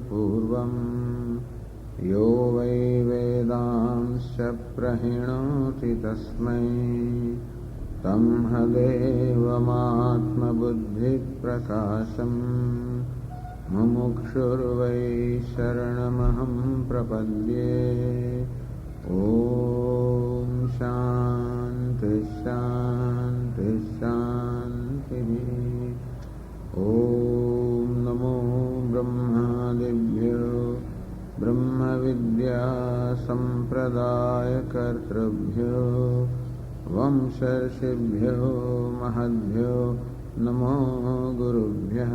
पूर्वं यो वै वेदांश्च प्रहिणोति तस्मै तम्हदेवमात्मबुद्धिप्रकाशम् मुमुक्षुर्वै शरणमहं प्रपद्ये। ॐ शान्ति शान्ति शान्तिः। ॐ नमो ब्रह्मादिभ्यो ब्रह्मविद्यासम्प्रदायकर्तृभ्यो वंशर्षिभ्यो महद्भ्यो नमो गुरुभ्यः।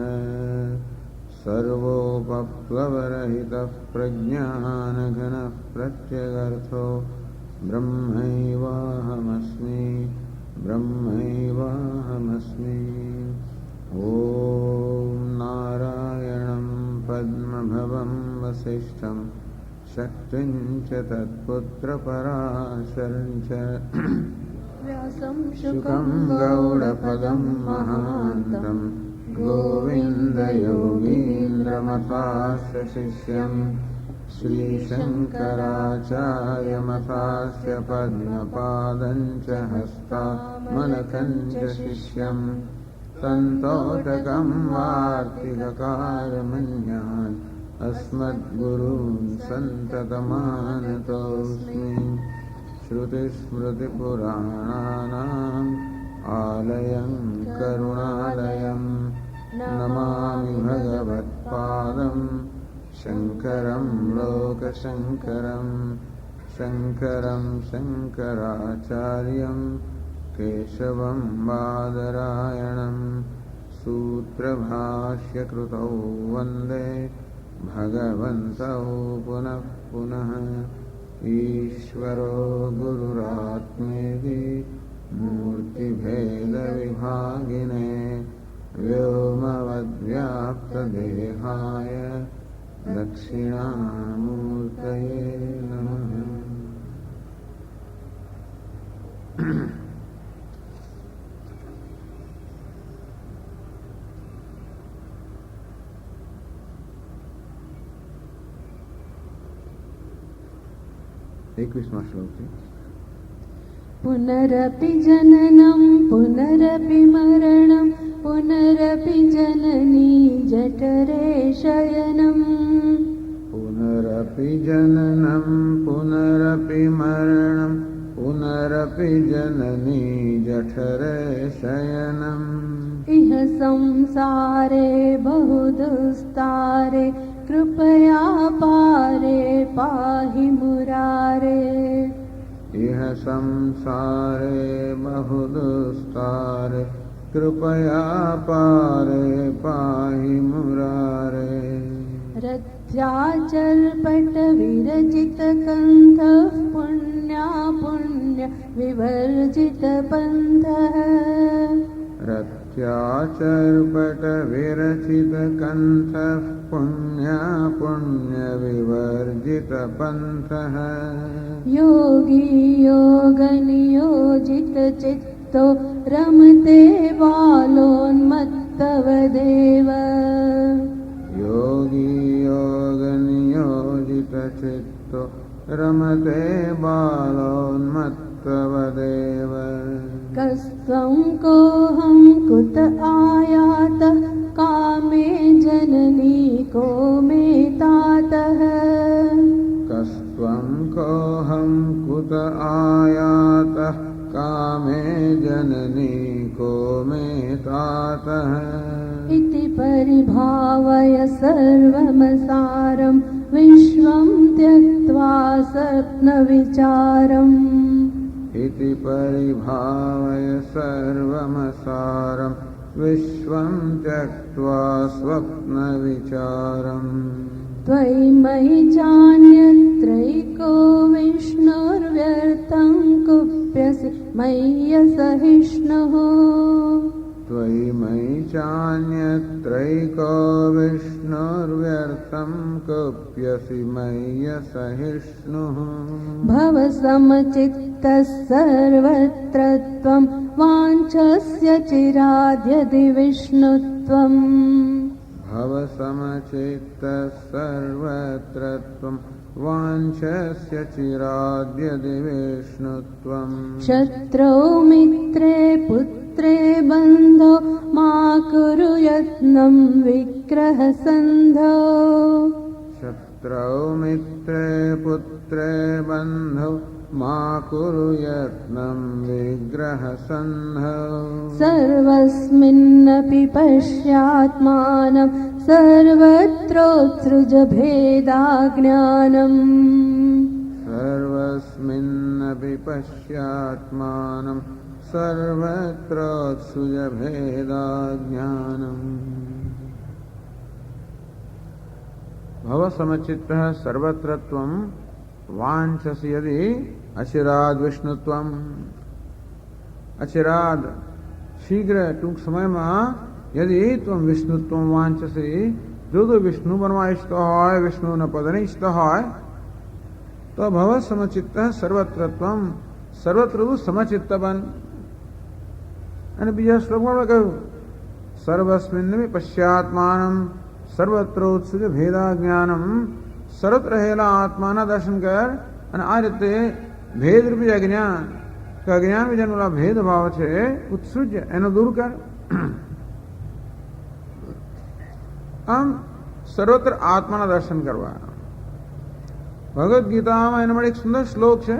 सर्वोपप्लवरहितः प्रज्ञानघनः प्रत्यगर्थो ब्रह्मैवाहमस्मि ब्रह्मैवाहमस्मि। ॐ नारायणं पद्मभवं वसिष्ठं शक्तिं च तत्पुत्रपराशरं च शुकं गौडपदं महान्तं गोविन्दयोगीन्द्रमथास्य शिष्यं श्रीशङ्कराचार्यमथास्य पद्मपादं च हस्तामलकं च शिष्यं सन्तोषकं वार्तिककारमन्यान् अस्मद्गुरून् सन्ततमानतोऽस्मि। श्रुतिस्मृतिपुराणानाम् आलयं करुणालयं नमामि भगवत्पादं शङ्करं लोकशङ्करं। शङ्करं शङ्कराचार्यं केशवं बादरायणं सूत्रभाष्यकृतौ वन्दे भगवन्तौ पुनः पुनः। ईश्वरो गुरुरात्मेति मूर्तिभेदविभागिने व्योमवद्व्याप्तदेहाय दक्षिणामूर्तये नमः। एकविसमा श्लोक है। पुनरपि जननं पुनरपि मरणं पुनरपि जननी जठरे शयनम्। पुनरपि जननं पुनरपि मरणं पुनरपि जननी जठरे शयनम्। इह संसारे बहुदुस्तारे कृपया पारे पाहि मुरारे। इह संसारे बहुदुस्तारे कृपया पारे पाहि मुरारे। रत्याचर्पट विरचित कंठः पुण्या पुण्य विवर्जित पंथः। रत्याचर्पट विरचित कंठः पुण्या पुण्य विवर्जित पंथः। योगी योग नियोजित चित्तो रमते बालोन्मत्तवदेव। योगी योग नियोजित चित्तो रमते बालोन्मत्तवदेव। कस्त्वं कोऽहं कुत आयातः कामे जननी को मे तातः। कस्त्वं कोऽहं कुत आयातः कामे जननी को मे तातः। इति परिभावय सर्वमसारं विश्वं त्यक्त्वा स्वप्नविचारम्। इति परिभावय सर्वमसारं विश्वं त्यक्त्वा स्वप्नविचारम् त्वयि मयि चान्यत्रैको विष्णुर्व्यर्थं कुप्यसि मय्यसहिष्णुः त्वयि मयि चान्यत्रैको विष्णुर्व्यर्थं कुप्यसि मय्यसहिष्णुः भवसमचित्तः सर्वत्र त्वं वाञ्छस्य चिराद्यदि विष्णुत्वम् भवसमचित्तः सर्वत्र त्वं वाञ्छस्य चिराद्यदि विष्णुत्वम् शत्रौ मित्रे पुत्रे बन्धो मा कुरु यत्नं विग्रहसन्धौ शत्रौ मित्रे पुत्रे बन्धौ मा कुरु यत्नं विग्रहसन्धौ सर्वस्मिन्नपि पश्यात्मानं सर्वत्रोत्सृज भेदाज्ञानम् सर्वस्मिन्नपि पश्यात्मानं सर्वत्रोत्सृज भेदाज्ञानम् भवसमचित्तः सर्वत्र त्वं वाञ्छसि यदि अचिराद विष्णुत्वम् अचिराद शीघ्र टूंक समय में यदि तुम विष्णुत्व वांछसी जो विष्णु बनवा इच्छता है विष्णु न पद नहीं इच्छता है तो भव समचित्त सर्वत्र त्वं सर्वत्र समचित्त बन અને બીજા શ્લોકમાં કહ્યું સર્વસ્મિન્ન પશ્યાત્માનમ સર્વત્રોત્સુજ ભેદા જ્ઞાનમ સર્વત્ર રહેલા આત્માના દર્શન કર અને આ રીતે ભેદરૂપી અજ્ઞાન કે અજ્ઞાન વિજ્ઞાનવાળા ભેદભાવ છે ઉત્સૃજ એનો દૂર કર આમ સર્વત્ર આત્માના દર્શન કરવા ભગવદ્ ગીતામાં એના માટે એક સુંદર શ્લોક છે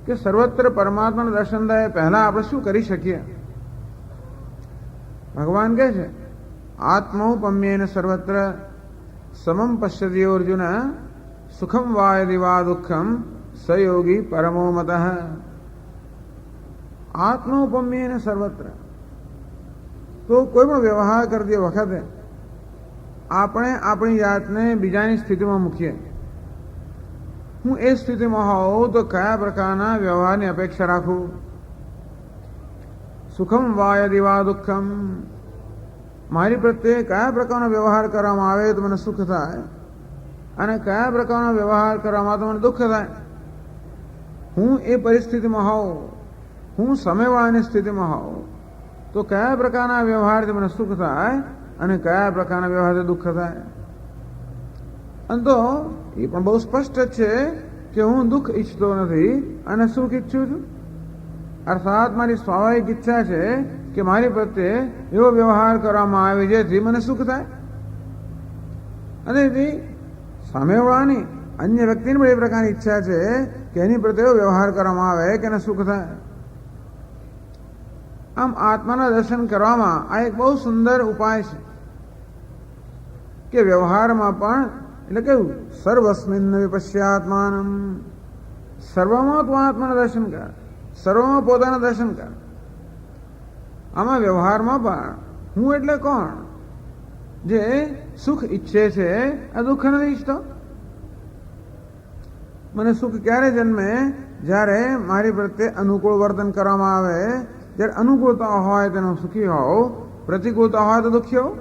કે સર્વત્ર પરમાત્માનું દર્શન થાય પહેલા આપણે શું કરી શકીએ ભગવાન કહે છે આત્મૌપમ્યેન સર્વત્ર સમમ પશ્યતિ અર્જુન સુખમ વા યદિ વા દુઃખમ સયોગી પરમો મતઃ આત્મૌપમ્યેન સર્વત્ર તો કોઈ પણ વ્યવહાર કરતી વખતે આપણે આપણી જાતને બીજાની સ્થિતિમાં મૂકીએ હું એ સ્થિતિમાં હોઉં તો કયા પ્રકારના વ્યવહારની અપેક્ષા રાખું સુખમ વા યદિ વા દુઃખમ મારી પ્રત્યે કયા પ્રકારનો વ્યવહાર કરવામાં આવે તો મને સુખ થાય અને કયા પ્રકારનો વ્યવહાર કરવામાં તો મને દુઃખ થાય હું એ પરિસ્થિતિમાં હોઉં હું સામેવાળાની સ્થિતિમાં હોઉં તો કયા પ્રકારના વ્યવહારથી મને સુખ થાય અને કયા પ્રકારના વ્યવહારથી દુઃખ થાય અને તો એ પણ બહુ સ્પષ્ટ છે કે હું દુઃખ ઈચ્છતો નથી અને સુખ ઈચ્છું છું અર્થાત મારી સ્વાભાવિક ઈચ્છા છે કે મારી પ્રત્યે એવો વ્યવહાર કરવામાં આવે જેથી મને સુખ થાય અને એથી સામેવાળાની અન્ય વ્યક્તિની પણ એ પ્રકારની ઈચ્છા છે કે એની પ્રત્યે એવો વ્યવહાર કરવામાં આવે કે એને સુખ થાય આમ આત્માના દર્શન કરવામાં આ એક બહુ સુંદર ઉપાય છે કે વ્યવહારમાં પણ એટલે કેવું સર્વસ્મિન્ન વિપશ્યાત્માનમ સર્વમાં તું આત્માના દર્શન કર સર્વમાં પોતાના દર્શન કર આમાં વ્યવહારમાં પણ હું એટલે કોણ જે સુખ ઈચ્છે છે આ દુઃખ નથી ઈચ્છતો મને સુખ ક્યારે જન્મે જ્યારે મારી પ્રત્યે અનુકૂળ વર્તન કરવામાં આવે જ્યારે અનુકૂળતા હોય તેનો સુખી હોવ પ્રતિકૂળતા હોય તો દુઃખી હોવ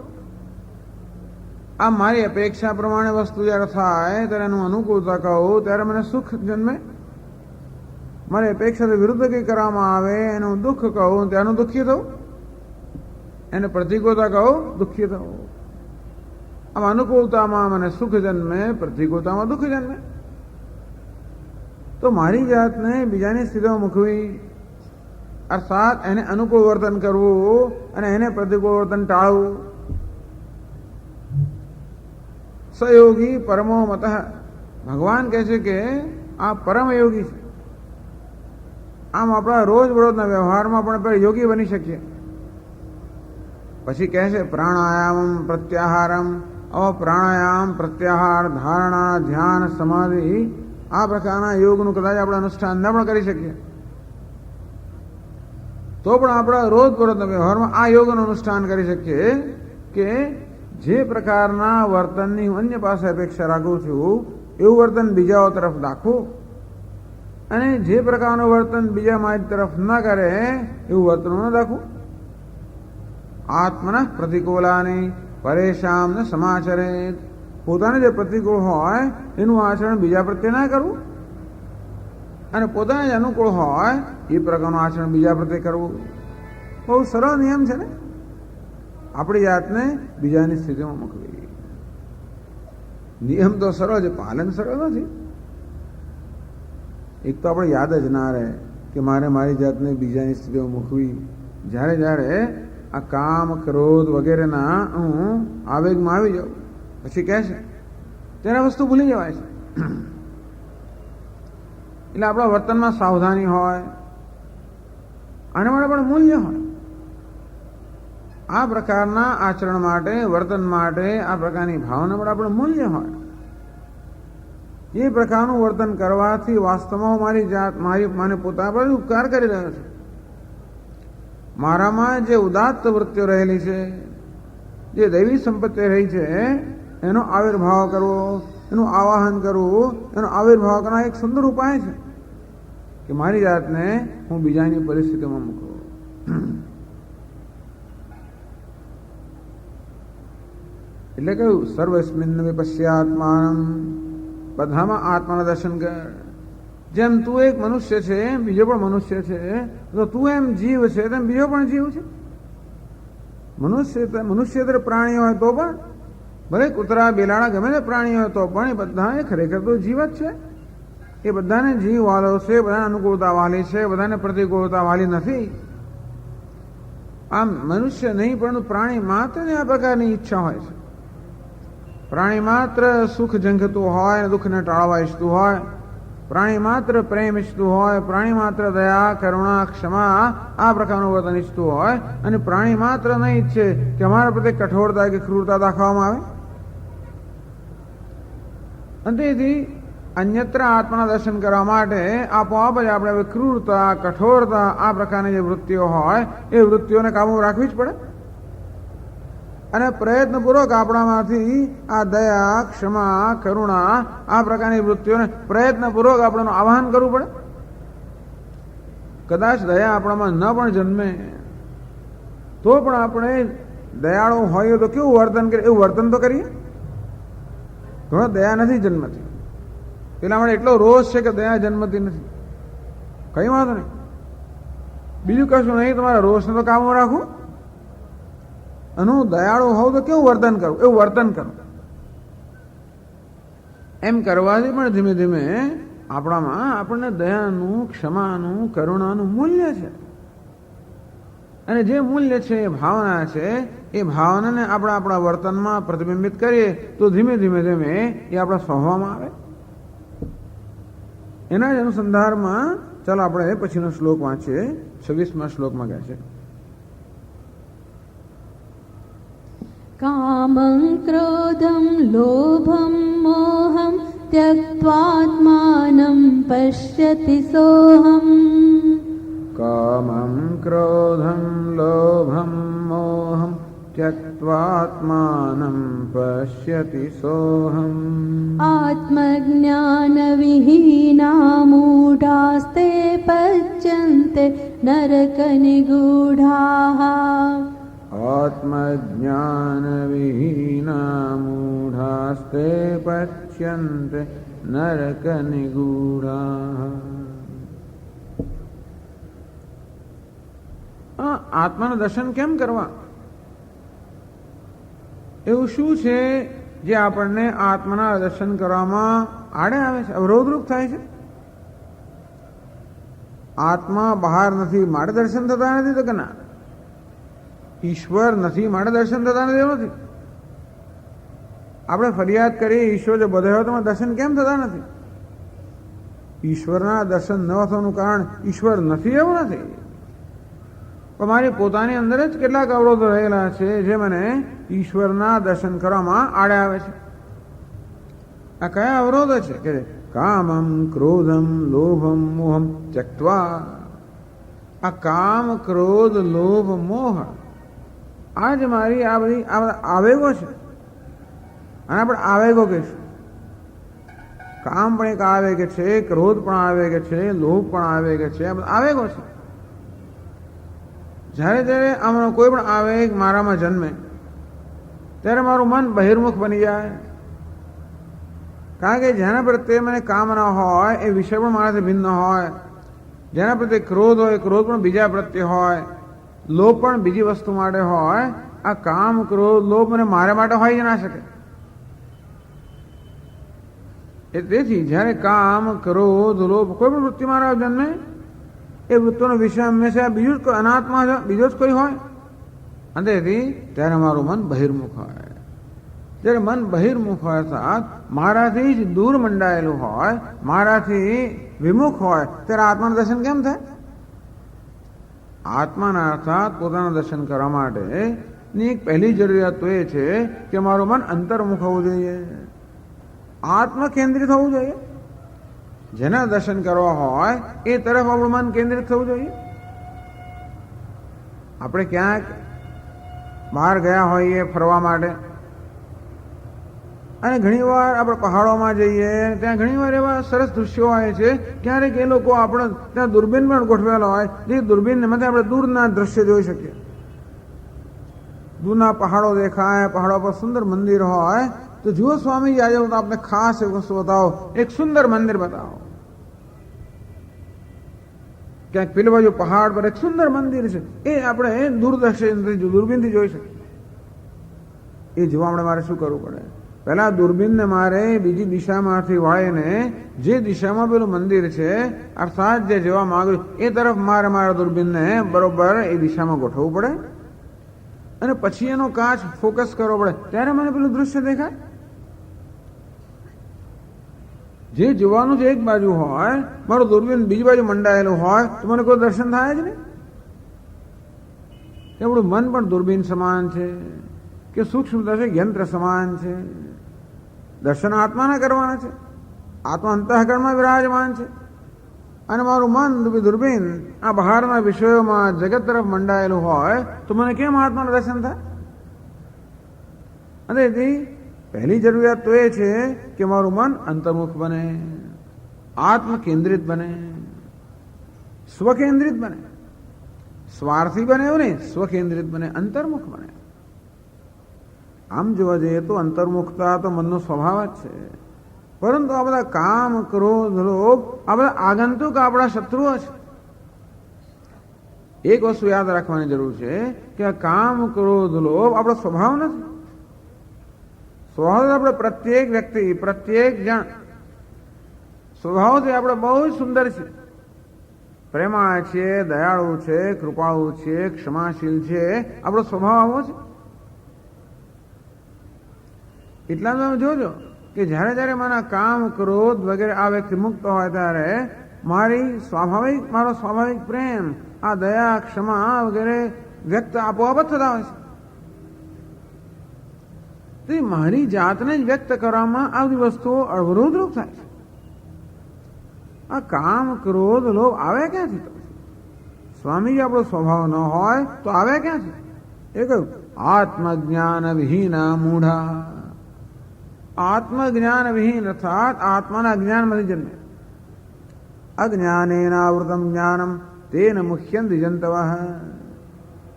આ મારી અપેક્ષા પ્રમાણે વસ્તુ જ્યારે થાય ત્યારે એનું અનુકૂળતા કહું ત્યારે મને સુખ જન્મે મારી અપેક્ષાથી વિરુદ્ધ કંઈ કરવામાં આવે એનું દુઃખ કહું ત્યાંનું દુઃખી થવું એને પ્રતિકૂળતા કહું દુઃખી થવું આમ અનુકૂળતામાં મને સુખ જન્મે પ્રતિકૂળતામાં દુઃખ જન્મે તો મારી જાતને બીજાની સ્થિતિમાં મૂકવી અર્થાત એને અનુકૂળ વર્તન કરવું અને એને પ્રતિકૂળ વર્તન ટાળવું સયોગી પરમો મત ભગવાન કહે છે કે આ પરમ યોગી છે આમ આપણા રોજબરોજના વ્યવહારમાં પણ આપણે યોગી બની શકીએ પછી કહે છે પ્રાણાયામ પ્રત્યાહારમ પ્રાણાયામ પ્રત્યાહાર ધારણા ધ્યાન સમાધિ આ પ્રકારના યોગનું કદાચ આપણે અનુષ્ઠાન ન પણ કરી શકીએ તો પણ આપણા રોજબરોજના વ્યવહારમાં આ યોગનું અનુષ્ઠાન કરી શકીએ કે જે પ્રકારના વર્તનની હું અન્ય પાસે અપેક્ષા રાખું છું એવું વર્તન બીજાઓ તરફ દાખવું અને જે પ્રકારનું વર્તન બીજા મારી તરફ ન કરે એવું વર્તન ન દાખવું. આત્મન પ્રતિકૂલાની પરેશાન ન સમાચરે, પોતાને જે પ્રતિકૂળ હોય એનું આચરણ બીજા પ્રત્યે ના કરવું અને પોતાને જે અનુકૂળ હોય એ પ્રકારનું આચરણ બીજા પ્રત્યે કરવું. બહુ સરળ નિયમ છે ને, આપણી જાતને બીજાની સ્થિતિમાં મૂકવી. નિયમ તો સરળ છે, પાલન સરળ નથી. એક તો આપણે યાદ જ ના રહે કે મારે મારી જાતને બીજાની સ્થિતિમાં મૂકવી. જ્યારે જ્યારે આ કામ ક્રોધ વગેરેના હું આવેગમાં આવી જાઉં પછી કહે છે ત્યારે વસ્તુ ભૂલી જવાય છે. એટલે આપણા વર્તનમાં સાવધાની હોય, આના માટે પણ મૂલ્ય હોય. આ પ્રકારના આચરણ માટે, વર્તન માટે, આ પ્રકારની ભાવના માટે આપણે મૂલ્ય હોય. એ પ્રકારનું વર્તન કરવાથી વાસ્તવમાં મારી જાત મને પોતા પર ઉપકાર કરી રહ્યો છે. મારામાં જે ઉદાત્ત વૃત્તિઓ રહેલી છે, જે દૈવી સંપત્તિ રહી છે, એનો આવિર્ભાવ કરવો, એનું આવાહન કરવું, એનો આવિર્ભાવ કરવાનો એક સુંદર ઉપાય છે કે મારી જાતને હું બીજાની પરિસ્થિતિમાં મૂકું. એટલે કહ્યું સર્વસ્મિન વિપશ્યાત્માનમ, બધામાં આત્માના દર્શન કર. જેમ તું એક મનુષ્ય છે બીજો પણ મનુષ્ય છે, તો તું એમ જીવ છે તેમ બીજો પણ જીવ છે. મનુષ્યેતર પ્રાણીઓ હોય તો પણ, ભલે કૂતરા બિલાડા ગમે તે પ્રાણીઓ હોય તો પણ એ બધા એ ખરેખર તો જીવ જ છે. એ બધાને જીવ વાલો છે, બધાને અનુકૂળતા વાલી છે, બધાને પ્રતિકૂળતા વાલી નથી. આમ મનુષ્ય નહીં પરંતુ પ્રાણી માત્રને આ પ્રકારની ઈચ્છા હોય છે. પ્રાણી માત્ર સુખ ઝંખતું હોય અને દુઃખને ટાળવા ઈચ્છતું હોય, પ્રાણી માત્ર પ્રેમ ઈચ્છતું હોય, પ્રાણી માત્ર દયા કરુણા ક્ષમા આ પ્રકારનું વર્તન ઈચ્છતું હોય અને પ્રાણી માત્ર નહીં ઈચ્છે કે અમારા પ્રત્યે કઠોરતા કે ક્રૂરતા દાખવવામાં આવે. અને તેથી અન્યત્ર આત્માના દર્શન કરવા માટે આપોઆપ જ આપણે હવે ક્રૂરતા, કઠોરતા આ પ્રકારની જે વૃત્તિઓ હોય એ વૃત્તિઓને કાબૂમાં રાખવી જ પડે. અને પ્રયત્નપૂર્વક આપણામાંથી આ દયા ક્ષમા કરુણા આ પ્રકારની વૃત્તિઓને પ્રયત્નપૂર્વક આપણને આવાહન કરવું પડે. કદાચ દયા આપણામાં ન પણ જન્મે તો પણ આપણે દયાળુ હોઈએ તો કેવું વર્તન કરીએ એવું વર્તન તો કરીએ. ઘણો દયા નથી જન્મતી, પેલા માટે એટલો રોષ છે કે દયા જન્મતી નથી. કઈ વાંધો નહીં, બીજું કશું નહીં, તમારા રોષને તો કાબૂમાં રાખવું અને હું દયાળુ હોઉં તો કેવું વર્તન કરું એવું વર્તન કરું. એમ કરવાથી પણ ધીમે ધીમે આપણામાં આપણને દયાનું, ક્ષમાનું, કરુણાનું મૂલ્ય છે. અને જે મૂલ્ય છે એ ભાવના છે, એ ભાવનાને આપણે આપણા વર્તનમાં પ્રતિબિંબિત કરીએ તો ધીમે ધીમે ધીમે એ આપણા સ્વભાવમાં આવે. એના જ અનુસંધાનમાં ચાલો આપણે પછીનો શ્લોક વાંચીએ. 26મા શ્લોકમાં કહે છે કામં ક્રોધં લોભં મોહં ત્યક્ત્વાત્માनं પશ્યતિ સોહમ. કામં ક્રોધં લોભં મોહં ત્યક્ત્વાત્માनं પશ્યતિ સોહમ. આત્મજ્ઞાનવિહીના મૂઢાસ્તે પચ્યન્તે નરકનિગૂઢાઃ. આત્મજ્ઞાનવિહીના મૂઢાસ્તે પચ્યન્તે નરકનિગૂઢાઃ. આત્માનું દર્શન કેમ કરવા? એવું શું છે જે આપણને આત્માના દર્શન કરવામાં આડે આવે છે, અવરોધરૂપ થાય છે? આત્મા બહાર નથી માટે દર્શન થતા નથી તો કે ના, ઈશ્વર નથી માટે દર્શન થતા નથી એવું નથી. આપણે ફરિયાદ કરીએ ઈશ્વર જો બધે હોય તો દર્શન કેમ થતા નથી? ઈશ્વરના દર્શન ન થવાનું કારણ ઈશ્વર નથી એવું નથી, પણ મારી પોતાની અંદર જ કેટલાક અવરોધો રહેલા છે જે મને ઈશ્વરના દર્શન કરવામાં આડે આવે છે. આ કયા અવરોધો છે કે કામમ ક્રોધમ લોભમ મોહમ ત્યક્ત્વા. આ કામ ક્રોધ લોભ મોહ આ જ મારી આ બધા આવેગો છે. અને આપણે આવેગો કહીશું. કામ પણ એક આવેગ છે, ક્રોધ પણ આવેગ છે, લોભ પણ આવેગ છે. આ બધા આવેગો છે. જ્યારે જ્યારે આમાંનો કોઈ પણ આવેગ મારામાં જન્મે ત્યારે મારું મન બહિર્મુખ બની જાય. કારણ કે જેના પ્રત્યે મને કામના હોય એ વિષય પણ મારાથી ભિન્ન હોય. જેના પ્રત્યે ક્રોધ હોય, ક્રોધ પણ બીજા પ્રત્યે હોય, લોભ પણ બીજી વસ્તુ માટે હોય. આ કામ ક્રોધ લોભ મને મારા માટે હોય જ ના શકે. તેથી જ્યારે કામ ક્રોધ લોભ કોઈ પણ વૃત્તિ મારા જન્મે એ વૃત્તિનો વિષય હંમેશા બીજું જ કોઈ અનાત્મા બીજો જ કોઈ હોય. અને તેથી ત્યારે મારું મન બહિર્મુખ હોય. જ્યારે મન બહિર્મુખ હોય અર્થાત મારાથી જ દૂર મંડાયેલું હોય, મારાથી વિમુખ હોય, ત્યારે આત્માનું દર્શન કેમ થાય? આત્માના અર્થાત પોતાના દર્શન કરવા માટે ની એક પહેલી જરૂરિયાત તો એ છે કે મારું મન અંતર્મુખ હોવું જોઈએ, આત્મ કેન્દ્રિત હોવું જોઈએ. જેના દર્શન કરવા હોય એ તરફ આપણું મન કેન્દ્રિત થવું જોઈએ. આપણે ક્યાંક બહાર ગયા હોઈએ ફરવા માટે અને ઘણીવાર આપણે પહાડોમાં જઈએ, ત્યાં ઘણીવાર એવા સરસ દૃશ્યો હોય છે. ક્યારેક એ લોકો આપણે ત્યાં દૂરબીન પણ ગોઠવેલા હોય, જે દૂરબીનમાંથી આપણે દૂરના દ્રશ્ય જોઈ શકીએ. દૂરના પહાડો દેખાય, પહાડો પર સુંદર મંદિર હોય તો જુઓ સ્વામીજી આજે હું આપને ખાસ એક વસ્તુ બતાવો, એક સુંદર મંદિર બતાવો. ક્યાંક પેલી બાજુ પહાડ પર એક સુંદર મંદિર છે, એ આપણે દૂરબીનથી જોઈ શકીએ. એ જોવા આપણે મારે શું કરવું પડે? પહેલા દૂરબીનને મારે બીજી દિશામાંથી વાળીને જે દિશામાં પેલું મંદિર છે અર્થાત જે જોવા માંગુ એ તરફ મારા દૂરબીનને બરોબર એ દિશામાં ગોઠવવું પડે અને પછી એનો કાચ ફોકસ કરવો પડે, ત્યારે મને પેલું દૃશ્ય દેખાય. જે જોવાનું છે એક બાજુ હોય, મારું દૂરબીન બીજી બાજુ મંડાયેલું હોય તો મને કોઈ દર્શન થાય જ નહીં. આપણું મન પણ દૂરબીન સમાન છે કે સૂક્ષ્મ દર્શક યંત્ર સમાન છે. દર્શન આત્માના કરવાના છે. આત્મા અંતઃકરણમાં વિરાજમાન છે અને મારું મન દૂરબીન આ બહારના વિષયોમાં જગત તરફ મંડાયેલું હોય તો મને કેમ આત્માનું દર્શન થાય? અને તેથી પહેલી જરૂરિયાત તો એ છે કે મારું મન અંતર્મુખ બને, આત્મ કેન્દ્રિત બને, સ્વકેન્દ્રિત બને. સ્વાર્થી બને એવું નહીં, સ્વકેન્દ્રિત બને, અંતર્મુખ બને. આમ જોવા જઈએ તો અંતર્મુખતા તો મનનો સ્વભાવ જ છે. પરંતુ આ બધા કામ ક્રોધ લોભ આ બધા આગંતુક આપણા શત્રુઓ છે. એક વસ્તુ યાદ રાખવાની જરૂર છે કે આ કામ ક્રોધ લોભ આપણો સ્વભાવ નથી. સ્વભાવ આપણે પ્રત્યેક વ્યક્તિ પ્રત્યેક જણ સ્વભાવથી આપણે બહુ જ સુંદર છે, પ્રેમાળ છે, દયાળુ છે, કૃપાળુ છે, ક્ષમાશીલ છે. આપણો સ્વભાવ આવો છે. એટલા તમે જોજો કે જ્યારે જ્યારે મારા કામ ક્રોધ વગેરે આ વ્યક્તિ મુક્ત હોય ત્યારે મારો સ્વાભાવિક પ્રેમ, આ દયા ક્ષમા વગેરે વ્યક્ત આપોઆપ જ થતા હોય છે. તો મારી જાતને જ વ્યક્ત કરવામાં આ બધી વસ્તુઓ અવરોધરૂપ થાય છે. આ કામ ક્રોધ લોભ આવે ક્યાંથી? સ્વામીજી આપણો સ્વભાવ ન હોય તો આવે ક્યાંથી? એ કહ્યું આત્મજ્ઞાન વિહીના મૂઢા. આત્મજ્ઞાન વિહીન અર્થાત આત્માના જ્ઞાનમાંથી જન્મે. અજ્ઞાનેનાવૃતમ જ્ઞાનમ તેન મુહ્યંતિ જંતવઃ.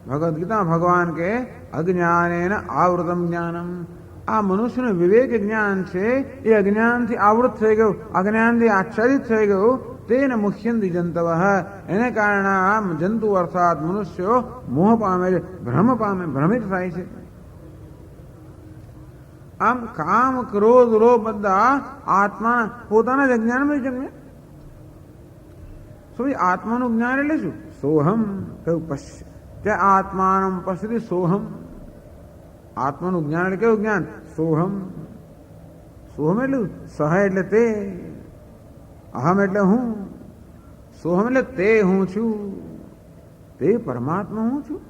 ભગવદ્ ગીતા ભગવાન કે અજ્ઞાનેન આવૃતમ જ્ઞાનમ. આ મનુષ્યનું વિવેક જ્ઞાન છે એ અજ્ઞાનથી આવૃત થઈ ગયું, અજ્ઞાનથી આચ્છાદિત થઈ ગયું. તેન મુહ્યંતિ જંતવઃ. એને કારણે આ જંતુ અર્થાત મનુષ્યો મોહ પામે છે, ભ્રમ પામે, ભ્રમિત થાય છે. આમ કામ ક્રોધ લોભ બધા આત્મા પોતાના જ અજ્ઞાનમાં જન્મે. આત્માનું જ્ઞાન એટલે શું? સોહમ કયું પશ્ય ત્યાં આત્માનું પશ્યતિ સોહમ. આત્માનું જ્ઞાન એટલે કેવું જ્ઞાન? સોહમ. સોહમ એટલે સહ એટલે તે, અહમ એટલે હું, સોહમ એટલે તે હું છું, તે પરમાત્મા હું છું,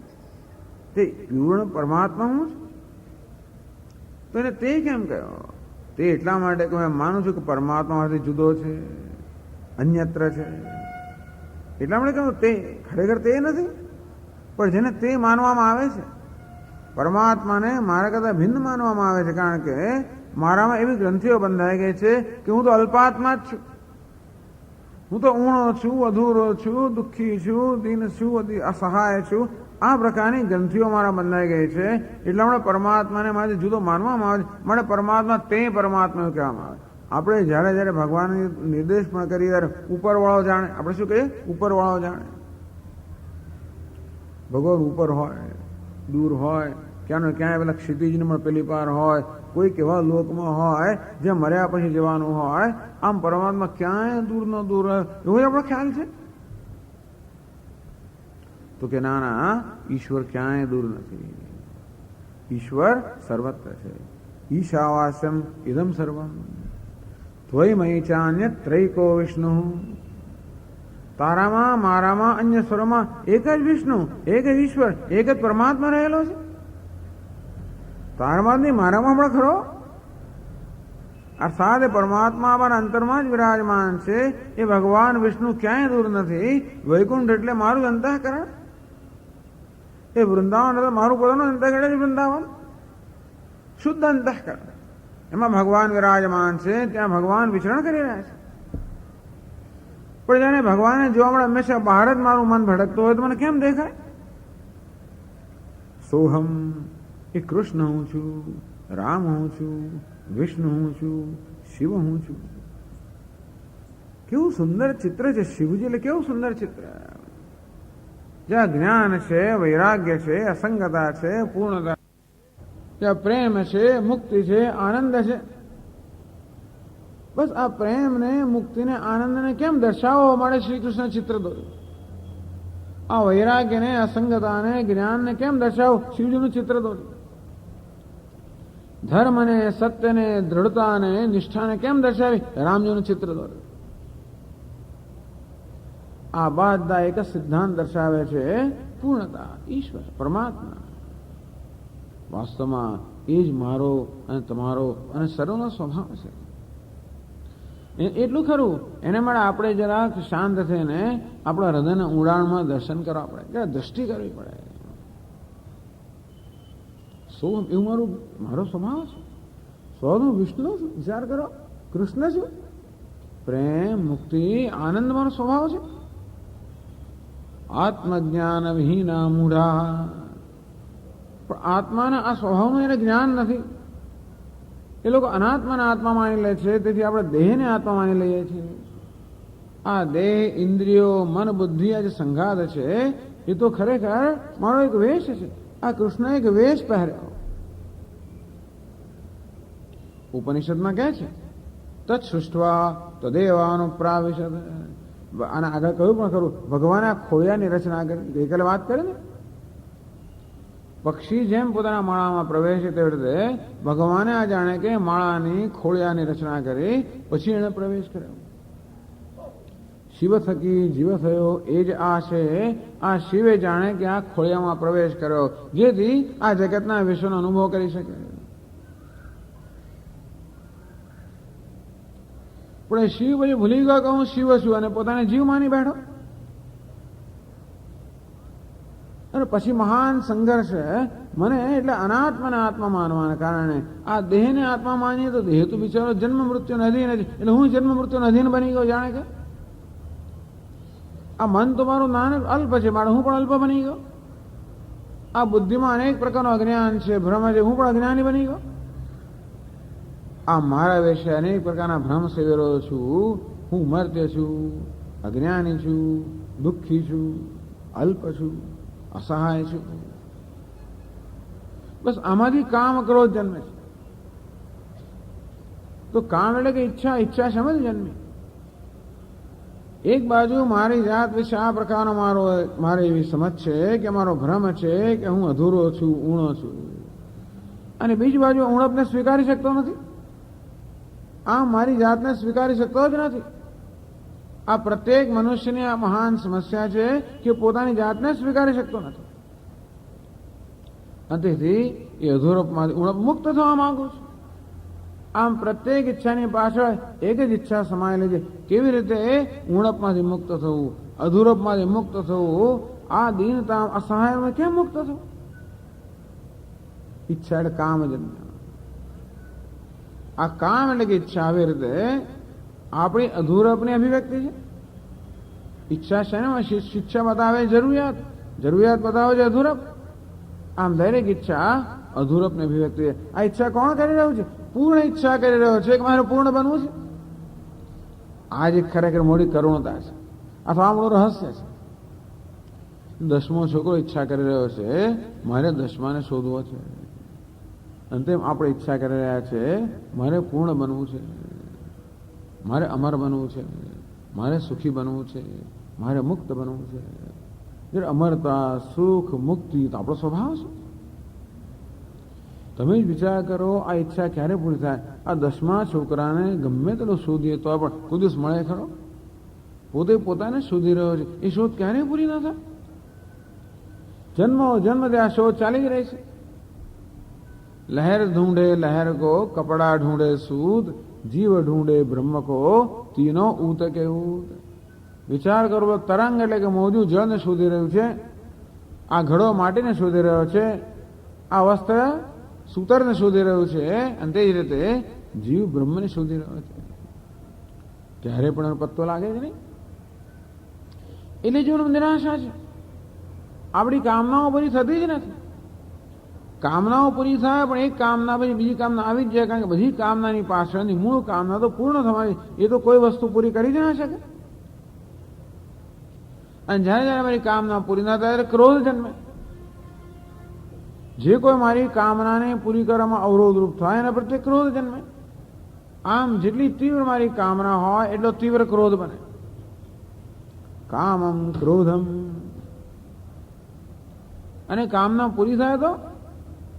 તે પૂર્ણ પરમાત્મા હું છું. તો એને તે કેમ કહ્યો? તે એટલા માટે કે હું માનું છું કે પરમાત્મામાંથી જુદો છે, અન્યત્ર છે. એટલા માટે કહું તે ખરેખર તે નથી, પણ જેને તે માનવામાં આવે છે, પરમાત્માને મારા કરતાં ભિન્ન માનવામાં આવે છે. કારણ કે મારામાં એવી ગ્રંથિઓ બંધાઈ ગઈ છે કે હું તો અલ્પાત્મા જ છું, હું તો ઊણો છું, અધૂરો છું, દુઃખી છું, દીન છું, અસહાય છું. આ પ્રકારની ગ્રંથિઓ મારા બંધાઈ ગઈ છે. એટલા માટે પરમાત્માને મારે જુદો માનવામાં આવે છે. માટે પરમાત્મા તે પરમાત્મા એવું કહેવામાં આવે. આપણે જ્યારે જ્યારે ભગવાનની નિર્દેશ પણ કરીએ ત્યારે ઉપરવાળો જાણે. આપણે શું કહીએ? ઉપરવાળો જાણે. ભગવાન ઉપર હોય, દૂર હોય, ક્યાંનો ક્યાંય પેલા ક્ષિતિજને પણ પેલી પાર હોય, કોઈક એવા લોકમાં હોય જે મર્યા પછી જવાનું હોય. આમ પરમાત્મા ક્યાંય દૂર ન દૂર હોય એવો આપણો ખ્યાલ છે. તો કે ના ના, ઈશ્વર ક્યાંય દૂર નથી. ઈશ્વર સર્વત્ર છે. ઈશાવાસ્યમ ઇદમ સર્વમ ત્વયમયી ચાન્ય ત્રૈકો વિષ્ણુ. તારામાં, મારામાં, અન્ય સ્વરમાં એક જ વિષ્ણુ, એક જ ઈશ્વર, એક જ પરમાત્મા રહેલો છે. તારામાં જ નહીં, મારામાં પણ ખરો. અર્થાત પરમાત્મા અમારા અંતરમાં જ વિરાજમાન છે. એ ભગવાન વિષ્ણુ ક્યાંય દૂર નથી. વૈકુંઠ એટલે મારું અંતઃકરણ, એ વૃંદાવન એટલે મારું પોતાનું અંતઃકરણ જ વૃંદાવન, શુદ્ધ અંતઃકરણ. એમાં ભગવાન વિરાજમાન છે, ત્યાં ભગવાન વિચરણ કરી રહ્યા છે. પણ જાણે ભગવાનને જોવા મળે હંમેશા બહાર જ મારું મન ભટકતું હોય તો મને કેમ દેખાય? સોહમ, એ કૃષ્ણ હું છું, રામ હું છું, વિષ્ણુ હું છું, શિવ હું છું. કેવું સુંદર ચિત્ર છે શિવજી, એટલે કેવું સુંદર ચિત્ર. જ્યાં જ્ઞાન છે, વૈરાગ્ય છે, અસંગતા છે, પૂર્ણતા, જ્યાં પ્રેમ છે, મુક્તિ છે, આનંદ છે. બસ આ પ્રેમને, મુક્તિને, આનંદને કેમ દર્શાવવા માટે શ્રી કૃષ્ણ ચિત્ર દોર્યું? આ વૈરાગ્યને, અસંગતાને, જ્ઞાનને કેમ દર્શાવો? શિવજીનું ચિત્ર દોર્યું. ધર્મને, સત્યને, દૃઢતાને, નિષ્ઠાને કેમ દર્શાવી? રામજીનું ચિત્ર દોર્યું. આ બધા એક જ સિદ્ધાંત દર્શાવે છે, પૂર્ણતા, ઈશ્વર, પરમાત્મા. વાસ્તવમાં એ જ મારો અને તમારો અને સર્વનો સ્વભાવ છે. એટલું ખરું, એને માટે આપણે જરાક શાંત થઈને આપણા હૃદયના ઊંડાણમાં દર્શન કરવા પડે, જરા દ્રષ્ટિ કરવી પડે. શું એવું મારો સ્વભાવ છે? સ્વનું વિષ્ણુ છું, વિચાર કરો. કૃષ્ણ છું, પ્રેમ, મુક્તિ, આનંદ મારો સ્વભાવ છે. આત્મજ્ઞાન વિહીના મૂઢા. પણ આત્માના આ સ્વભાવનું એને જ્ઞાન નથી. એ લોકો અનાત્માને આત્મા માની લે છે, તેથી આપણે દેહને આત્મા માની લઈએ છીએ. આ દેહ, ઇન્દ્રિયો, મન, બુદ્ધિ, આ જે સંઘાત છે એ તો ખરેખર મારો એક વેશ છે. આ કૃષ્ણ એક વેશ પહેર્યો. ઉપનિષદમાં કહે છે તત્ સૃષ્ટવા તદેવાનુપ્રાવિશદ. આના આગળ કહ્યું પણ ખરું, ભગવાને આ ખોળિયાની રચના કરી. ગઈકાલે વાત કરી ને, પક્ષી જેમ પોતાના માળામાં પ્રવેશે તેવી રીતે ભગવાને આ જાણે કે માળાની ખોળિયાની રચના કરી, પછી એને પ્રવેશ કર્યો. શિવ થકી જીવ થયો, એ જ આ છે. આ શિવે જાણે કે આ ખોળિયામાં પ્રવેશ કર્યો, જેથી આ જગતના વિશ્વનો અનુભવ કરી શકે. પણ શિવ પછી ભૂલી ગયો કે હું શિવ છું અને પોતાને જીવ માની બેઠો. અને પછી મહાન સંઘર્ષ. મને એટલે અનાત્માને આત્મા માનવાના કારણે આ દેહને આત્મા માનીએ તો દેહ તો બિચારો જન્મ મૃત્યુનો અધીન નથી. એટલે હું જન્મ મૃત્યુનો અધીન બની ગયો. જાણે કે આ મન તો મારું અલ્પ છે, મારે હું પણ અલ્પ બની ગયો. આ બુદ્ધિમાં અનેક પ્રકારનું અજ્ઞાન છે, ભ્રમ છે, હું પણ અજ્ઞાની બની ગયો. આ મારા વિશે અનેક પ્રકારના ભ્રમ સેવેલો છું. હું મર્ત્ય છું, અજ્ઞાની છું, દુઃખી છું, અલ્પ છું, અસહાય છું. બસ આમાંથી કામ ક્રોધ જન્મે છે. તો કામ એટલે કે ઈચ્છા, ઈચ્છા સમજ જન્મે. એક બાજુ મારી જાત વિશે આ પ્રકારનો મારી એવી સમજ છે કે મારો ભ્રમ છે કે હું અધૂરો છું, ઊણો છું. અને બીજી બાજુ ઉણપને સ્વીકારી શકતો નથી. આ મારી જાતને સ્વીકારી શકતો જ નથી. આ પ્રત્યેક મનુષ્યની આ મહાન સમસ્યા છે કે પોતાની જાતને સ્વીકારી શકતો નથી. અને તેથી એ અધૂરપમાંથી ઉણપ મુક્ત થવા માંગુ છું. આમ પ્રત્યેક ઈચ્છાની પાછળ એક જ ઈચ્છા સમાયેલી છે. કેવી રીતે ઉણપમાંથી મુક્ત થવું, અધૂરપમાંથી મુક્ત થવું, આ દીનતા અસહાયમાં કેમ મુક્ત થવું? ઈચ્છા એટલે કામજન્ય. આ કામ એટલે કે ઈચ્છા. આવી રીતે આપણી અધૂરપની અભિવ્યક્તિ છે. ઈચ્છા શેનામાં? શિક્ષા બતાવે જરૂરિયાત, જરૂરિયાત બતાવે છે અધૂરપ. આમ દરેક ઈચ્છા અધૂરપની અભિવ્યક્તિ છે. આ ઈચ્છા કોણ કરી રહ્યું છે? પૂર્ણ ઈચ્છા કરી રહ્યો છે કે મારે પૂર્ણ બનવું છે. આ જ ખરેખર મોટી કરુણતા છે, અથવા આ મોટું રહસ્ય છે. 10મો છોકરો ઈચ્છા કરી રહ્યો છે મારે 10માને શોધવો છે. અંતિમ આપણે ઈચ્છા કરી રહ્યા છે મારે પૂર્ણ બનવું છે, મારે અમર બનવું છે, મારે સુખી બનવું છે, મારે મુક્ત બનવું છે. અમરતા, સુખ, મુક્તિ તો આપણો સ્વભાવ છે. તમે જ વિચાર કરો આ ઈચ્છા ક્યારે પૂરી થાય? આ 10મા છોકરાને ગમે તેટલું શોધીએ તો પણ કોઈ દિવસ મળે ખરો? પોતે પોતાને શોધી રહ્યો છે. એ શોધ ક્યારે પૂરી ના થાય? જન્મો જન્મથી આ શોધ ચાલી જ રહી છે. લહેર ઢૂંઢે લહેર કો, કપડા ઢૂંઢે સૂદ, જીવ ઢૂંઢે બ્રહ્મ કો, તીનો ઊત કે ઊત. વિચાર કરો, તરંગ એટલે કે મોજું જળને શોધી રહ્યું છે, આ ઘડો માટીને શોધી રહ્યો છે, આ વસ્ત્ર સૂતરને શોધી રહ્યું છે, અને તે જ રીતે જીવ બ્રહ્મને શોધી રહ્યો છે. ત્યારે પણ એનો પત્તો લાગે જ નહીં. એટલે જીવન નિરાશા છે. આપણી કામનાઓ પૂરી થતી જ નથી. કામનાઓ પૂરી થાય પણ એક કામના પછી બીજી કામના આવી જ જાય. કારણ કે બધી કામનાની પાછળની મૂળ કામના તો પૂર્ણ થવાની. એ તો કોઈ વસ્તુ પૂરી કરી જ ના શકે. અને જ્યારે જ્યારે મારી કામના પૂરી ના થાય ત્યારે ક્રોધ જન્મે. જે કોઈ મારી કામનાને પૂરી કરવામાં અવરોધરૂપ થાય એના પ્રત્યે ક્રોધ જન્મે. આમ જેટલી તીવ્ર મારી કામના હોય એટલો તીવ્ર ક્રોધ બને. કામમ ક્રોધમ. અને કામના પૂરી થાય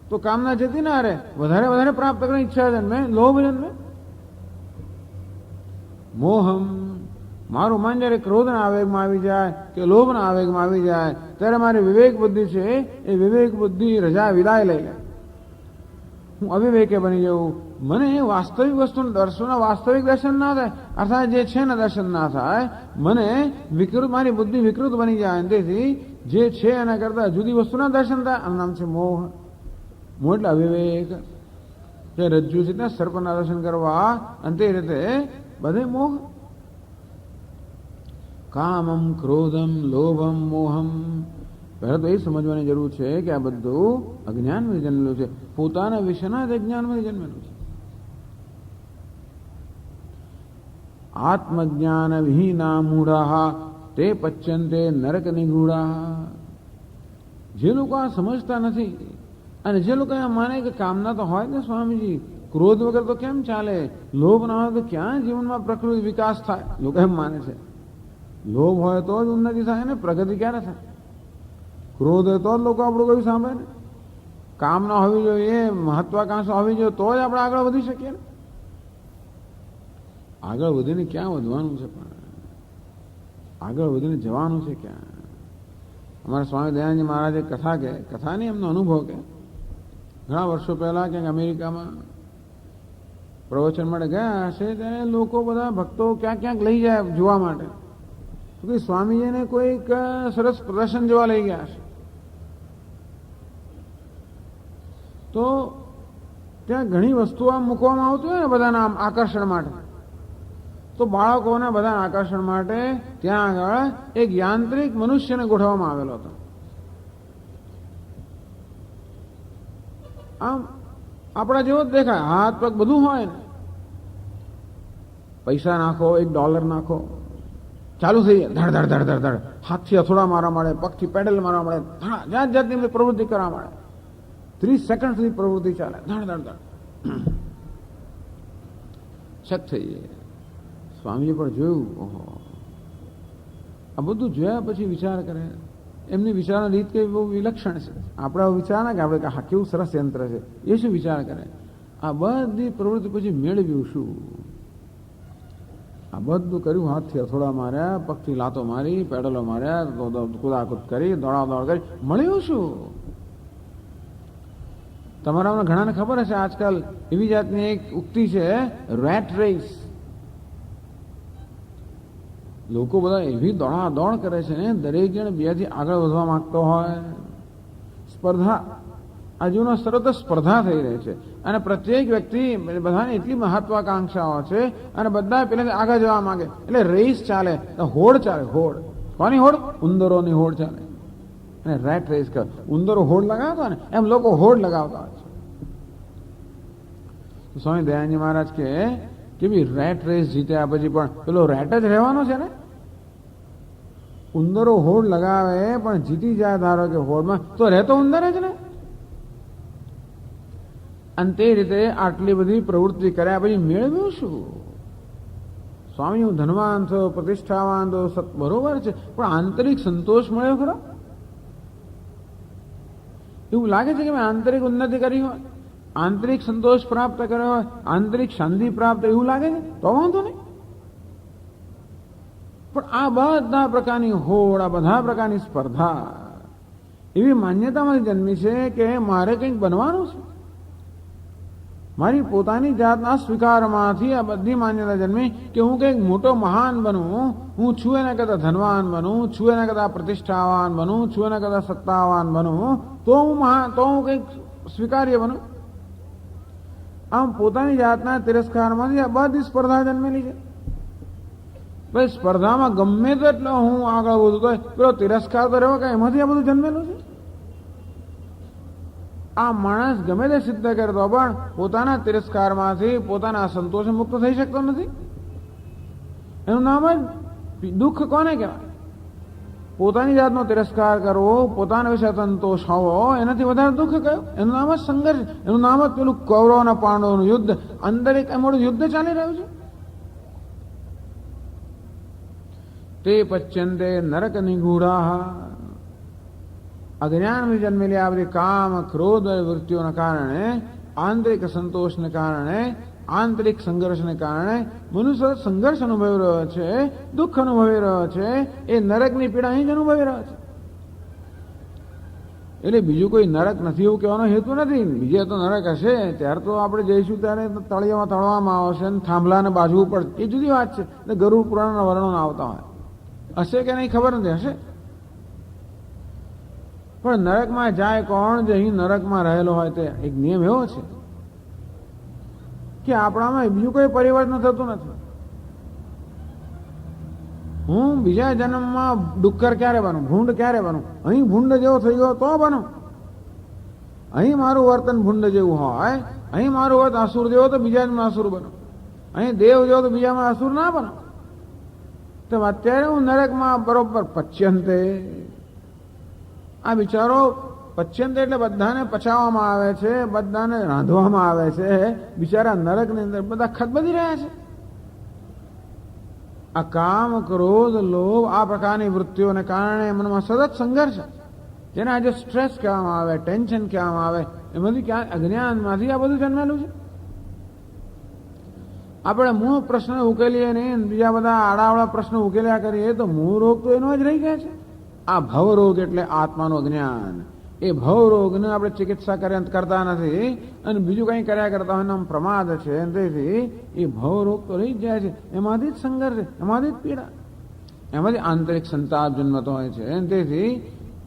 તો કામના જતી ના રહે, વધારે વધારે પ્રાપ્ત કરવાની ઈચ્છા જન્મે, લોભ જન્મે. મોહમ. મારું મન જ્યારે ક્રોધના આવેગમાં આવી જાય કે લોભના આવેગમાં આવી જાય ત્યારે મારી વિવેક બુદ્ધિ છે એ વિવેક બુદ્ધિ રજા વિદાય લઈ લે. હું અવિવેકે બની જવું. મને વાસ્તવિક વસ્તુના દર્શનના વાસ્તવિક દર્શન ના થાય, અર્થાત જે છે ને દર્શન ના થાય. મને વિકૃત, મારી બુદ્ધિ વિકૃત બની જાય. તેથી જે છે એના કરતા જુદી વસ્તુના દર્શન થાય. આનું નામ છે મોહ. મોહ એટલે અવિવેક. જે રજ્જુ છે ત્યાં સર્પના દર્શન કરવા, અને તે રીતે બધે મોહ. કામમ ક્રોધમ લોભમ મોહમ. પહેલા તો એ સમજવાની જરૂર છે કે આ બધું અજ્ઞાનમાંથી જન્મેલું છે, પોતાના વિષયના જ અજ્ઞાનમાંથી જન્મેલું છે. આત્મજ્ઞાન વિહીના મૂઢા તે પચ્યંતે નરક નિગૂઢા. જે લોકો આ સમજતા નથી અને જે લોકો આ માને કે કામના તો હોય ને સ્વામીજી, ક્રોધ વગર તો કેમ ચાલે, લોભ ના હોય તો ક્યાં જીવનમાં પ્રકૃતિ વિકાસ થાય, લોકો એમ માને છે. લોભ હોય તો જ ઉન્નતિ થાય ને, પ્રગતિ ક્યારે થાય? ક્રોધ હોય તો જ લોકો આપણું કયું સાંભળે ને. કામના હોવી જોઈએ, મહત્વાકાંક્ષા હોવી જોઈએ તો જ આપણે આગળ વધી શકીએ ને. આગળ વધીને ક્યાં વધવાનું છે? પણ આગળ વધીને જવાનું છે ક્યાં? અમારા સ્વામી દયાનંદજી મહારાજે કથા નહીં એમનો અનુભવ કે ઘણા વર્ષો પહેલા ક્યાંક અમેરિકામાં પ્રવચન માટે ગયા હશે ત્યારે લોકો બધા ભક્તો ક્યાંક ક્યાંક લઈ જાય જોવા માટે. સ્વામીજીને કોઈક સરસ પ્રદર્શન જોવા લઈ ગયા હશે. તો ત્યાં ઘણી વસ્તુઓ આમ મૂકવામાં આવતી હોય ને બધાના આમ આકર્ષણ માટે. તો બાળકોના બધા આકર્ષણ માટે ત્યાં આગળ એક યાંત્રિક મનુષ્યને ગોઠવવામાં આવેલો હતો. આમ આપણા જેવો જ દેખાય, હાથ પગ બધું હોય ને. પૈસા નાખો, $1 નાખો, ચાલુ થઈ જાય ધડ ધડ ધડ ધડ ધડ. હાથથી અથોડા મારવા મળે, પગથી પેડલ મારવા મળે, જાત જાતની પ્રવૃત્તિ કરવા મળે. 30 સેકન્ડ સુધી પ્રવૃત્તિ ચાલે, ધડ ધડ ધડ. શક થઈ જાય. સ્વામીએ પણ જોયું, ઓહો, આ બધું જોયા પછી વિચાર કરે. એમની વિચારની રીત કઈ બહુ વિલક્ષણ છે. આપણા વિચાર ના કે આપણે હા કેવું સરસ યંત્ર છે, એ શું વિચાર કરે. આ બધી પ્રવૃત્તિ પછી મેળવ્યું શું? આ બધું કર્યું, હાથથી અથોડા માર્યા, પગથી લાતો મારી, પેડલો માર્યા, કુદાકુદ કરી, દોડાદોડ કરી, મળ્યું શું? તમારામાં ઘણાને ખબર હશે આજકાલ એવી જાતની એક ઉક્તિ છે, રેટ રેસ. લોકો બધા એવી દોડાદોડ કરે છે ને, દરેક જણ બીજાથી આગળ વધવા માંગતો હોય. સ્પર્ધા, આજુનો તરત સ્પર્ધા થઈ રહી છે અને પ્રત્યેક વ્યક્તિ બધાને એટલી મહત્વાકાંક્ષાઓ છે અને બધા પેલા આગળ જવા માંગે એટલે રેસ ચાલે, હોડ ચાલે. હોડ કોની હોડ? ઉંદરોની હોડ ચાલે. અને રેટ રેસ કર, ઉંદરો હોડ લગાવતા ને એમ લોકો હોડ લગાવતા હોય છે. સ્વામી દયાનંદજી મહારાજ કે ભઈ રેટ રેસ જીત્યા પછી પણ પેલો રેટ જ રહેવાનો છે ને. ઉંદરો હોડ લગાવે પણ જીતી જાય ધારો કે હોડમાં, તો રહેતો ઉંદર જ ને. અને તે રીતે આટલી બધી પ્રવૃત્તિ કર્યા પછી મેળવ્યું શું? સ્વામી હું ધનવાન થયો, પ્રતિષ્ઠાવાન થયો, બરોબર છે, પણ આંતરિક સંતોષ મળ્યો ખરો? એવું લાગે છે કે મેં આંતરિક ઉન્નતિ કરી હોય, આંતરિક સંતોષ પ્રાપ્ત કર્યો હોય, આંતરિક શાંતિ પ્રાપ્ત, એવું લાગે છે તો વાંધો નહીં. પણ આ બધા પ્રકારની હોડ, આ બધા પ્રકારની સ્પર્ધા એવી માન્યતામાંથી જન્મી છે કે મારે કંઈક બનવાનું છે. મારી પોતાની જાતના સ્વીકારમાંથી આ બધી માન્યતા જન્મી કે હું કંઈક મોટો મહાન બનું, હું છું એના કરતાં ધનવાન બનું, છું એના કરતાં પ્રતિષ્ઠાવાન બનું, છું એના કરતાં સત્તાવાન બનું, તો હું કંઈક સ્વીકાર્ય બનું. આમ પોતાની જાતના તિરસ્કારમાંથી આ બધી સ્પર્ધા જન્મેલી છે. ભાઈ સ્પર્ધામાં ગમે તેટલો હું આગળ વધુ તો પેલો તિરસ્કાર તો રહેવો કે એમાંથી આ બધું જન્મેલું છે. આ માણસ ગમે તે સિદ્ધ કરતો પણ પોતાના તિરસ્કારમાંથી, પોતાના અસંતોષ મુક્ત થઈ શકતો નથી. એનું નામ જ દુઃખ કોને કહેવાય? પોતાની જાતનો તિરસ્કાર કરવો, પોતાના વિશે અસંતોષ હોવો, એનાથી વધારે દુઃખ કયો? એનું નામ જ સંઘર્ષ, એનું નામ જ પેલું કૌરવ અને પાંડવોનું યુદ્ધ. અંદર એક મોટું યુદ્ધ ચાલી રહ્યું છે. તે પચ્યંતે નરક નિગૂઢા. અજ્ઞાનથી જન્મેલી આ બધી કામ, ક્રોધ વૃત્તિઓના કારણે, આંતરિક સંતોષને કારણે, આંતરિક સંઘર્ષને કારણે મનુષ્ય સંઘર્ષ અનુભવી રહ્યો છે, દુઃખ અનુભવી રહ્યો છે. એ નરકની પીડા અહીં જ અનુભવી રહ્યો છે. એટલે બીજું કોઈ નરક નથી એવું કહેવાનો હેતુ નથી. બીજે તો નરક હશે, ત્યારે તો આપણે જઈશું ત્યારે તળિયામાં તળવામાં આવશે ને થાંભલાને બાજવું પડશે, એ જુદી વાત છે. એટલે ગરુડ પુરાણના વર્ણનો આવતા હોય. હશે કે નહીં ખબર નથી, હશે. પણ નરકમાં જાય કોણ? જે અહીં નરકમાં રહેલો હોય. તે એક નિયમ એવો છે કે આપણામાં બીજું કોઈ પરિવર્તન થતું નથી. હું બીજા જન્મમાં ડુક્કર ક્યારે બનું, ભૂંડ ક્યારે બનું? અહીં ભૂંડ જેવો થઈ ગયો તો બનું. અહીં મારું વર્તન ભૂંડ જેવું હોય, અહીં મારું વર્તન અસુર જેવો તો બીજા જન્મમાં અસુર બનો. અહીં દેવ જેવો તો બીજામાં અસુર ના બનો. તો અત્યારે હું નરકમાં બરોબર પચ્યંતે. આ બિચારો પચ્યંતે એટલે બધાને પચાવવામાં આવે છે, બધાને રાંધવામાં આવે છે. બિચારા નરકની અંદર બધા ખદબદી રહ્યા છે. આ કામ, ક્રોધ, લોભ, આ પ્રકારની વૃત્તિઓને કારણે મનમાં સતત સંઘર્ષ, જેને આજે સ્ટ્રેસ કહેવામાં આવે, ટેન્શન કહેવામાં આવે, એ બધું ક્યાં અજ્ઞાનમાંથી આ બધું જન્મેલું છે. આપણે મૂળ પ્રશ્ન ઉકેલીએ નહીં, બીજા બધા આડાવડા પ્રશ્નો ઉકેલ્યા કરીએ તો મૂળ રોગ તો એનો જ રહી ગયા છે. આ ભવરોગ એટલે આત્માનું જ્ઞાન. એ ભવરોગને આપણે ચિકિત્સા કરતા નથી અને બીજું કંઈ કર્યા કરતા હોય એમ પ્રમાદ છે. તેથી એ ભવરોગ તો રહી જ જાય છે. એમાંથી જ સંઘર્ષ, એમાંથી જ પીડા, એમાંથી આંતરિક સંતાપ જન્મતો હોય છે. તેથી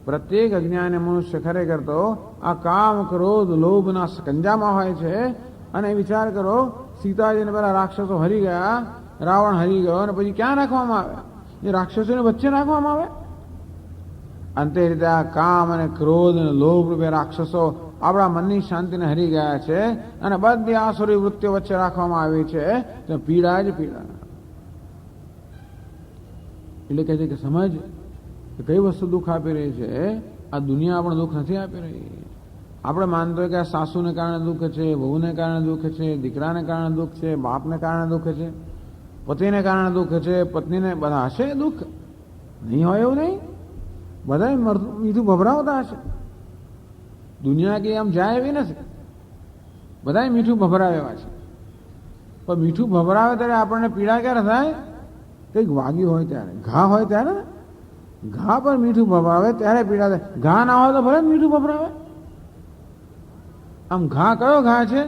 પ્રત્યેક અજ્ઞાની મનુષ્ય ખરેખર તો આ કામ, ક્રોધ, લોભના સ્કંજામાં હોય છે. અને વિચાર કરો, સીતાજીને પેલા રાક્ષસો હરી ગયા, રાવણ હરી ગયો અને પછી ક્યાં રાખવામાં આવ્યા? એ રાક્ષસોને વચ્ચે રાખવામાં આવે. અંતે રીતે આ કામ અને ક્રોધ અને લોભ રૂપે રાક્ષસો આપણા મનની શાંતિને હરી ગયા છે અને બધી આસુરી વૃત્તિઓ વચ્ચે રાખવામાં આવી છે. તો પીડા જ પીડા. એટલે કહે છે કે સમજ કે કઈ વસ્તુ દુઃખ આપી રહી છે. આ દુનિયા પણ દુઃખ નથી આપી રહી. આપણે માનતો હોય કે આ સાસુને કારણે દુઃખ છે, વહુને કારણે દુઃખ છે, દીકરાને કારણે દુઃખ છે, બાપને કારણે દુઃખ છે, પતિને કારણે દુઃખ છે, પત્નીને, બધા હશે દુઃખ? નહીં હોય એવું નહીં. બધા મીઠું ભભરાવતા હશે. દુનિયા કે આમ જાય એવી નથી. બધા મીઠું ભભરાવે એવા છે. પણ મીઠું ભભરાવે ત્યારે આપણને પીડા ક્યારે થાય? કંઈક વાગ્યું હોય ત્યારે, ઘા હોય ત્યારે. ઘા પર મીઠું ભભરાવે ત્યારે પીડા થાય. ઘા ના હોય તો ભલે મીઠું ભભરાવે. આમ ઘા કયો ઘા છે?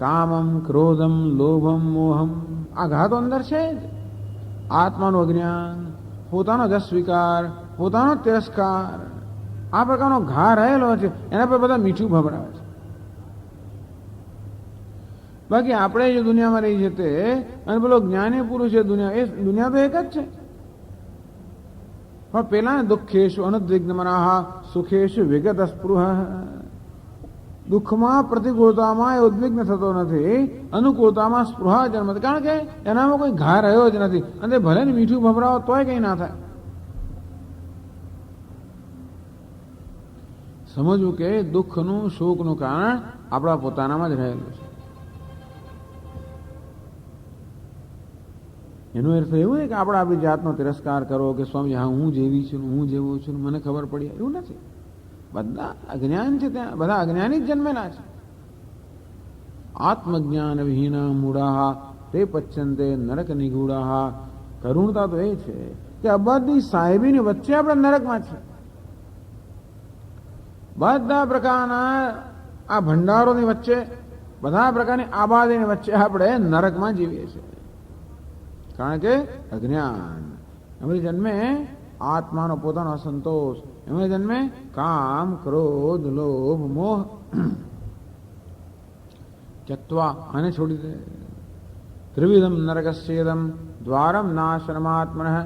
કામમ, ક્રોધમ, લોભમ, મોહમ. આ ઘા તો અંદર છે જ. આત્માનું અજ્ઞાન, પોતાનો જ સ્વીકાર, પોતાનો તિરસ્કાર, આ પ્રકારનો ઘા રહેલો છે. એના પર બધા મીઠું ભભરાવે છે. બાકી આપણે જે દુનિયામાં રહી છે તે અને પેલો જ્ઞાની પુરુષ છે દુનિયા તો એક જ છે. પણ પેલા દુઃખેશુ અનુદ્વિગ્ન મનઃ સુખેશુ વિગત સ્પૃહ. દુઃખમાં પ્રતિકૂળતામાં એ ઉદ્વિગ્ન થતો નથી, અનુકૂળતામાં સ્પૃહા જન્મ, કારણ કે એનામાં કોઈ ઘા રહ્યો જ નથી. અને ભલે ને મીઠું ભભરાવો તોય કઈ ના થાય. સમજવું કે દુઃખનું, શોકનું કારણ આપણા પોતાનામાં જ રહેલું છે. એનો અર્થ એવું નહીં કે આપણે આપણી જાતનો તિરસ્કાર કરો કે સ્વામી હા હું જેવી છું, હું જેવું છું, મને ખબર પડી, એવું નથી. બધા અજ્ઞાન છે, ત્યાં બધા અજ્ઞાની જ જન્મેલા છે. આત્મજ્ઞાન વિહીના મૂઢા તે પચ્યંતે નરક નિગૂઢા. કરુણતા તો એ છે કે આ બધી સાહેબીની વચ્ચે આપણે નરકમાં છે. બધા પ્રકારના આ ભંડારોની વચ્ચે, બધા પ્રકારની આબાદીની વચ્ચે આપણે નરકમાં જીવીએ છીએ. કારણ કે અજ્ઞાન. એમણે જન્મે આત્માનો પોતાનો અસંતોષ, એમણે જન્મે કામ, ક્રોધ, લોભ, મોહ ત્યક્ત્વા, આને છોડી દે. ત્રિવિધમ નરકસ્યેદમ દ્વારમ નાશનમાત્મનઃ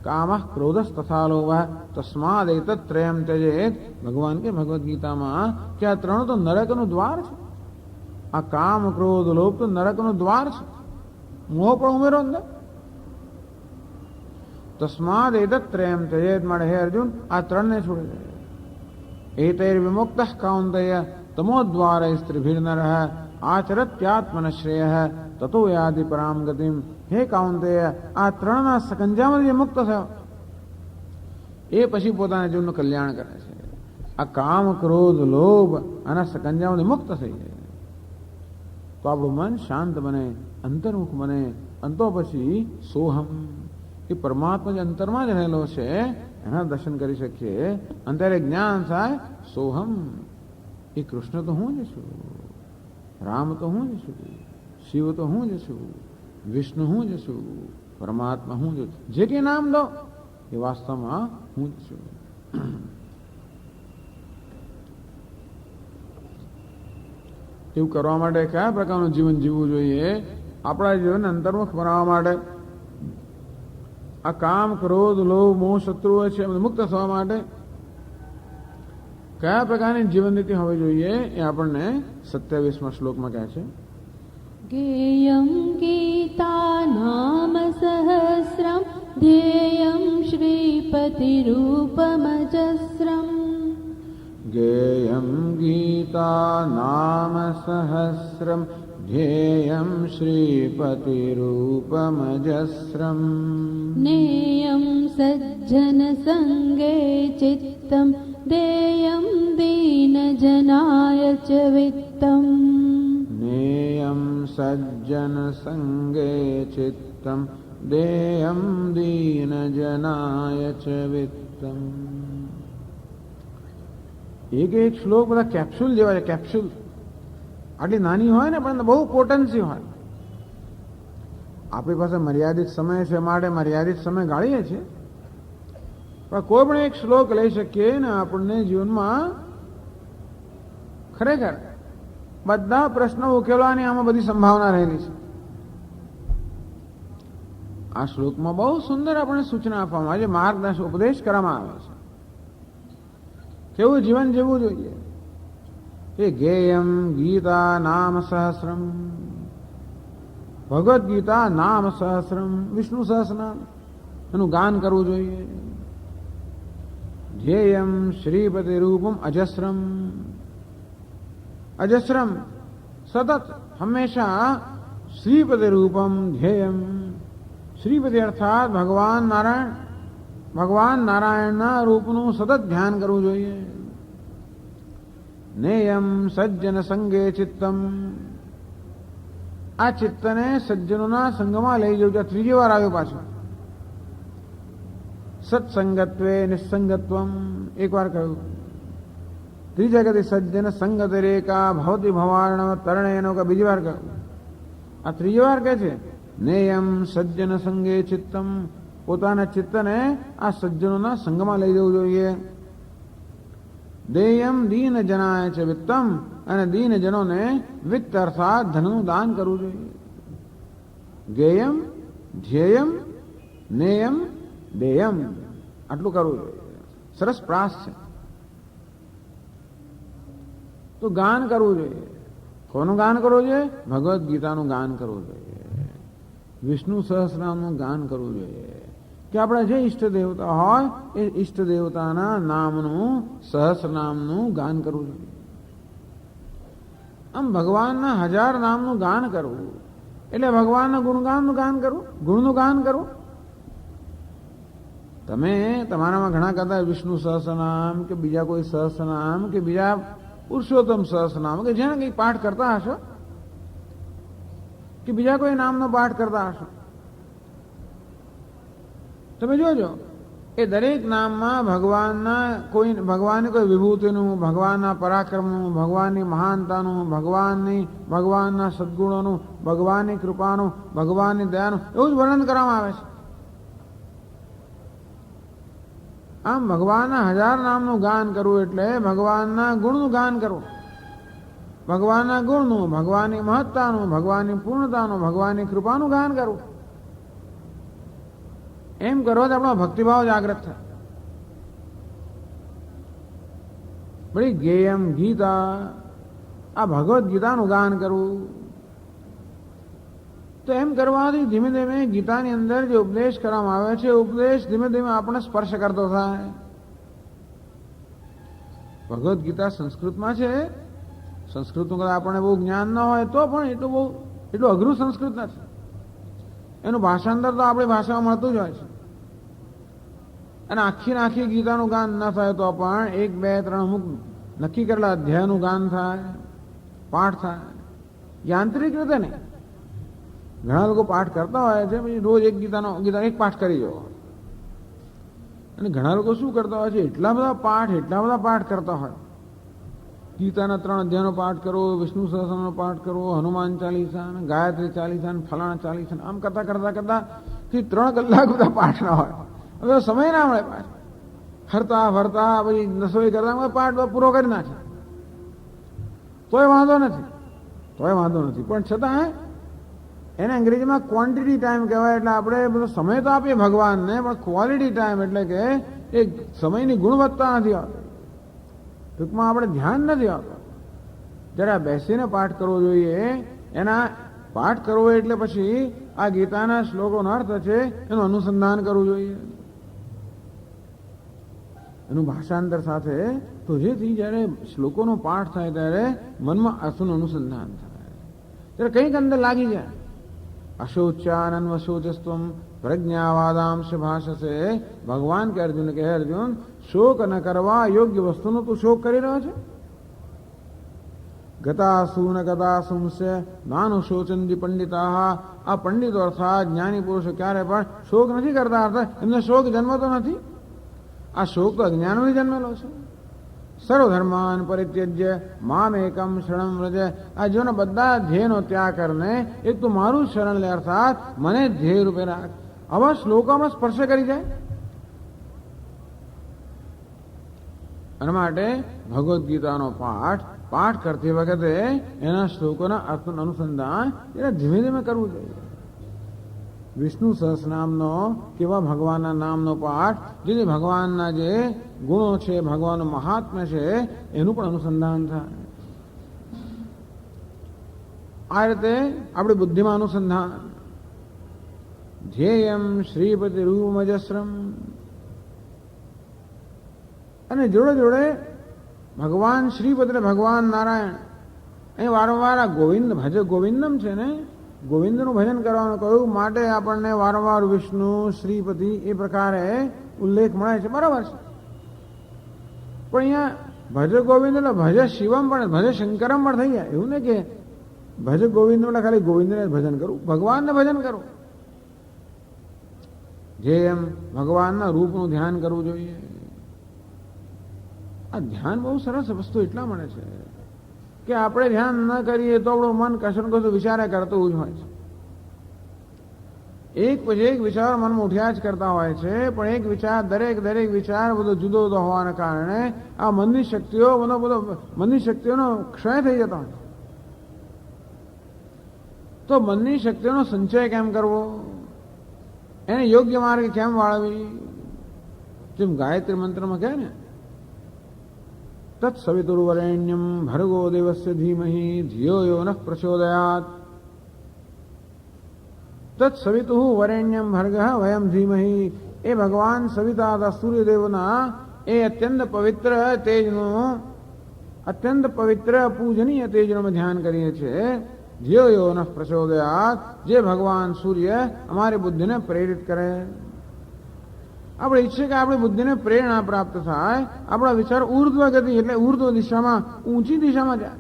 કામ, ક્રોધસ તથા લોભ તસ્માદ એતત્રયમ ત્યજેત. ભગવાન કે ભગવદ્ ગીતામાં કે આ ત્રણ તો નરકનું દ્વાર છે. આ કામ, ક્રોધ, લોભ તો નરકનું દ્વાર છે. મોહ પણ ઉમેરો અંદર. તસ્માદ એતત્રયમ ત્યજેત, મળે હે અર્જુન આ ત્રણને છોડી દે. એતૈર વિમુક્ત કૌંતેય તમોદ્વારે સ્ત્રીભિર્નરઃ આચરત્યાત્મન શ્રેય તતો યાતિ પરામ ગતિમ. હે કૌંતેય, આ ત્રણના સકંજામાંથી મુક્ત થયો એ પછી પોતાના જીવનનું કલ્યાણ કરે છે. આ કામ, ક્રોધ, લોભ આના સકંજામાંથી મુક્ત થઈ જાય તો આપણું મન શાંત બને, અંતર્મુખ બને. અંતો પછી સોહમ, એ પરમાત્મા જે અંતરમાં જ રહેલો છે એના દર્શન કરી શકીએ. અંતરે જ્ઞાન થાય સોહમ, એ કૃષ્ણ તો હું જ છું, રામ તો હું જ છું, શિવ તો હું જ છું, વિષ્ણુ હું જ છું, પરમાત્મા હું જ છું. જે કે નામ દો એ વાસ્તવમાં હું જ છું. એવું કરવા માટે કયા પ્રકારનું જીવન જીવવું જોઈએ? આપણા જીવનને અંતર્મુખ બનાવવા માટે, આ કામ, ક્રોધ, લોભ, મોહ શત્રુઓ છે મુક્ત થવા માટે કયા પ્રકારની જીવન નીતિ હોવી જોઈએ એ આપણને 27મા શ્લોકમાં કહે છે. ગેયમ ગીતા નામ સહસ્રમ ધ્યેયમ શ્રીપતિરૂપમજસ્રમ. ગેયમ ગીતા નામ સહસ્રમ ધ્યેયમ શ્રીપતિરૂપમજસ્રમ. નેયમ સજ્જન સંગે ચિત્તમ દેયમ દીનજનાય ચ વિત્તમ. નેયમ સજ્જન સંગે ચિત્તમ દેયમ દીનજનાય ચ વિત્તમ. એક એક શ્લોક બધા કેપ્સ્યુલ જેવા છે. કેપ્સ્યુલ આટલી નાની હોય ને પણ બહુ પોટન્સી હોય. આપણી પાસે મર્યાદિત સમય છે માટે મર્યાદિત સમય ગાળીએ છીએ, પણ કોઈ પણ એક શ્લોક લઈ શકીએ ને આપણને જીવનમાં ખરેખર બધા પ્રશ્નો ઉકેલવાની આમાં બધી સંભાવના રહેલી છે. આ શ્લોકમાં બહુ સુંદર આપણને સૂચના આપવામાં આવે છે, માર્ગદર્શન, ઉપદેશ કરવામાં આવે છે કેવું જીવન જીવવું જોઈએ. એ ગેયમ ગીતા નામ સહસ્રમ, ભગવદ્ ગીતા નામ સહસ્રમ, વિષ્ણુ સહસ્રનામ, એનું ગાન કરવું જોઈએ. ધ્યેયમ શ્રીપતિ રૂપમ અજસ્રમ, અજસ્રમ સતત હંમેશા શ્રીપતિ રૂપમ ધ્યેયમ. શ્રીપતિ અર્થાત ભગવાન નારાયણ, ભગવાન નારાયણના રૂપનું સતત ધ્યાન કરવું જોઈએ. નેયમ સજ્જન સંગે ચિત્તમ, આ ચિત્તને સજ્જનોના સંગમાં લઈ જવું. ત્રીજી વાર આવ્યો પાછો. સત્સંગત્વે નિસંગત્વમ એક વાર કહ્યું. ત્રિજગતિ સજ્જન સંગત રેકા ભવતી ભવાર્ણવ તરણેનો કે બીજી વાર કહ્યું. આ ત્રીજી વાર કહે છે નેયમ સજ્જન સંગે ચિત્તમ, પોતાના ચિત્તને આ સજ્જનોના સંગમાં લઈ જવું જોઈએ. દેયમ દીન જનાય છે વિત્તમ, અને દીન જનોને વિત્ત અર્થાત ધનનું દાન કરવું જોઈએ. ગેયમ, ધ્યેયમ, નેયમ, દેયમ, આટલું કરવું જોઈએ. સરસ પ્રાસ છે. તો ગાન કરવું જોઈએ. કોનું ગાન કરવું જોઈએ? ભગવદ્ ગીતાનું ગાન કરવું જોઈએ. વિષ્ણુ સહસ્રનામનું ગાન કરવું જોઈએ. કે આપણે જે ઈષ્ટ દેવતા હોય એ ઈષ્ટ દેવતાના નામનું સહસ્રનામનું ગાન કરવું જોઈએ. આમ ભગવાનના 1000 નામનું ગાન કરવું એટલે ભગવાનના ગુણગાનનું ગાન કરવું, ગુણનું ગાન કરવું. તમે તમારામાં ઘણા કદાચ વિષ્ણુ સહસ્રનામ કે બીજા કોઈ સહસ્રનામ કે બીજા પુરુષોત્તમ સહસ્રનામ કે જેને કંઈ પાઠ કરતા હશો કે બીજા કોઈ નામનો પાઠ કરતા હશો, તમે જોજો એ દરેક નામમાં ભગવાનની કોઈ વિભૂતિનું, ભગવાનના પરાક્રમનું, ભગવાનની મહાનતાનું, ભગવાનના સદગુણોનું, ભગવાનની કૃપાનું, ભગવાનની દયાનું એવું જ વર્ણન કરવામાં આવે છે. આમ ભગવાનના 1000 નામનું ગાન કરવું એટલે ભગવાનના ગુણનું ગાન કરવું. ભગવાનના ગુણનું, ભગવાનની મહત્તાનું, ભગવાનની પૂર્ણતાનું, ભગવાનની કૃપાનું ગાન કરવું. એમ કરો તો આપણો ભક્તિભાવ જાગૃત થાય. બળી ગેયમ ગીતા, આ ભગવદ્ ગીતાનું ગાન કરવું. તો એમ કરવાથી ધીમે ધીમે ગીતાની અંદર જે ઉપદેશ કરવામાં આવે છે ઉપદેશ ધીમે ધીમે આપણને સ્પર્શ કરતો થાય. ભગવદ્ ગીતા સંસ્કૃતમાં છે. સંસ્કૃતનું કદાચ આપણને બહુ જ્ઞાન ન હોય તો પણ એટલું અઘરું સંસ્કૃત નથી. એનું ભાષાંતર તો આપણી ભાષામાં મળતું જ હોય છે. અને આખી ગીતાનું ગાન ન થાય તો પણ 1, 2, 3 અમુક નક્કી કરેલા અધ્યાયનું ગાન થાય, પાઠ થાય. યાંત્રિક રીતે નહીં. ઘણા લોકો પાઠ કરતા હોય છે, પછી રોજ એક પાઠ કરી જવો. અને ઘણા લોકો શું કરતા હોય છે, એટલા બધા પાઠ કરતા હોય. ગીતાના 3 અધ્યાયનો પાઠ કરો, વિષ્ણુ સહસ્રનામનો પાઠ કરો, હનુમાન ચાલીસા, ગાયત્રી ચાલીસા, ફલાણા ચાલીસા, આમ કરતા 3 કલાક બધા પાઠ ના હોય. હવે સમય ના મળે. પાઠ ફરતા પછી રસોઈ કરતા પાઠ પૂરો કરી નાખે તોય વાંધો નથી. પણ છતાં એને અંગ્રેજીમાં ક્વોન્ટિટી ટાઈમ કહેવાય. એટલે આપણે બધો સમય તો આપીએ ભગવાનને, પણ ક્વોલિટી ટાઈમ એટલે કે એ સમયની ગુણવત્તા નથી આવતી. ટૂંકમાં આપણે ધ્યાન નથી આવતું. જરા બેસીને પાઠ કરવો જોઈએ. એના પાઠ કરવો એટલે પછી આ ગીતાના શ્લોકોનો અર્થ છે એનું અનુસંધાન કરવું જોઈએ, એનું ભાષાંતર સાથે. તો જેથી જ્યારે શ્લોકોનો પાઠ થાય ત્યારે મનમાં અર્થનું અનુસંધાન થાય, ત્યારે કંઈક અંદર લાગી જાય. અશોચાનન્વ શોચસ્ત્વમ પ્રજ્ઞાવાદાંશ ભાષસે. ભગવાન કે અર્જુન કે હે અર્જુન, શોક ન કરવા યોગ્ય વસ્તુનો તું શોક કરી રહ્યો છે. ગતાસુ ન ગતાસુંસ્ય નાનું શોચંદી પંડિતા. આ પંડિતો અર્થાત જ્ઞાની પુરુષો ક્યારે પણ શોક નથી કરતા. અર્થાત એમને શોક જન્મતો નથી. આ શોક તો અજ્ઞાનોથી જન્મેલો છે. સર્વધર્માન પરિત્યજ્ય મામ એકમ શરણમ વ્રજ. આ જીવનના બધા ધ્યેયનો ત્યાગ કરીને એક તો મારું શરણ લે, અર્થાત મને ધ્યેય રૂપે રાખ. આવા શ્લોકોમાં સ્પર્શ કરી જાય. એના માટે ભગવદ્ ગીતાનો પાઠ કરતી વખતે એના શ્લોકોના અર્થનું અનુસંધાન એને ધીમે ધીમે કરવું જોઈએ. વિષ્ણુ સહસ્રનામનો કેવા ભગવાનના નામનો પાઠ, જેથી ભગવાનના જે ગુણો છે, ભગવાનનું મહાત્મ્ય છે, એનું પણ અનુસંધાન થાય. આ રીતે આપણી બુદ્ધિમાં અનુસંધાન. ધ્યેયમ શ્રીપતિ રૂપમજસ્રમ. અને જોડે ભગવાન શ્રીપતિ એટલે ભગવાન નારાયણ. અહીં વારંવાર આ ભજ ગોવિંદમ છે ને, ગોવિંદનું ભજન કરવાનું કહ્યું. માટે આપણને વારંવાર વિષ્ણુ, શ્રીપતિ એ પ્રકારે ઉલ્લેખ મળે છે. બરાબર છે. પણ અહીંયા ભજ ગોવિંદ એટલે ભજ શિવમ પણ, ભજ શંકરમ પણ થઈ જાય. એવું ને કે ભજ ગોવિંદ એટલે ખાલી ગોવિંદને ભજન કરવું, ભગવાનને ભજન કરવું. જે એમ ભગવાનના રૂપનું ધ્યાન કરવું જોઈએ. આ ધ્યાન બહુ સરસ વસ્તુ એટલા મળે છે કે આપણે ધ્યાન ન કરીએ તો આપણું મન કશું ને કશું વિચારે કરતું જ હોય છે. એક પછી એક વિચાર મનમાં ઉઠ્યા જ કરતા હોય છે, પણ એક વિચાર દરેક વિચાર બધો જુદો જુદો હોવાને કારણે આ મનની શક્તિઓનો ક્ષય થઈ જતો હોય. તો મનની શક્તિઓનો સંચય કેમ કરવો, એને યોગ્ય માર્ગે કેમ વાળવી? જેમ ગાયત્રી મંત્રમાં કહે ને, તત્સવિતુર્વરેણ્યમ ભર્ગો દેવસ્ય ધીમહિ ધિયો યો નઃ પ્રચોદયાત. તત્સવિતુ વરેણ્યમ ભર્ગઃ વયમ ધીમહિ. એ ભગવાન સવિતા સૂર્યદેવના એ અત્યંત પવિત્ર તેજનું, અત્યંત પવિત્ર પૂજનીય તેજનું અમે ધ્યાન કરીએ છીએ. ધિયો યો નઃ પ્રચોદયાત, જે ભગવાન સૂર્ય અમારી બુદ્ધિને પ્રેરિત કરે. આપણે ઈચ્છીએ કે આપણી બુદ્ધિને પ્રેરણા પ્રાપ્ત થાય, આપણા વિચાર ઉર્ધ્વ ગતિ એટલે ઉર્ધ્વ દિશામાં, ઊંચી દિશામાં જાય.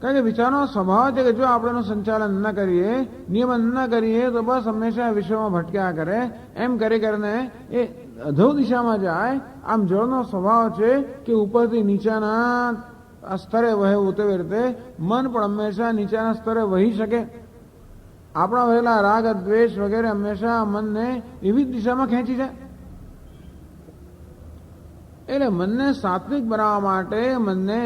કારણ કે વિચારનો સ્વભાવ છે કે જો આપણે એનું સંચાલન ન કરીએ, નિયમન ન કરીએ તો બસ હંમેશા વિશ્વમાં ભટક્યા કરે. એમ કરી કરીને એ અધો દિશામાં જાય. આમ જળનો સ્વભાવ છે કે ઉપરથી નીચાના સ્તરે વહેવું, તેવી રીતે મન પણ હંમેશા નીચાના સ્તરે વહી શકે. આપણા વહેલા રાગ દ્વેષ વગેરે હંમેશા મનને વિવિધ દિશામાં ખેંચી જાય. એટલે મનને સાત્વિક બનાવવા માટે મનને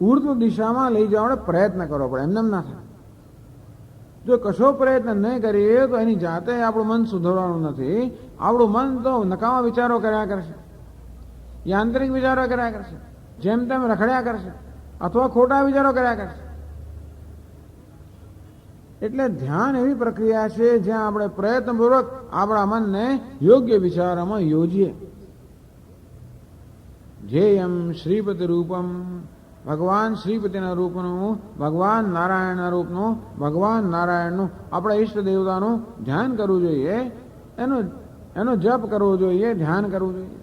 ઉર્ધ્વ દિશામાં લઈ જવાનો પ્રયત્ન કરવો પડે, એમને ના થાય. જો કશો પ્રયત્ન નહીં કરીએ તો એની જાતે આપણું મન સુધરવાનું નથી. આપણું મન તો નકામા વિચારો કર્યા કરશે, યાંત્રિક વિચારો કર્યા કરશે, જેમ તેમ રખડ્યા કરશે, અથવા ખોટા વિચારો કર્યા કરશે. એટલે ધ્યાન એવી પ્રક્રિયા છે જ્યાં આપણે પ્રયત્નપૂર્વક આપણા મનને યોગ્ય વિચારોમાં યોજીએ. જેયમ શ્રીપતિ રૂપમ, ભગવાન શ્રીપતિના રૂપનું, ભગવાન નારાયણના રૂપનું, ભગવાન નારાયણનું આપણે ઈષ્ટ દેવતાનું ધ્યાન કરવું જોઈએ, એનો જપ કરવો જોઈએ, ધ્યાન કરવું જોઈએ.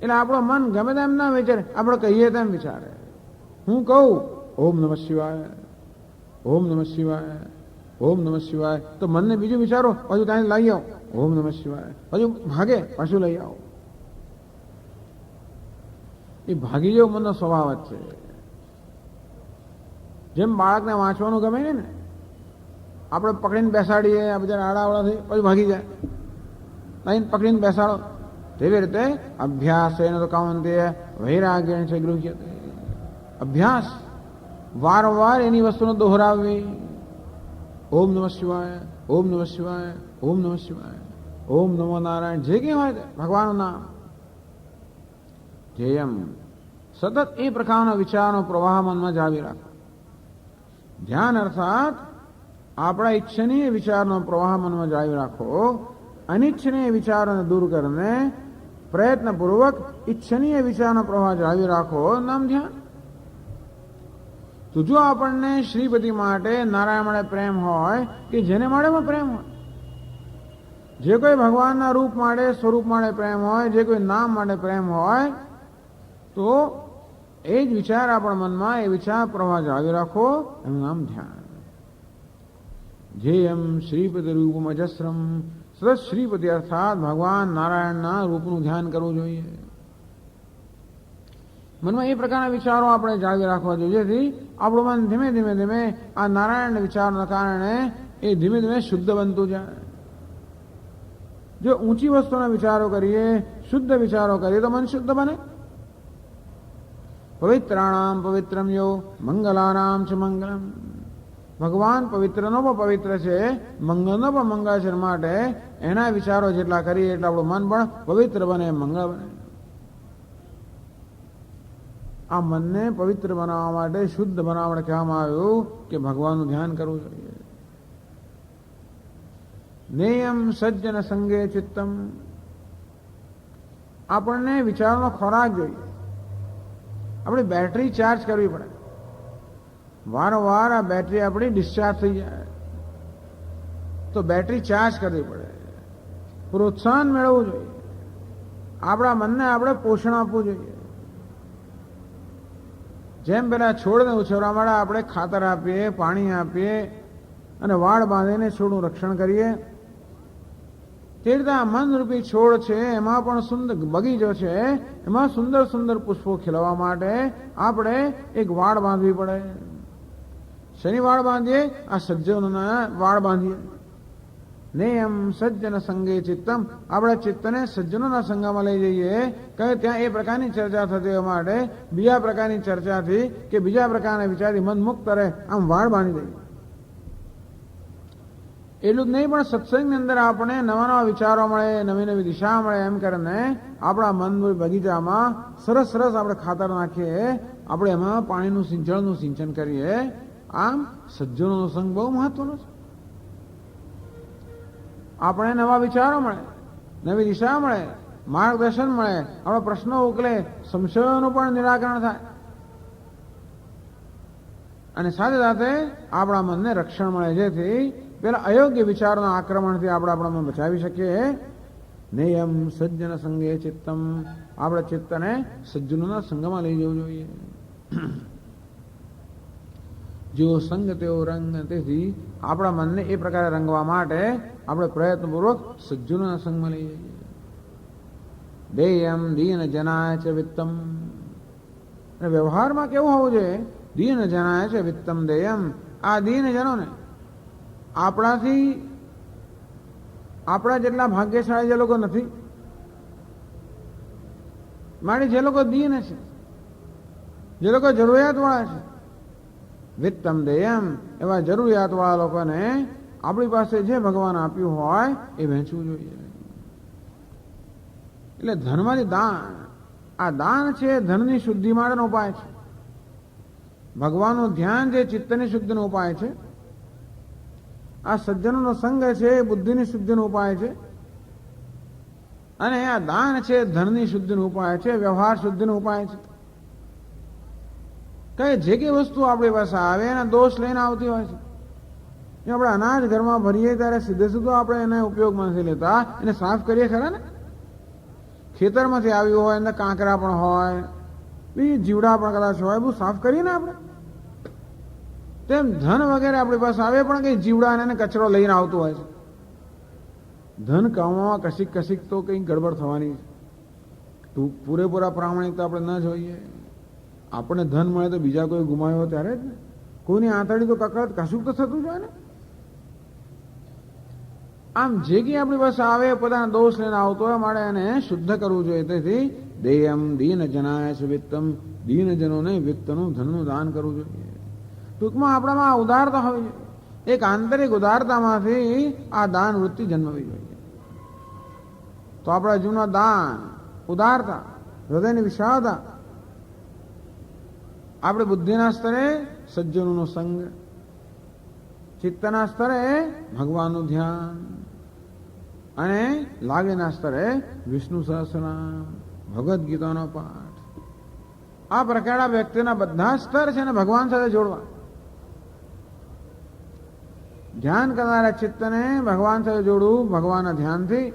એટલે આપણું મન ગમે તેમ ના વિચારે, આપણે કહીએ તેમ વિચારે. હું કહું ઓમ નમઃ શિવાય, ઓમ નમઃ શિવાય, ઓમ નમઃ શિવાય, તો મનને બીજું વિચારો, પાછું ત્યાં લઈ આવો ઓમ નમઃ શિવાય, પાછું ભાગે પાછું લઈ આવો. એ ભાગી જેવો મનનો સ્વભાવ જ છે. જેમ બાળકને વાંચવાનું ગમે ને, આપણે પકડીને બેસાડીએ, આ બધા આડાવડા થઈ પછી ભાગી જાય, લઈને પકડીને બેસાડો. તેવી રીતે અભ્યાસ એનો તો કામંતે વૈરાગ્ય છે ગૃહ્ય. અભ્યાસ વારંવાર એની વસ્તુને દોહરાવવી. ઓમ નમઃ શિવાય, ઓમ નમઃ શિવાય, ઓમ નમઃ શિવાય, ઓમ નમો નારાયણ, જે કંઈ હોય ભગવાનનું નામ. જેયમ સતત એ પ્રકારના વિચારનો પ્રવાહ મનમાં જાવી રાખો. ધ્યાન અર્થાત આપણા ઈચ્છનીય વિચારનો પ્રવાહ મનમાં જાવી રાખો. અનિચ્છનીય વિચારોને દૂર કરીને પ્રયત્નપૂર્વક ઈચ્છનીય વિચારનો પ્રવાહ જાવી રાખો, નામ ધ્યાન. તો જો આપણને શ્રીપતિ માટે, નારાયણ માટે પ્રેમ હોય, કે જેને માટે પ્રેમ હોય, જે કોઈ ભગવાનના રૂપ માટે, સ્વરૂપ માટે પ્રેમ હોય, જે કોઈ નામ માટે પ્રેમ હોય, તો એ જ વિચાર આપણા મનમાં, એ વિચાર પ્રવાહ જાળવી રાખો, એનું નામ ધ્યાન. જેયમ શ્રીપતિ રૂપમ અજસ્રમ, સતત શ્રીપતિ અર્થાત ભગવાન નારાયણના રૂપનું ધ્યાન કરવું જોઈએ. મનમાં એ પ્રકારના વિચારો આપણે જાળવી રાખવા જોઈએ, જેથી આપણું મન ધીમે ધીમે ધીમે આ નારાયણ વિચારના કારણે એ ધીમે ધીમે શુદ્ધ બનતું જાય. જો ઊંચી વસ્તુના વિચારો કરીએ, શુદ્ધ વિચારો કરીએ તો મન શુદ્ધ બને. પવિત્રાણામ પવિત્રમ યો મંગલાનામ ચ મંગલમ. ભગવાન પવિત્રનો પણ પવિત્ર છે, મંગળનો પણ મંગળ છે. માટે એના વિચારો જેટલા કરીએ એટલે આપણું મન પણ પવિત્ર બને, મંગળ બને. આ મનને પવિત્ર બનાવવા માટે, શુદ્ધ બનાવવા માટે કહેવામાં આવ્યું કે ભગવાનનું ધ્યાન કરવું જોઈએ. નેયમ સજ્જન સંગે ચિત્તમ. આપણને વિચારનો ખોરાક જોઈએ. આપણી બેટરી ચાર્જ કરવી પડે. વારંવાર આ બેટરી આપણી ડિસ્ચાર્જ થઈ જાય તો બેટરી ચાર્જ કરવી પડે. પ્રોત્સાહન મેળવવું જોઈએ. આપણા મનને આપણે પોષણ આપવું જોઈએ. જેમ પેલા છોડને ઉછેરવા માટે આપણે ખાતર આપીએ, પાણી આપીએ અને વાડ બાંધીને છોડનું રક્ષણ કરીએ, તે રીતે આ મનરૂપી છોડ છે એમાં પણ સુંદર બગીચો છે, એમાં સુંદર સુંદર પુષ્પો ખીલવા માટે આપણે એક વાડ બાંધવી પડે. શેની વાડ બાંધીએ? આ સજ્જનોના વાડ બાંધીએ. નેયમ સજ્જન સંગે ચિત્તમ, આપણા ચિત્તને સજ્જનોના સંગમાં લઈ જઈએ કે ત્યાં એ પ્રકારની ચર્ચા થતી હોય માટે બીજા પ્રકારની ચર્ચાથી કે બીજા પ્રકારના વિચારથી મન મુક્ત રહે, આમ વાડ બાંધી દઈએ. એટલું જ નહીં પણ સત્સંગની અંદર આપણે નવા નવા વિચારો મળે, નવી નવી દિશા મળે, એમ કરીને આપણા મન બગીચામાં સરસ સરસ આપણે ખાતર નાખીએ, આપણે એમાં પાણીનું જળનું સિંચન કરીએ. આમ સજ્જનોનો સંગ બહુ મહત્વનો છે. આપણે નવા વિચારો મળે, નવી દિશા મળે, માર્ગદર્શન મળે, આપણા પ્રશ્નો ઉકલે, સંશયોનું પણ નિરાકરણ થાય અને સાથે સાથે આપણા મનને રક્ષણ મળે, જેથી પેલા અયોગ્ય વિચારોના આક્રમણથી આપણે આપણા મન બચાવી શકીએ. નેયમ સજ્જન સંગે ચિત્તમ, આપણા ચિત્તને સજ્જનોના સંગમાં લઈ જવું જોઈએ. જેવો સંગ તેવો રંગ, તેથી આપણા મનને એ પ્રકારે રંગવા માટે આપણે પ્રયત્નપૂર્વક સજ્જનોના સંગમાં લઈ જઈએ. દેયમ દીન જનાય છે વિત્તમ, અને વ્યવહારમાં કેવું હોવું જોઈએ? દીન જનાય છે વિત્તમ દેયમ, આ દીન જનોને આપણા જેટલા ભાગ્યશાળી જે લોકો નથી, માટે જે લોકો દીન છે, જે લોકો જરૂરિયાતવાળા છે, વિત્તમ દેયમ, એવા જરૂરિયાતવાળા લોકોને આપણી પાસે જે ભગવાન આપ્યું હોય એ વહેંચવું જોઈએ. એટલે ધનમાંથી દાન, આ દાન છે ધનની શુદ્ધિ માટેનો ઉપાય છે. ભગવાનનું ધ્યાન જે ચિત્તની શુદ્ધિનો ઉપાય છે. આ સજ્જનોનો સંગ છે બુદ્ધિની શુદ્ધિનો ઉપાય છે, અને આ દાન છે ધનની શુદ્ધિનો ઉપાય છે, વ્યવહાર શુદ્ધિનો ઉપાય છે. કઈ જે કઈ વસ્તુ આપણી પાસે આવે એના દોષ લઈને આવતી હોય છે. આપણે અનાજ ઘરમાં ભરીએ ત્યારે સીધે સીધો આપણે એને ઉપયોગમાં નથી લેતા, એને સાફ કરીએ ખરા ને. ખેતરમાંથી આવ્યું હોય, અંદર કાંકરા પણ હોય, બીજી જીવડા પણ કદાચ હોય, બધું સાફ કરીએ ને આપણે. તેમ ધન વગેરે આપણી પાસે આવે પણ કઈ જીવડા અને કચરો લઈને આવતું હોય છે. ધન કમાવામાં કશીક કશીક તો કંઈ ગડબડ થવાની છે. પૂરેપૂરા પ્રામાણિકતા આપણે ન જોઈએ. આપણે ધન મળે તો બીજા કોઈ ગુમાવ્યો ત્યારે જ ને. કોઈની આંતળી તો કકડાટ કશું તો થતું જોઈએ ને. આમ જે કંઈ આપણી પાસે આવે પોતાના દોષ લઈને આવતો હોય માટે એને શુદ્ધ કરવું જોઈએ. તેથી દેયમ દીન જનાય છે વિત્તમ, દીન જનોને વિત્તનું ધનનું દાન કરવું જોઈએ. ટૂંકમાં આપણામાં ઉદારતા હોવી જોઈએ. એક આંતરિક ઉદારતામાંથી આ દાન વૃત્તિ જન્મવી જોઈએ. તો આપણા જીવનના દાન, ઉદારતા, હૃદયની વિશાળતા, આપણે બુદ્ધિના સ્તરે સજ્જનોનો સંગ, ચિત્તના સ્તરે ભગવાનનું ધ્યાન, અને લાગણીના સ્તરે વિષ્ણુ સહસ્રનામ, ભગવદ્ ગીતાનો પાઠ. આ પ્રકારના વ્યક્તિના બધા સ્તર છે ને ભગવાન સાથે જોડવા. ધ્યાન કરનારા ચિત્તને ભગવાન સાથે જોડવું ભગવાનના ધ્યાનથી.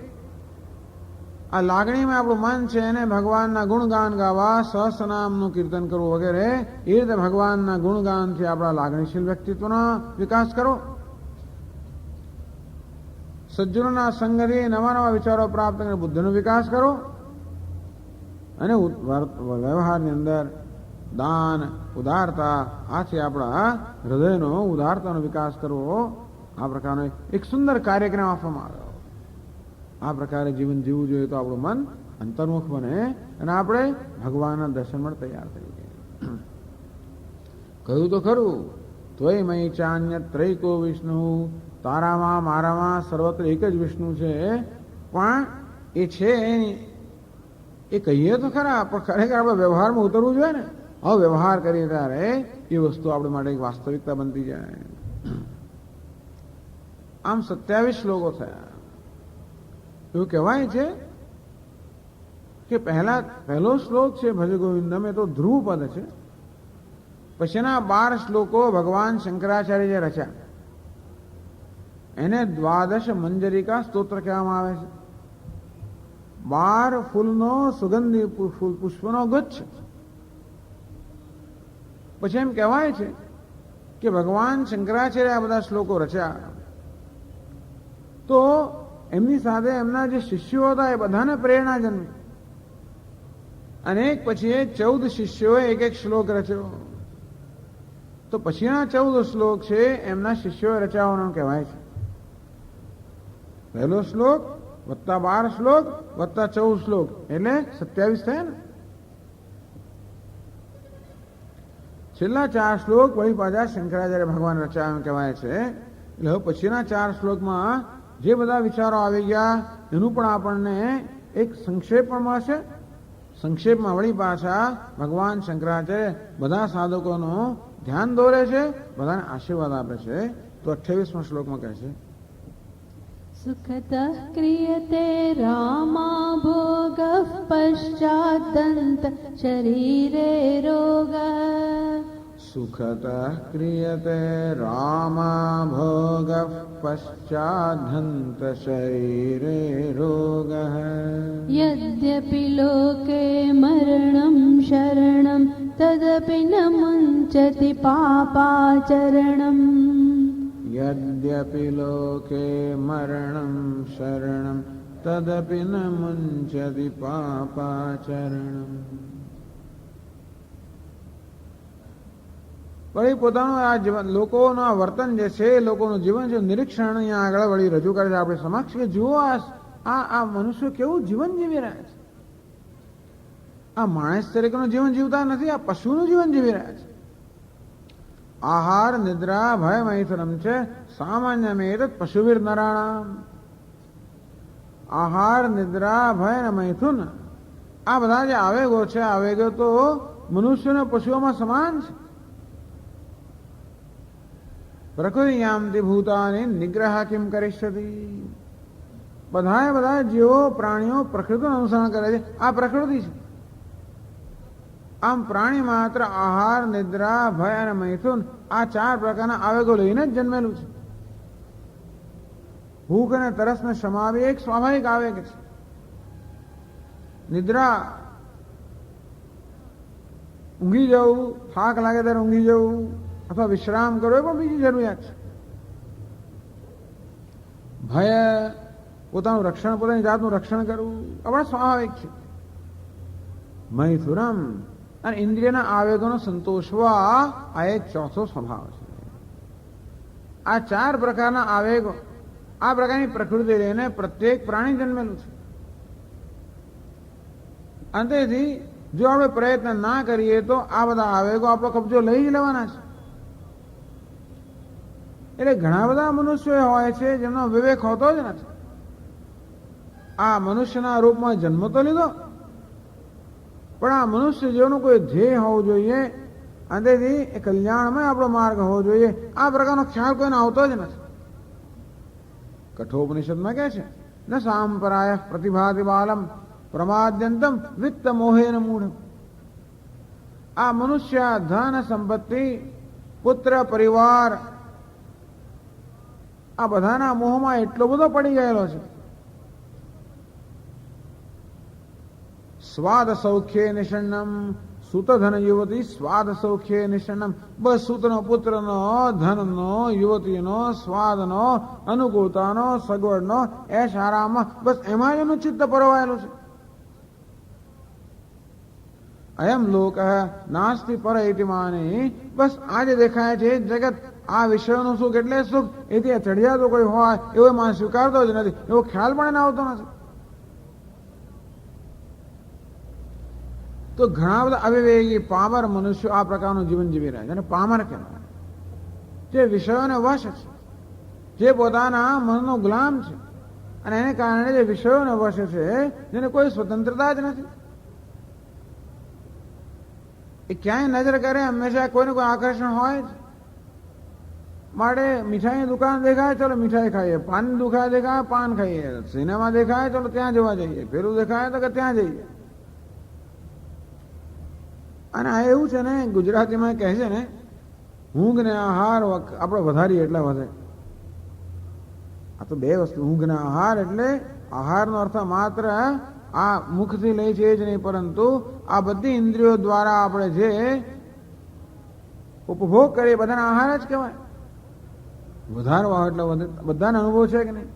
આ લાગણીમાં આપણું મન છે એને ભગવાનના ગુણગાન ગાવા, સહસ્રનામનું કીર્તન કરવું વગેરે, એ રીતે ભગવાનના ગુણગાનથી આપણા લાગણીશીલ વ્યક્તિત્વનો વિકાસ કરો. સજ્જનોના સંગથી નવા નવા વિચારો પ્રાપ્ત કરીને બુદ્ધિનો વિકાસ કરો. અને વ્યવહારની અંદર દાન, ઉદારતા, આથી આપણા હૃદયનો ઉદારતાનો વિકાસ કરવો. આ પ્રકારનો એક સુંદર કાર્યક્રમ આપવામાં આવ્યો. આ પ્રકારે જીવન જીવવું જોઈએ તો આપણું મન અંતર્મુખ બને અને આપણે ભગવાનના દર્શન માટે તૈયાર થઈ જાય. કહ્યું તો ખરું, ત્વય મય ચાન્ય ત્રૈકો વિષ્ણુ, તારામાં મારામાં સર્વત્ર એક જ વિષ્ણુ છે. પણ એ છે એ કહીએ તો ખરા, પણ ખરેખર આપણે વ્યવહારમાં ઉતરવું જોઈએ ને. હવે વ્યવહાર કરીએ ત્યારે એ વસ્તુ આપણે માટે એક વાસ્તવિકતા બનતી જાય. આમ 27 શ્લોકો થયા. એવું કહેવાય છે કે પહેલો શ્લોક છે ભજ ગોવિંદમ, એ તો ધ્રુવ પદ છે. પછીના 12 શ્લોકો ભગવાન શંકરાચાર્ય રચ્યા, એને દ્વાદશ મંજરિકા સ્તોત્ર કહેવામાં આવે છે. 12 ફૂલનો સુગંધી પુષ્પનો ગુચ્છ. પછી એમ કહેવાય છે કે ભગવાન શંકરાચાર્ય આ બધા શ્લોકો રચ્યા તો એમની સાથે એમના જે શિષ્યો હતા એ બધાને પ્રેરણા જન્મી અને એક પછી એક 14 શિષ્યોએ એક એક શ્લોક રચ્યો. તો પછીના 14 શ્લોક છે એમના શિષ્યોએ રચાવાનો કહેવાય છે. પહેલો શ્લોક વત્તા 12 શ્લોક વત્તા 14 શ્લોક એટલે 27 થયા ને. છેલ્લા 4 શ્લોક વળી પાછા શંકરાચાર્ય ભગવાન રચાયો કહેવાય છે. એટલે હવે પછીના 4 શ્લોકમાં જે બધા વિચારો આવી ગયા એનું પણ આપણને એક સંક્ષેપ પણ મળશે. સંક્ષેપમાં વળી પાછા ભગવાન શંકરાચાર્ય બધા સાધકોનું ધ્યાન દોરે છે, બધાને આશીર્વાદ આપે છે. તો 28મા શ્લોકમાં કહે છે સુખતઃ ક્રિયતે રામા ભોગઃ પશ્ચાદંત શરીરે રોગઃ. સુખતઃ ક્રિયતે રામા ભોગ પશ્ચાદંત શરીરે રોગઃ. યદ્યપિ લોકે મરણં શરણં તદપિ ન મુંચતિ પાપાચરણં. યદ્યપિ લોકે મરણં શરણં તદપિ ન મુંચતિ પાપાચરણં. વળી પોતાનું આ જીવન, લોકોનું આ વર્તન જે છે, લોકોનું જીવન છે, નિરીક્ષણ અહીંયા આગળ વળી રજૂ કરે છે આપણે સમક્ષ કે જુઓ આ મનુષ્યો કેવું જીવન જીવી રહ્યા છે. આ માણસ તરીકેનું જીવન જીવતા નથી, આ પશુનું જીવન જીવી રહ્યા છે. આહાર નિદ્રા ભય મૈથુનમ છે સામાન્ય મેત પશુવીર નરાણામ. આહાર નિદ્રા ભય અને મૈથુન આ બધા જે આવેગો છે, આવેગો તો મનુષ્ય અને પશુઓમાં સમાન છે. પ્રકૃતિ યામતી ભૂતાની નિગ્રહ કિમ કરિષ્યતિ. બધા જીવો પ્રાણીઓ પ્રકૃતિનું અનુસરણ કરે છે. આ પ્રકૃતિ છે. આમ પ્રાણી માત્ર આહાર નિદ્રા ભય અને મૈથુન આ 4 પ્રકારના આવેગો લઈને જ જન્મેલું છે. ભૂખ અને તરસને સમાવી એક સ્વાભાવિક આવેગ છે. નિદ્રા ઊંઘી જવું, થાક લાગે ત્યારે ઊંઘી જવું અથવા વિશ્રામ કરવો એ પણ બીજી જરૂરિયાત છે. ભય પોતાનું રક્ષણ, પોતાની જાતનું રક્ષણ કરવું આપણા સ્વાભાવિક છે. મૈથુનમ અને ઇન્દ્રિયના આવેગોનો સંતોષવા આ એક ચોથો સ્વભાવ છે. આ 4 પ્રકારના આવેગો, આ પ્રકારની પ્રકૃતિ લઈને પ્રત્યેક પ્રાણી જન્મેલું છે. અંતેથી જો આપણે પ્રયત્ન ના કરીએ તો આ બધા આવેગો આપણો કબજો લઈ જ લેવાના છે. એટલે ઘણા બધા મનુષ્યો હોય છે જેમનો વિવેક હોતો જ નથી. આ મનુષ્યના રૂપમાં જન્મ તો લીધો, પણ આ મનુષ્ય જીવનનું કોઈ ધ્યેય હોવું જોઈએ, અંતેથી એ કલ્યાણમય આપણો માર્ગ હોવો જોઈએ. આ પ્રકારનો ખ્યાલ કોઈને આવતો જ નથી. કઠોપનિષદમાં કહે છે ન સાંપરાય પ્રતિભાતિ બાલમ પ્રમાદ્યંતમ વિત્ત મોહેન મૂઢ. આ મનુષ્ય ધન સંપત્તિ પુત્ર પરિવાર આ બધાના મોહમાં એટલો બધો પડી ગયેલો છે. સ્વાદ સૌખ્ય નિષન્નમ સુતધન યુવતી સ્વાદ સૌખ્ય નિષન્નમ. બસ સૂતનો પુત્રનો ધનનો યુવતીનો સ્વાદનો અનુકૂળતાનો સગવડનો એશ આરામમાં બસ એમાં જ એનું ચિત્ત પરોવાયેલું છે. અયમ લોક નાસ્તિ પર ઇતિ માની. બસ આજે દેખાય છે જગત આ વિષયોનું સુખ એટલે સુખ, એથી ચડિયાતો કોઈ હોય એવો માણસ સ્વીકારતો જ નથી, એવો ખ્યાલ પણ એને આવતો નથી. તો ઘણા બધા અવિવેકી પામર મનુષ્યો આ પ્રકારનું જીવન જીવી રહ્યા છે. અને પામર કહેવાય જે વિષયોને વશ છે, જે પોતાના મનનો ગુલામ છે, અને એને કારણે જે વિષયોને વશ છે જેને કોઈ સ્વતંત્રતા જ નથી. એ ક્યાંય નજર કરે હંમેશા કોઈને કોઈ આકર્ષણ હોય જ. માટે મીઠાઈની દુકાન દેખાય ચલો મીઠાઈ ખાઈએ, પાનની દુકાન દેખાય પાન ખાઈએ, સિનેમા દેખાય ચલો ત્યાં જવા જઈએ, પેલું દેખાય તો કે ત્યાં જઈએ. અને આ એવું છે ને, ગુજરાતીમાં કહે છે ને ઊંઘ ને આહાર આપણે વધારીએ એટલે વધે. આ તો બે વસ્તુ, ઊંઘ ને આહાર એટલે આહારનો અર્થ માત્ર આ મુખથી લે છે જ નહીં, પરંતુ આ બધી ઇન્દ્રિયો દ્વારા આપણે જે ઉપભોગ કરીએ બધાને આહાર જ કહેવાય. વધારવા એટલે બધાને અનુભવ છે કે નહીં?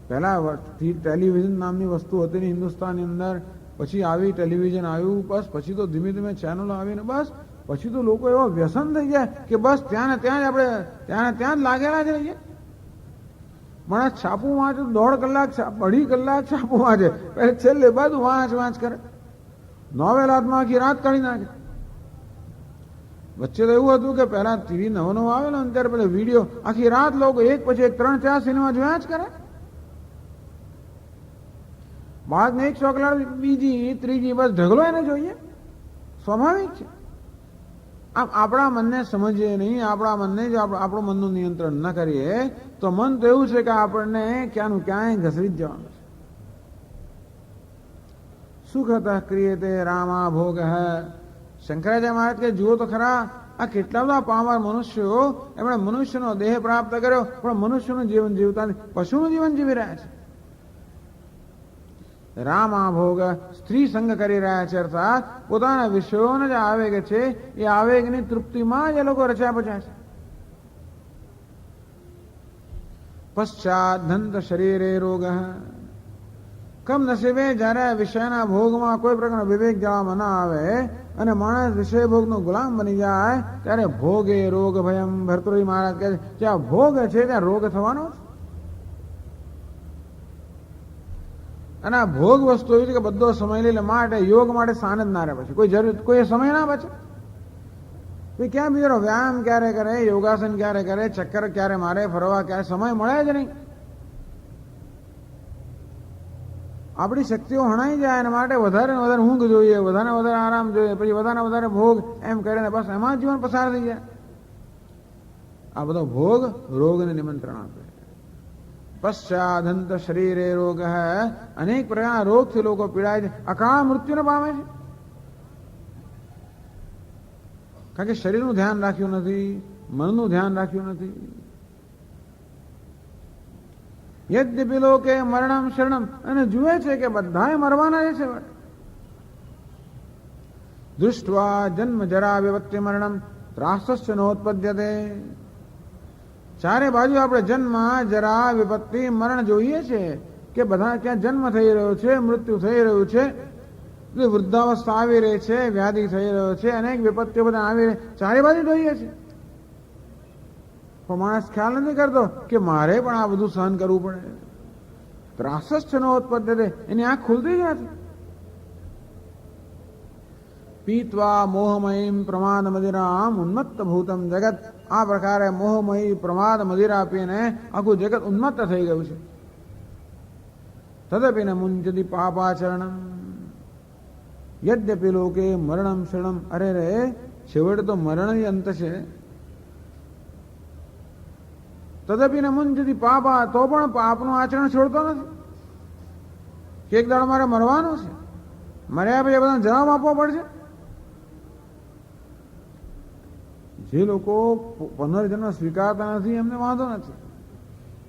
પહેલા ટેલિવિઝન નામની વસ્તુ હતી ને હિન્દુસ્તાનની અંદર, પછી આવી ટેલિવિઝન આવ્યું, બસ પછી તો ધીમે ધીમે ચેનલો આવીને બસ પછી તો લોકો એવા વ્યસન થઈ ગયા કે બસ ત્યાં ને ત્યાં જ આપણે ત્યાં જ લાગેલા જ રહીએ. માણસ છાપું વાંચે 1.5 કલાક 2.5 કલાક છાપું વાંચે, પછી છેલ્લે બધું વાંચ કરે. નોવેલ હાથમાં આખી રાત કાઢી નાખે. વચ્ચે તો એવું હતું કે પહેલા ટીવી નવો આવે ને ત્યારે પેલા વિડીયો આખી રાત લોકો એક પછી એક 3-4 સિનેમા જોયા જ કરે. બાળકને એક ચોકલેટ, બીજી ત્રીજી, બસ ઢગલો એને જોઈએ. સ્વાભાવિક છે. આમ આપણા મનને સમજીએ નહીં, આપણા મનને જો આપણું મનનું નિયંત્રણ ન કરીએ તો મન તો એવું છે કે આપણને ક્યાંનું ક્યાંય ઘસરી જ જવાનું છે. સુખતઃ ક્રિયતે રામા ભોગ હૈ. શંકરાચાર્ય મહારાજ કે જુઓ તો ખરા, આ કેટલા બધા પામર મનુષ્યો એમણે મનુષ્યનો દેહ પ્રાપ્ત કર્યો, પણ મનુષ્યનું જીવન જીવતા નથી, પશુનું જીવન જીવી રહ્યા છે. રામા ભોગ, સ્ત્રી સંગ કરી રહ્યા છે, અર્થાત પોતાના વિષયોનો જે આવેગ છે એ આવેગની તૃપ્તિમાં જ એ લોકો રચ્યા પચ્યા છે. પશ્ચાત દંત શરીરે રોગ. કમ નસીબે જ્યારે વિષયના ભોગમાં કોઈ પ્રકારનો વિવેક જવામાં ના આવે અને માણસ વિષય ભોગનો ગુલામ બની જાય ત્યારે ભોગે રોગ ભયમ. ભર્તૃહરિ મહારાજ કહે છે જ્યાં ભોગ છે ત્યાં રોગ થવાનો છે. અને આ ભોગ વસ્તુ એવી છે કે બધો સમય લે માટે યોગ માટે સાન જ ના રહે, પછી કોઈ જરૂર કોઈ સમય ના બચે. કોઈ ક્યાં બીજો વ્યાયામ ક્યારે કરે, યોગાસન ક્યારે કરે, ચક્કર ક્યારે મારે, ફરવા ક્યારે, સમય મળે જ નહીં. આપણી શક્તિઓ હણાઈ જાય એના માટે વધારે ને વધારે ઊંઘ જોઈએ, વધારે ને વધારે આરામ જોઈએ, પછી વધારે ભોગ એમ કરીને બસ એમાં જીવન પસાર થઈ જાય. આ બધો ભોગ રોગને નિમંત્રણ આપે. પશ્ચાદંત શરીરે રોગ હૈ. અનેક પ્રકારના રોગથી લોકો પીડાય છે, અકાળ મૃત્યુને પામે છે. કારણ કે શરીરનું ધ્યાન રાખ્યું નથી, મનનું ધ્યાન રાખ્યું નથી. યદ્યપિ લોકે મરણમ શરણમ. અને જુએ છે કે બધાએ મરવાના છે. દૃષ્ટવા જન્મ જરા વિપત્તિ મરણમ ત્રાસસ્ય નોત્પદ્યતે. ચારે બાજુ આપણે જન્મ જરા વિપત્તિ મરણ જોઈએ છે કે બધા ક્યાં જન્મ થઈ રહ્યો છે, મૃત્યુ થઈ રહ્યું છે, વૃદ્ધાવસ્થા આવી રહી છે, વ્યાધિ થઈ રહ્યો છે, અનેક વિપત્તિઓ બધા આવી રહી, ચારે બાજુ જોઈએ છે. પણ માણસ ખ્યાલ નથી કરતો કે મારે પણ આ બધું સહન કરવું પડે. ત્રાસસ્ય નોત્પદ્યતે. એની આંખ ખુલતી જ નથી. પીત્વા મોહમયીમ પ્રમાદ મદિરામ ઉન્મત્ત ભૂતમ જગત. આ પ્રકારે મોહમયી પ્રમાદ મદિરા પીને આખું જગત ઉન્મત્ત થઈ ગયું છે. તદપિ ન મુંચતિ પાપાચરણમ. યદ્યપિ લોકે મરણમ શરણમ. અરે રે, છેવટે તો મરણ અંત છે. તદપિ ન મુંચતિ પાપા. તો પણ પાપનું આચરણ છોડતો નથી કે એક દાડો મારે મરવાનું છે, મર્યા પછી બધાને જવાબ આપવો પડશે. જે લોકો પુનર્જન્મ સ્વીકારતા નથી એમને વાંધો નથી.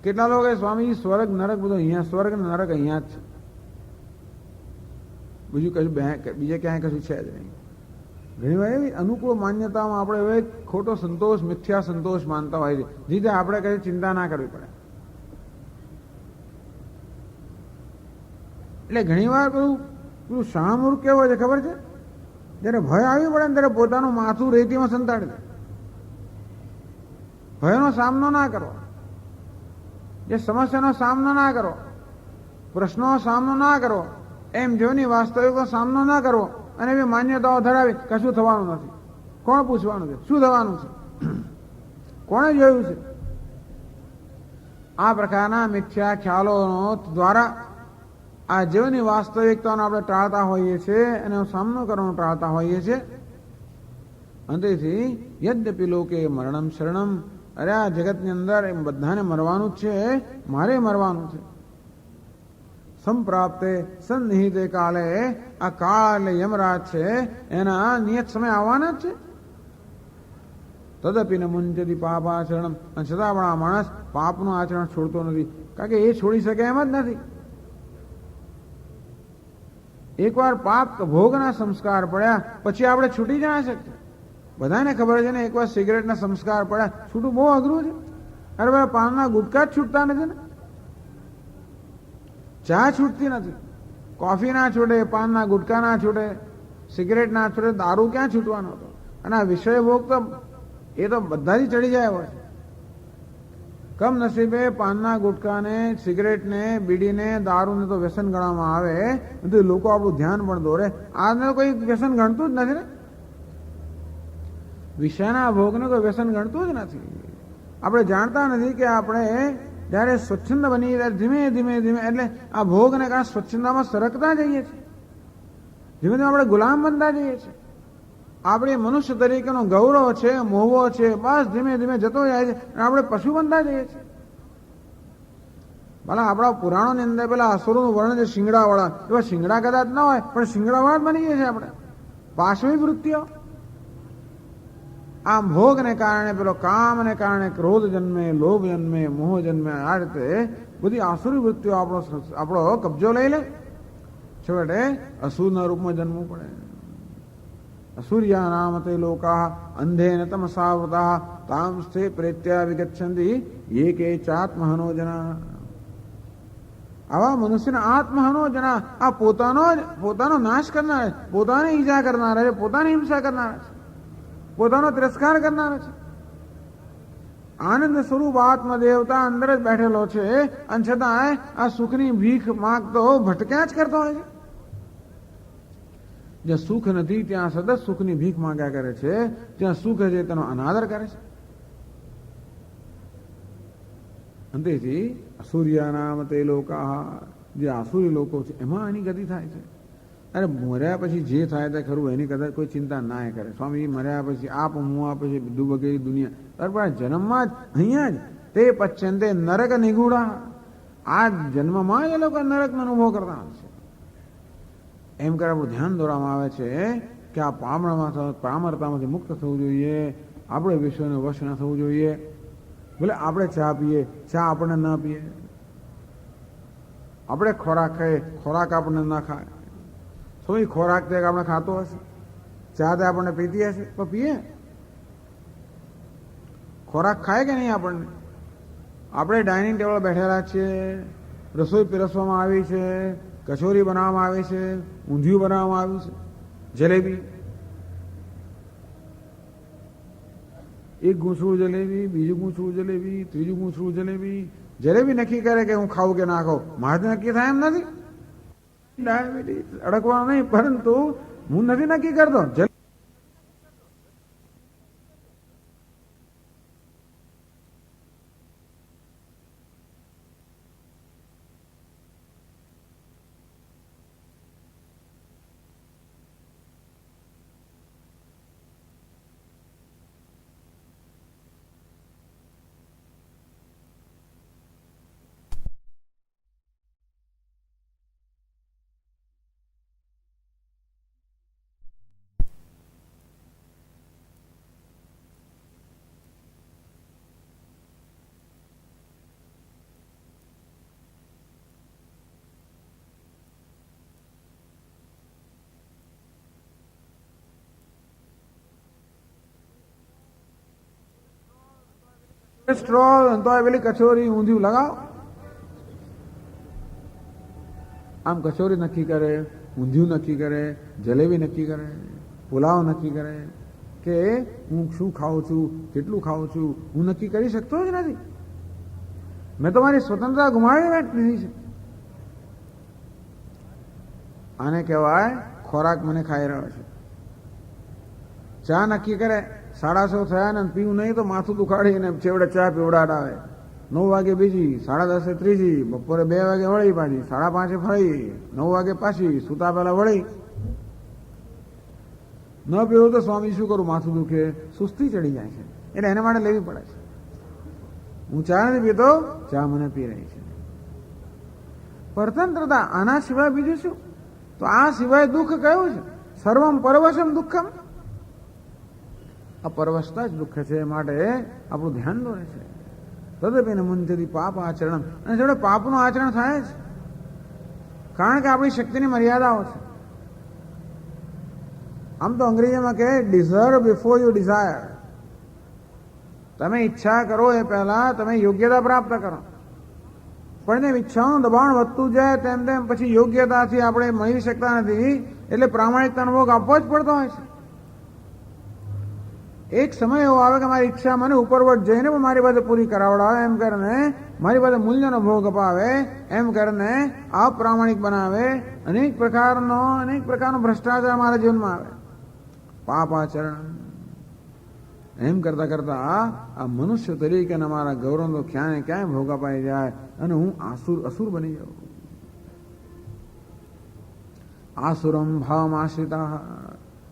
કેટલા લોકો સ્વામી સ્વર્ગ નરક બધું અહીંયા, સ્વર્ગ નરક અહીંયા જ છે, બીજું કશું બીજે ક્યાંય કશું છે જ નહીં. ઘણી વાર એવી અનુકૂળ માન્યતામાં આપણે હવે ખોટો સંતોષ, મિથ્યા સંતોષ માનતા હોય છે, જેથી આપણે કઈ ચિંતા ના કરવી પડે. એટલે ઘણી વાર પેલું શાહમૂર્ખ કેવો છે ખબર છે? જયારે ભય આવી પડે ને ત્યારે પોતાનું માથું રેતીમાં સંતાડી દે. ભયનો સામનો ના કરો, જે સમસ્યાનો સામનો ના કરો, પ્રશ્નોનો સામનો ના કરો, એમ જોની વાસ્તવિકનો સામનો ના કરવો અને એવી માન્યતાઓ ધરાવી કશું થવાનું નથી. કોણ પૂછવાનું છે? શું થવાનું છે? કોણે જોયું છે? આ પ્રકારના મિથ્યા ખ્યાલો દ્વારા આ જીવનની વાસ્તવિકતાનો આપણે ટાળતા હોઈએ છીએ અને સામનો કરવાનો ટાળતા હોઈએ છીએ. અંતેથી યદ્યપિ લોકે મરણમ શરણમ. અરે આ જગતની અંદર એમ બધાને મરવાનું જ છે, મારે મરવાનું છે. સંપ્રાપ્તે સન્નિહિતે કાલે. આ કાળ એટલે યમરાજ છે, એના નિયત સમય આવવાના જ છે. તદપિ ન મુંચતિ પાપાચરણમ. અને છતાં પણ આ માણસ પાપનું આચરણ છોડતો નથી, કારણ કે એ છોડી શકે એમ જ નથી. એકવાર પાપ ભોગના સંસ્કાર પડ્યા પછી આપણે છૂટી જ ના શકીએ. બધાને ખબર છે ને, એકવાર સિગરેટના સંસ્કાર પડ્યા છૂટું બહુ અઘરું છે. અરે ભાઈ પાનના ગુટકા જ છૂટતા નથી ને. ચા છૂટતી નથી, કોફી ના છૂટે, પાનના ગુટકા ના છૂટે, સિગરેટ ના છૂટે, દારૂ ક્યાં છૂટવાનો હતો? અને આ વિષય ભોગ તો એ તો બધાથી ચડી જાય હોય. કમ નસીબે પાનના ગુટકાને, સિગરેટને, બીડીને, દારૂને તો વ્યસન ગણવામાં આવે, તો લોકો આપણું ધ્યાન પણ દોરે. આને કોઈ વ્યસન ગણતું જ નથી ને, વિષયના ભોગને કોઈ વ્યસન ગણતું જ નથી. આપણે જાણતા નથી કે આપણે જ્યારે સ્વચ્છંદ બની ત્યારે ધીમે ધીમે ધીમે એટલે આ ભોગને કારણે સ્વચ્છંદામાં સરકતા જઈએ છીએ, ધીમે ધીમે આપણે ગુલામ બનતા જઈએ છીએ. આપણે મનુષ્ય તરીકેનો ગૌરવ છે, મોહવો છે, બસ ધીમે ધીમે જતો જાય છે અને આપણે પશુ બનતા જઈએ છીએ. ભલા આપણા પુરાણોની અંદર પેલા અસુરોનું વર્ણન છે શિંગડાવાળા, એવા શિંગડા કદાચ ના હોય પણ શિંગડાવાળા જ બની ગયા છે આપણે. પાશવી વૃત્તિઓ, આ ભોગને કારણે પેલો કામને કારણે ક્રોધ જન્મે, લોભ જન્મે, મોહ જન્મે, આ રીતે બધી આસુરી વૃત્તિઓ આપણો કબજો લઈ લે, છેવટે અસુરના રૂપમાં જન્મવું પડે. અસૂર્યા નામ તે લોકા અંધેન તમસાવૃતા તાંસ્તે પ્રેત્યા વિગચ્છન્તિ ये के ચાત્મહનો જના. આવા મનુષ્યના આત્મહનો જના, આ પોતાનો નાશ કરનાર, પોતાને ઈજા કરનાર છે, પોતાની હિંસા કરનાર છે, પોતાનો તિરસ્કાર કરનાર છે. આનંદ સ્વરૂપ આત્મદેવતા અંદર જ બેઠેલો છે અને છતાં આ સુખની ભીખ માંગતો ભટક્યા જ કરતો હોય છે. જ્યાં સુખ નથી ત્યાં સતત સુખની ભીખ માંગ્યા કરે છે, જ્યાં સુખ છે તેનો અનાદર કરે છે. અંતેથી અસૂર્યા નામ તે લોકા, જે આસુરી લોકો છે એમાં એની ગતિ થાય છે. અરે મર્યા પછી જે થાય તે ખરું, એની કદાચ કોઈ ચિંતા ના કરે. સ્વામી મર્યા પછી આપ મુઆ પછી બધું વગેરે દુનિયા, તાર જન્મમાં જ અહીંયા જ તે પચ્યંતે નરક નિગૂઢા, આ જન્મમાં જ એ લોકો નરકનો અનુભવ કરતા હોય છે. એમ કરે આપણું ધ્યાન દોરવામાં આવે છે કે આ પામરતામાંથી મુક્ત થવું જોઈએ, આપણે વિશ્વને વશ ન થવું જોઈએ. ભલે આપણે ચા પીએ, ચા આપણને ના પીએ, આપણે ખોરાક ખાઈએ, ખોરાક આપણને ના ખાય. શું ખોરાક તે આપણે ખાતો હશે, ચા તે આપણને પીતી હશે તો પીએ. ખોરાક ખાય કે નહીં આપણને? આપણે ડાઇનિંગ ટેબલ બેઠેલા છીએ, રસોઈ પીરસવામાં આવી છે, કચોરી બનાવવામાં આવી છે, ઊંધિયું બનાવવામાં આવ્યું છે, જલેબી, એક ગૂંચળું જલેબી, બીજું ગૂંચળું જલેબી, ત્રીજું ગૂંચળું જલેબી. જલેબી નક્કી કરે કે હું ખાવું કે ના ખાવું, મારે નક્કી થાય એમ નથી. ડાયાબિટીસ અડકવાનું નહીં, પરંતુ હું નથી નક્કી કરતો. કોલેસ્ટ્રોલ તો પેલી કચોરી ઊંધિયું લગાવો. આમ કચોરી નક્કી કરે, ઊંધિયું નક્કી કરે, જલેબી નક્કી કરે, પુલાવ નક્કી કરે કે હું શું ખાઉં છું, કેટલું ખાઉં છું, હું નક્કી કરી શકતો જ નથી. મેં તો મારી સ્વતંત્રતા ગુમાવી દીધી છે. આને કહેવાય ખોરાક મને ખાઈ રહ્યો છે. ચા નક્કી કરે, 6:30 થયા ને પીવું નહીં તો માથું દુખાડીને છેવડે ચા પીવડાવે. 9 વાગે બીજી, 10:30 ત્રીજી, બપોરે 2 વાગે વળી પાછી, 5:30 ફરી, 9 વાગે પાછી, સુતા પહેલા વળી. ન પીવું તો સ્વામી શું કરું, માથું દુખે, સુસ્તી ચડી જાય છે, એટલે એના માટે લેવી પડે છે. હું ચા નથી પીતો, ચા મને પી રહી છે. પરતંત્રતા, આના સિવાય બીજું શું? તો આ સિવાય દુઃખ કયું છે? સર્વમ પરવશમ દુઃખમ. આ પરવશતા જ દુઃખ છે, માટે આપણું ધ્યાન દોરે છે. તદપીને મુંચતી પાપ આચરણ, અને જોડે પાપનું આચરણ થાય છે, કારણ કે આપણી શક્તિની મર્યાદાઓ છે. આમ તો અંગ્રેજીમાં કહે ડિઝર્વ બિફોર યુ ડિઝાયર. તમે ઈચ્છા કરો એ પહેલા તમે યોગ્યતા પ્રાપ્ત કરો. પણ જેમ ઈચ્છાઓનું દબાણ વધતું જાય તેમ તેમ પછી યોગ્યતાથી આપણે મળી શકતા નથી, એટલે પ્રામાણિકતાનો ભોગ આપવો જ પડતો હોય છે. એક સમય એવો આવે કે મારી ઈચ્છા મને ઉપરવટ જઈને પણ મારી પાસે પૂરી કરાવડાવે, એમ કરીને મારી પાસે મૂલ્યનો ભોગ અપાવે, એમ કરીને અપ્રામાણિક બનાવે, અનેક પ્રકારનો ભ્રષ્ટાચાર મારા જીવનમાં આવે, પાપાચરણ. એમ કરતા કરતા આ મનુષ્ય તરીકેના મારા ગૌરવ ક્યાંય ક્યાંય ભોગ અપાઈ જાય અને હું અસુર બની જાઉં. આસુરમ ભાવ આશ્રિતા,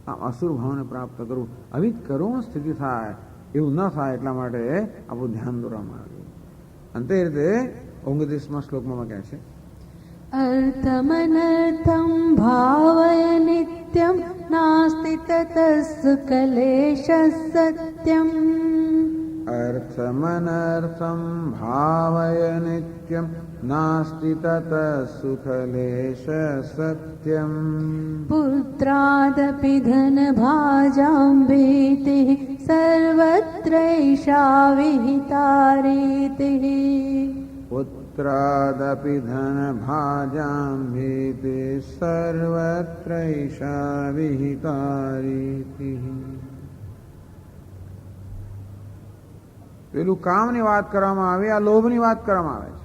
આ અસુર ભાવને પ્રાપ્ત કરવું, આવી કરુણ સ્થિતિ થાય એવું ન થાય એટલા માટે આપણું ધ્યાન દોરવામાં આવ્યું. અંતે રીતે 29મા શ્લોકમાં કહે છે, અર્થમનર્થમ ભાવય નિત્યમ નાસ્તિ તતસ્સુ કલેશ સત્યમ. અર્થમનર્થમ ભાવય નિત્યમ નાસ્તિ તતસ્સુ કલેશ સત્યમ. પુત્રાદપિ ધનભાજાં ભીતિઃ સર્વત્રૈષા વિહિતા રીતિઃ. પુત્રાદપિ ધનભાજાં ભીતિઃ સર્વત્રૈષા વિહિતા રીતિઃ. પેલું કામની વાત કરવામાં આવી, આ લોભની વાત કરવામાં આવે છે.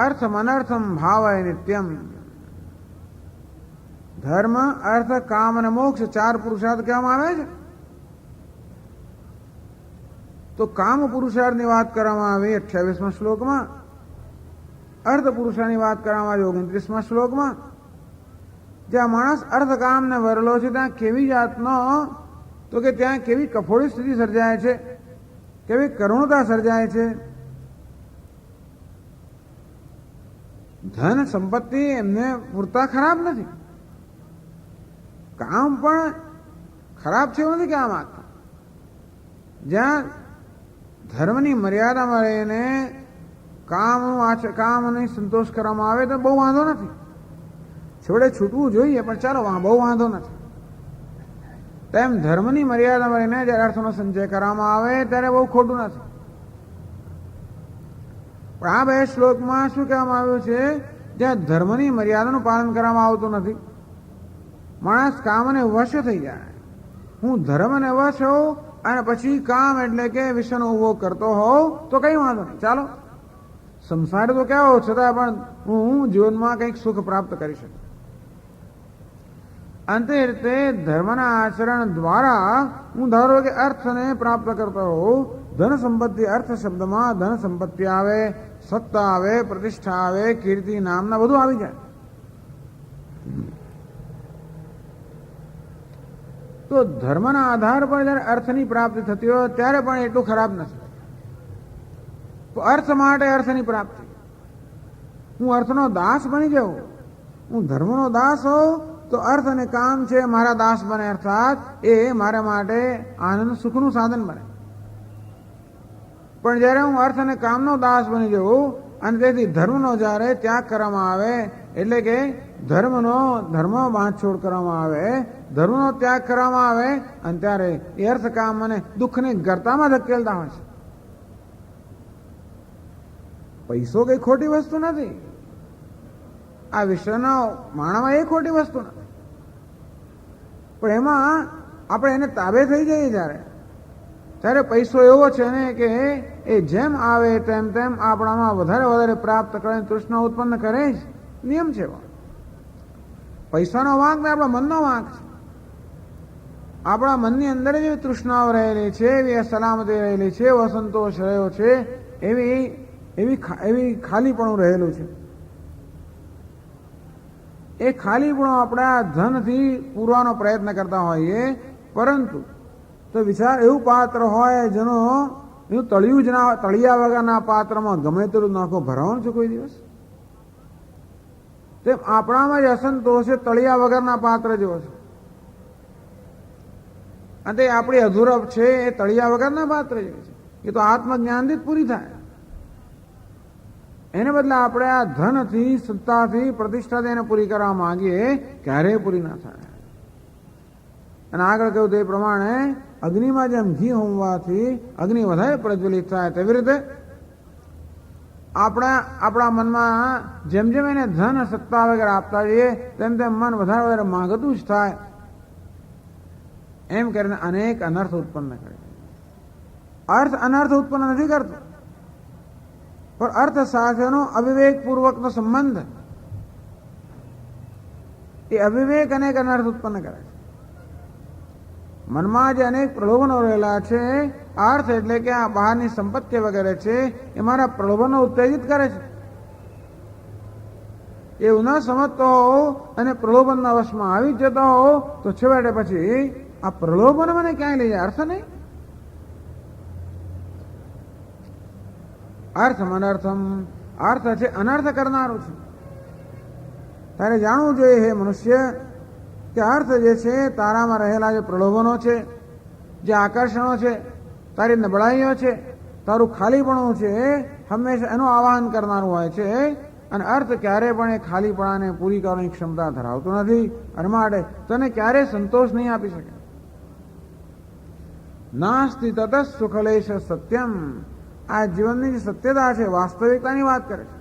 અર્થમ અનર્થમ ભાવય નિત્યમ. ધર્મ, અર્થ, કામ અને મોક્ષ 4 પુરુષાર્થ કહેવામાં આવે છે. તો કામ પુરુષાર્થની વાત કરવામાં આવી 28મા શ્લોકમાં, અર્થ પુરુષાર્થની વાત કરવામાં આવી 29મા શ્લોકમાં. જ્યાં માણસ અર્થ કામને વરેલો છે ત્યાં કેવી જાતનો, તો કે ત્યાં કેવી કફોડી સ્થિતિ સર્જાય છે, કેવી કરુણતા સર્જાય છે. ધન સંપત્તિ એમને પૂરતા ખરાબ નથી, કામ પણ ખરાબ છે એવું નથી કહેવા માંગતા. જ્યાં ધર્મની મર્યાદામાં રહીને કામને સંતોષ કરવામાં આવે તો બહુ વાંધો નથી, છેવટે છૂટવું જોઈએ પણ ચાલો બહુ વાંધો નથી. તેમ ધર્મની મર્યાદામાં રહીને જ્યારે અર્થનો સંચય કરવામાં આવે ત્યારે બહુ ખોટું નથી. પણ આ 2 શ્લોકમાં શું કહેવામાં આવ્યું છે, જ્યાં ધર્મની મર્યાદાનું પાલન કરવામાં આવતું નથી, માણસ કામને વશ થઈ જાય. હું ધર્મને વશ હોઉં અને પછી કામ એટલે કે વિષયનો ઉભો કરતો હોઉં તો કઈ વાંધો નહીં, ચાલો સંસાર તો કેવો છતાં પણ હું જીવનમાં કંઈક સુખ પ્રાપ્ત કરી શકું. અંતે રીતે ધર્મના આચરણ દ્વારા હું ધારો કે અર્થને પ્રાપ્ત કરતો હોઉં. ધન સંપત્તિ, અર્થ શબ્દમાં ધન સંપત્તિ આવે, સત્તા આવે, પ્રતિષ્ઠા આવે, કીર્તિ, નામના બધું આવી જાય. તો ધર્મના આધાર પર જ્યારે અર્થની પ્રાપ્તિ થતી હોય ત્યારે પણ એટલું ખરાબ નથી. તો અર્થ માટે અર્થની પ્રાપ્તિ, હું અર્થનો દાસ બની જાઉં, હું ધર્મનો દાસ હોઉં તો અર્થ અને કામ છે મારા દાસ બને, અર્થાત એ મારા માટે આનંદ સુખનું સાધન બને. પણ જ્યારે હું અર્થ અને કામનો દાસ બની જાઉં અને તેથી ધર્મનો જ્યારે ત્યાગ કરવામાં આવે, એટલે કે ધર્મ બાંધછોડ કરવામાં આવે, ધર્મનો ત્યાગ કરવામાં આવે અને ત્યારે એ અર્થ કામ અને દુઃખની ગર્તામાં ધકેલતા હોય છે. પૈસો કઈ ખોટી વસ્તુ નથી, આ વિશ્વનો માણસમાં એ ખોટી વસ્તુ નથી, પણ એમાં આપણે એને તાબે થઈ જઈએ ત્યારે પૈસો એવો છે ને કે એ જેમ આવે તેમ તેમ આપણામાં વધારે પ્રાપ્ત કરે, તૃષ્ણા ઉત્પન્ન કરે જ. નિયમ છે પૈસાનો વાંક ને આપણા મનનો વાંક છે. આપણા મનની અંદર જ એવી તૃષ્ણાઓ રહેલી છે, એવી સલામતી રહેલી છે, એવો અસંતોષ રહ્યો છે, એવી ખાલીપણું રહેલું છે. એ ખાલીપણું આપણા ધનથી પૂરવાનો પ્રયત્ન કરતા હોઈએ, પરંતુ તો વિચાર એવું પાત્ર હોય જેનું તળિયું જ ના, તળિયા વગરના પાત્રમાં ગમે તેટલું નાખો ભરાવાનું છે કોઈ દિવસ. તેમ આપણામાં જ અસંતોષ તળિયા વગરના પાત્ર જેવો છે, અને આપણી અધૂરપ છે એ તળિયા વગરના પાત્ર જેવી છે. એ તો આત્મજ્ઞાનથી જ પૂરી થાય. એને બદલે આપણે આ ધનથી, સત્તાથી, પ્રતિષ્ઠાથી એને પૂરી કરવા માંગીએ, ક્યારેય પૂરી ના થાય. અને આગળ કહ્યું તે પ્રમાણે અગ્નિમાં જેમ ઘી હોમવાથી અગ્નિ વધારે પ્રજ્વલિત થાય, તેવી રીતે આપણા મનમાં જેમ જેમ એને ધન સત્તા વગેરે આપતા જઈએ તેમ તેમ મન વધારે વધારે માંગતું જ થાય. એમ કરીને અનેક અનર્થ ઉત્પન્ન કરે. અર્થ અનર્થ ઉત્પન્ન નથી કરતો, પણ અર્થ સાથેનો અવિવેકપૂર્વકનો સંબંધ એ અવિવેક અનેક અનર્થ ઉત્પન્ન કરે છે. મનમાં જે અનેક પ્રલોભનો રહેલા છે, અર્થ એટલે કે આ બહારની સંપત્તિ વગેરે છે, એ મારા પ્રલોભનો ઉત્તેજિત કરે છે. એવું ન સમજતો હો અને પ્રલોભનના વશમાં આવી જતો હો તો છેવટે પછી આ પ્રલોભન મને ક્યાંય લઈ જાય, અર્થ નહીં. અર્થમ અનર્થમ, અર્થ છે અનર્થ કરનારું છે. તારે જાણવું જોઈએ હે મનુષ્ય કે અર્થ જે છે તારામાં રહેલા જે પ્રલોભનો છે, જે આકર્ષણો છે, તારી નબળાઈઓ છે, તારું ખાલીપણું છે, હંમેશા એનું આવાહન કરનારું હોય છે. અને અર્થ ક્યારે પણ એ ખાલીપણાને પૂરી કરવાની ક્ષમતા ધરાવતો નથી, અને માટે તને ક્યારે સંતોષ નહીં આપી શકે. નાસ્તિ તત સુખલેશ સત્યમ, આ જીવનની જે સત્યતા છે, વાસ્તવિકતાની વાત કરે છે.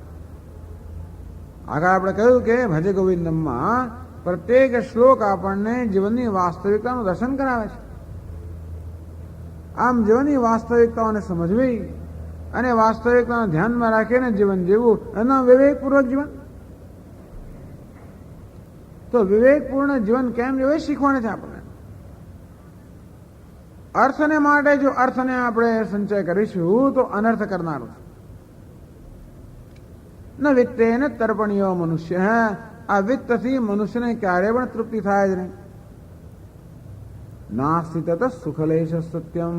આગળ આપણે કહ્યું કે ભજે ગોવિંદમમાં પ્રત્યેક શ્લોક આપણને જીવનની વાસ્તવિકતાનું દર્શન કરાવે છે. આમ જીવનની વાસ્તવિકતાઓને સમજવી અને વાસ્તવિકતાને ધ્યાનમાં રાખીને જીવન જીવવું એનું વિવેકપૂર્વક જીવન. તો વિવેકપૂર્ણ જીવન કેમ જીવવું એ શીખવાડે છે આપણને. અર્થને માટે જો અર્થને આપણે સંચય કરીશું તો અનર્થ કરનારું છે. ન વિત્તે ન તર્પણીયો મનુષ્ય, આ વિત્તથી મનુષ્યને ક્યારે પણ તૃપ્તિ થાય જ નહીં. નાસ્તિ તત સુખલેશ સત્યમ,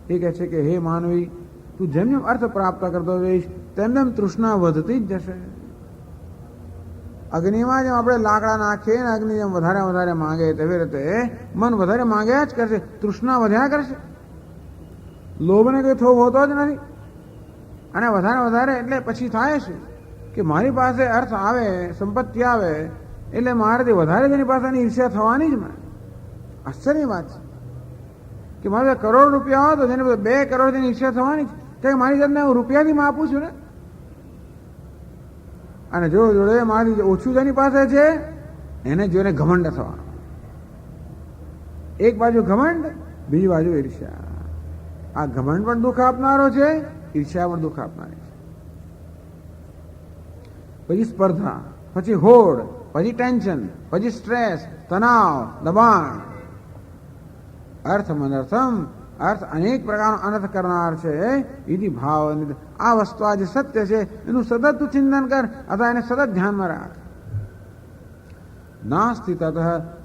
એ કહે છે કે હે માનવી, તું જેમ જેમ અર્થ પ્રાપ્ત કરતો જઈશ તેમ તેમ તૃષ્ણા વધતી જ જશે. અગ્નિમાં જેમ આપણે લાકડા નાખીએ ને અગ્નિ જેમ વધારે વધારે માંગે તેવી રીતે મન વધારે માંગ્યા જ કરશે, તૃષ્ણા વધ્યા કરશે. લોભને કંઈ થોભ હોતો જ નથી. અને વધારે વધારે એટલે પછી થાય છે કે મારી પાસે અર્થ આવે, સંપત્તિ આવે એટલે મારાથી વધારે તેની પાસેની ઈર્ષ્યા થવાની જ. મને આશ્ચર્યની વાત છે કે મારે કરોડ રૂપિયા હોય તો જેને 2 કરોડ જેની ઈર્ષ્યા થવાની છે, કે મારી જાતને હું રૂપિયાથી માપું છું ને. અને જો જોડે મારી ઓછું જેની પાસે છે એને જોઈને ઘમંડ થવાનો. એક બાજુ ઘમંડ, બીજી બાજુ ઈર્ષ્યા. આ ઘમંડ પણ દુઃખ આપનારો છે, ઈર્ષ્યા પણ દુઃખ આપનારી છે. પછી સ્પર્ધા, પછી હોડ, પછી ટેન્શન, પછી સ્ટ્રેસ, તણાવ, દબાણ. અર્થમ અનર્થમ, અર્થ અનેક પ્રકારનો અનર્થ કરનાર છે. એથી ભાવ, આ વસ્તુ આ જે સત્ય છે એનું સતત તું ચિંતન કર અથવા એને સતત ધ્યાનમાં રાખ. નાસ્તિ તત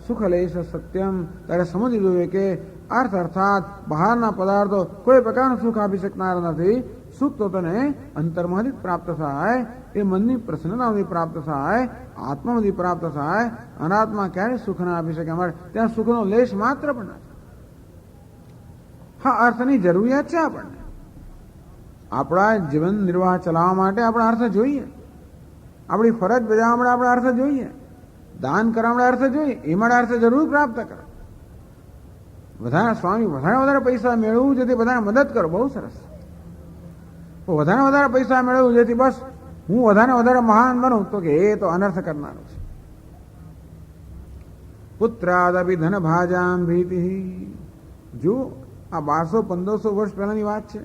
સુખલેશ સત્યમ, તારે સમજી જોઈએ કે અર્થ અર્થાત બહારના પદાર્થો કોઈ પ્રકારનું સુખ આપી શકનાર નથી. સુખ તો તને અંતરમાંથી પ્રાપ્ત થાય, એ મનની પ્રસન્નતામાંથી પ્રાપ્ત થાય, આત્મામાંથી પ્રાપ્ત થાય. અનાત્મા ક્યારે સુખ ના આપી શકે? અમારે ત્યાં સુખનો લેશ માત્ર પણ નથી. હા, અર્થની જરૂરિયાત છે આપણને. આપણા જીવન નિર્વાહ ચલાવવા માટે આપણે અર્થ જોઈએ. આપણી ફરજ બજાવવા માટે આપણે અર્થ જોઈએ. દાન કરવા માટે અર્થ જોઈએ. એ માટે અર્થ જરૂર પ્રાપ્ત કરો. વધારે સ્વામી વધારે પૈસા મેળવવું જેથી બધાને મદદ કરો, બહુ સરસ. વધારે પૈસા મેળવવું જેથી બસ હું વધારે મહાન બનું, તો કે એ તો અનર્થ કરનારું છે. પુત્રાદપી ધન ભાજામ ભીતિ. જો આ 1200-1500 વર્ષ પહેલાની વાત છે,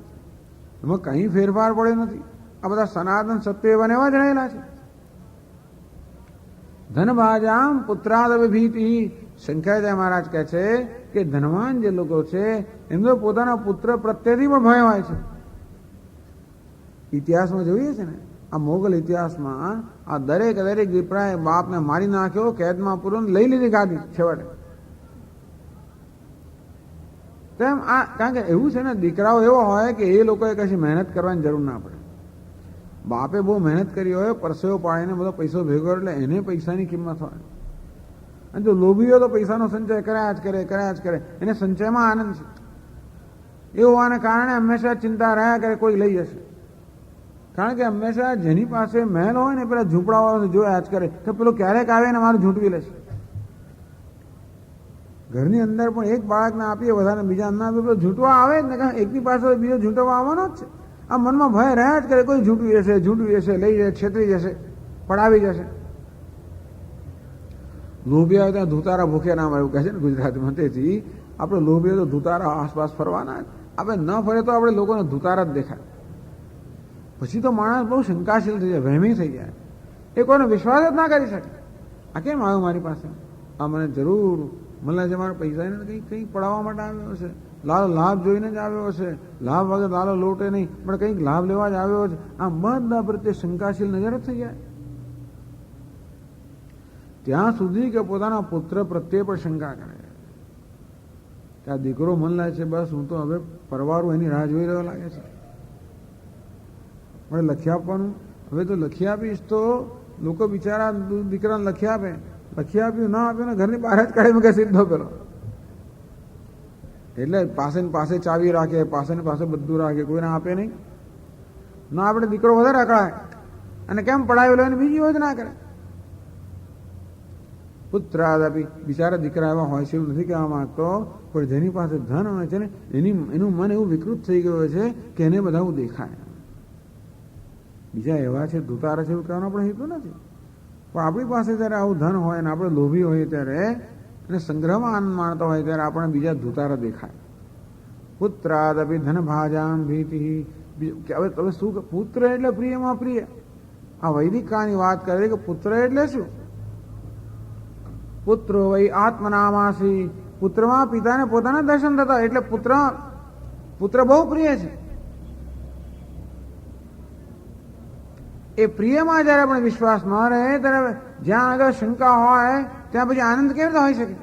એમાં કંઈ ફેરફાર પડ્યો નથી. આ બધા સનાતન સત્ય એવા જ રહેલા છે. ધનભાજામ પુત્રાદપી ભીતિ. શંકરાચાર્ય મહારાજ કહે છે કે ધનવાન જે લોકો છે એમનો પોતાના પુત્ર પ્રત્યેથી પણ ભય હોય છે. ઇતિહાસમાં જોઈએ છે ને, આ મોગલ ઇતિહાસમાં આ દરેક દીપડાએ બાપને મારી નાખ્યો, કેદમાં પૂરો લઈ લીધી ગાદી છેવટે. તેમ આ કારણ કે એવું છે ને, દીકરાઓ એવો હોય કે એ લોકોએ કશી મહેનત કરવાની જરૂર ના પડે. બાપે બહુ મહેનત કરી હોય, પરસેવો પાડીને બધો પૈસો ભેગો એટલે એને પૈસાની કિંમત હોય. અને જો લોભી હોય તો પૈસાનો સંચય કર્યા જ કરે, એને સંચયમાં આનંદ છે. એ હોવાને કારણે હંમેશા ચિંતા રહ્યા કરે કોઈ લઈ જશે. કારણ કે હંમેશા જેની પાસે મહેલ હોય ને પેલા ઝૂંપડાવાળાને જોયા જ કરે કે પેલો ક્યારેક આવે ને મારું ઝૂંટવી લેશે. ઘરની અંદર પણ એક બાળકને આપીએ વધારે બીજા ના આપીએ, પેલો ઝૂંટવા આવે જ ને, એકની પાસે બીજો ઝૂંટવા આવવાનો જ છે. આ મનમાં ભય રહ્યા જ કરે, કોઈ ઝૂંટવી જશે, લઈ જશે, છેતરી જશે, પડાવી જશે. લોભી આવે ત્યાં ધુતારા ભૂખ્યા નામ એવું કહે છે ને ગુજરાતીમાં. તેથી આપણે લોભી તો ધુતારા આસપાસ ફરવાના, આપણે ન ફરે તો આપણે લોકોને ધુતારા જ દેખાય. પછી તો માણસ બહુ શંકાશીલ થઈ જાય, વહેમી થઈ જાય, એ કોઈનો વિશ્વાસ જ ના કરી શકે. આ કેમ આવ્યો મારી પાસે, આ મને જરૂર મને છે મારા પૈસાને કંઈક પડાવવા માટે આવ્યો છે, લાભ જોઈને જ આવ્યો છે, લાભ વગર લાલો લોટે નહીં, પણ કંઈક લાભ લેવા જ આવ્યો છે. આ બધા પ્રત્યે શંકાશીલ નજર જ થઈ જાય. ત્યાં સુધી કે પોતાના પુત્ર પ્રત્યે પણ શંકા કરે કે આ દીકરો મન લાગે છે, બસ હું તો હવે પરવારું એની રાહ જોઈ રહ્યો લાગે છે, મારે લખી આપવાનું. હવે તો લખી આપીશ તો લોકો બિચારા દીકરાને લખી આપે, લખી આપ્યું ના આપ્યું ને ઘરની બહાર જ કાઢી મૂકે સીધો પેલો. એટલે પાસે ને પાસે ચાવી રાખે, પાસે ને પાસે બધું રાખે, કોઈને આપે નહીં. ના આપણે દીકરો વધારે અકળાય અને કેમ પડાવેલો એને બીજી યોજના કરે. પુત્રાદપી, બિચારા દીકરા એવા હોય છે એવું નથી કહેવા માંગતો, પણ જેની પાસે ધન હોય છે ને એનું મન એવું વિકૃત થઈ ગયું છે કે એને બધા એવું દેખાય. બીજા એવા છે ધુતારા છે એવું કહેવાનો પણ હેતુ નથી, પણ આપણી પાસે જ્યારે આવું ધન હોય ને આપણે લોભી હોઈએ ત્યારે અને સંગ્રહમાં આનંદ માણતા હોય ત્યારે આપણે બીજા ધુતારા દેખાય. પુત્રાદપી ધન ભાજામ ભીતિ. હવે તમે શું, પુત્ર એટલે પ્રિયમાં પ્રિય. આ વૈદિક કાળની વાત કરે કે પુત્ર એટલે શું? પુત્રો વૈ આત્મનામાસી, પુત્રમાં પિતાને પોતાના દર્શન થતા, એટલે પુત્ર બહુ પ્રિય છે. એ પ્રિયમાં જયારે આપણે વિશ્વાસ ન રહે ત્યારે જ્યાં આગળ શંકા હોય ત્યાં પછી આનંદ કેવી રીતે હોઈ શકે?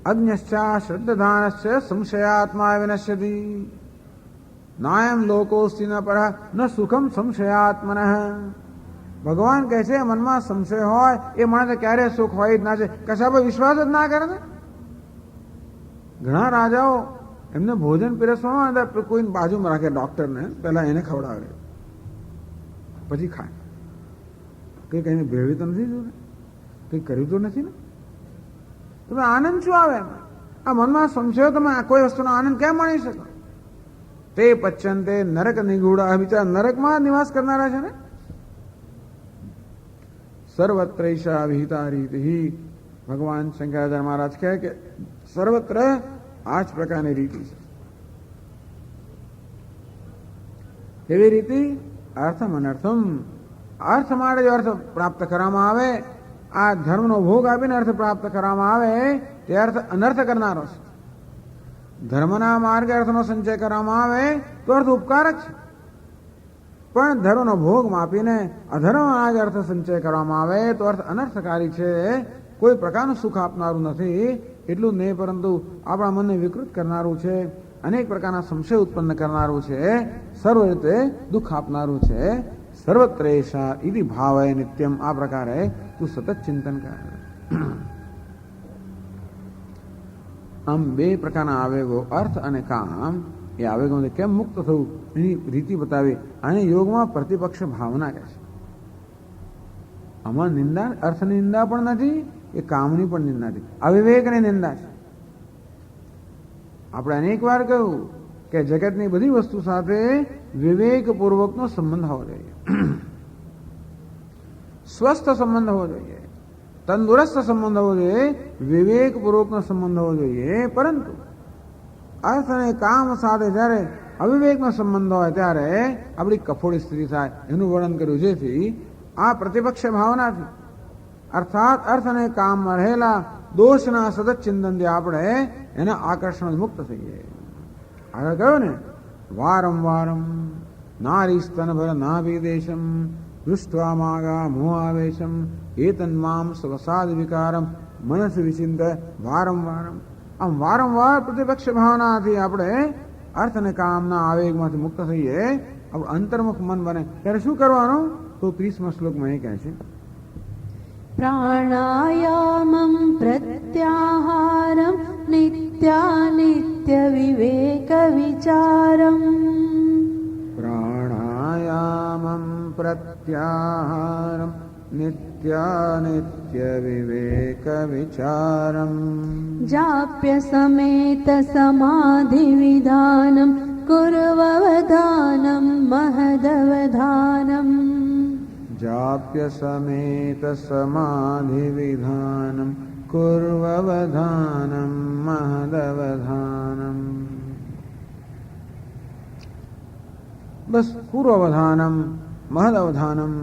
અજ્ઞશ્ચા શ્રદ્ધાનશ્ચ સંશયાત્મા વિનશ્યતિ નાયમ લોકોસ્તિ ન પરઃ ન સુખમ સંશયાત્મનઃ. ભગવાન કહે છે મનમાં સંશય હોય એ માણસે ક્યારે સુખ હોય જ ના છે, કશા પર વિશ્વાસ જ ના કરે ને. ઘણા રાજાઓ એમને ભોજન પીરસવામાં કોઈને બાજુમાં રાખે, ડોક્ટરને પહેલા એને ખવડાવે પછી ખાય. કંઈક એને ભેળવી તો નથી જોયું, કંઈક કર્યું તો નથી ને. તમે આનંદ શું આવે? આ મનમાં સંશયો, તમે કોઈ વસ્તુનો આનંદ કેમ માણી શકો? તે પચ્યંતે નરક નિગૂઢા, બિચારા નરકમાં નિવાસ કરનારા છે ને. સર્વત્રૈષા વિહિતા રીતિ. ભગવાન શંકરાચાર્ય મહારાજ કહે કે સર્વત્ર આ જ પ્રકારની રીતિ છે. એવી રીતિ અર્થમ અનર્થમ, અર્થ માટે જો અર્થ પ્રાપ્ત કરવામાં આવે, આ ધર્મનો ભોગ આપીને અર્થ પ્રાપ્ત કરવામાં આવે તે અર્થ અનર્થ કરનારો છે. ધર્મના માર્ગે અર્થનો સંચય કરવામાં આવે તો અર્થ ઉપકારક છે, પણ ધર્મનો ભોગ માપીને અધર્મ માર્ગે અર્થ સંચય કરવામાં આવે તો અર્થ અનર્થકારી છે, કોઈ પ્રકારનું સુખ આપનારું નથી. એટલું જ નહીં પરંતુ આપણા મનને વિકૃત કરનારું છે, અનેક પ્રકારના સંશય ઉત્પન્ન કરનારું છે, સર્વ રીતે દુઃખ આપનારું છે. સર્વત્રેષા ઇતિ ભાવય નિત્યમ. આ પ્રકારે તું સતત ચિંતન કર. આમ બે પ્રકારના આવેગો, અર્થ અને કામ, એ આવેગોને કેમ મુક્ત થવું એની રીતિ બતાવી. આને યોગમાં પ્રતિપક્ષ ભાવના કહે છે. આમાં નિંદા, અર્થની નિંદા પણ નથી, એ કામની પણ નિંદા નથી, અવિવેકની નિંદા છે. આપણે અનેક વાર કહ્યું કે જગતની બધી વસ્તુ સાથે વિવેકપૂર્વકનો સંબંધ હોવો જોઈએ, સ્વસ્થ સંબંધ હોવો જોઈએ, તંદુરસ્ત સંબંધ હોવો જોઈએ, વિવેકપૂર્વકનો સંબંધ હોવો જોઈએ. પરંતુ અર્થ અને કામ સાથે જ્યારે અવિવેકનો સંબંધ હોય ત્યારે આપણી કફોડી સ્થિતિ થાય, એનું વર્ણન કર્યું. જેથી આ પ્રતિપક્ષ ભાવનાથી અર્થાત અર્થ અને કામમાં રહેલા દોષના સતત ચિંતનથી આપણે એના આકર્ષણ મુક્ત થઈએ. આગળ કહ્યું ને, વારંવારમ નારી સ્તનભર નાભિદેશમ દૃષ્ટ્વા માગા મોહાવેશમ એતન્મામ સ્વસાદ વિકારમ મનસ વિચિંત. વારંવારમ, આમ વારંવાર પ્રતિપક્ષ ભાવનાથી આપણે અર્થ અને કામના આવેગમાંથી મુક્ત થઈએ, આપણું અંતર્મુખ મન બને. ત્યારે શું કરવાનું? તો 30મા શ્લોકમાં એ કહે છે, પ્રાણાયામં પ્રત્યાહારમ નિત્યાનિત્ય વિવેક વિચારમ. પ્રાણાયામં પ્રત્યાહારમ नित्यानित्यविवेकविचारम् जाप्यसमेतसमाधिविधानं कुर्ववधानं महदवधानम् जाप्यसमेतसमाधिविधानं कुर्ववधानं महदवधानम्. બસ પૂર્વવધાનમ મહદવધાનમ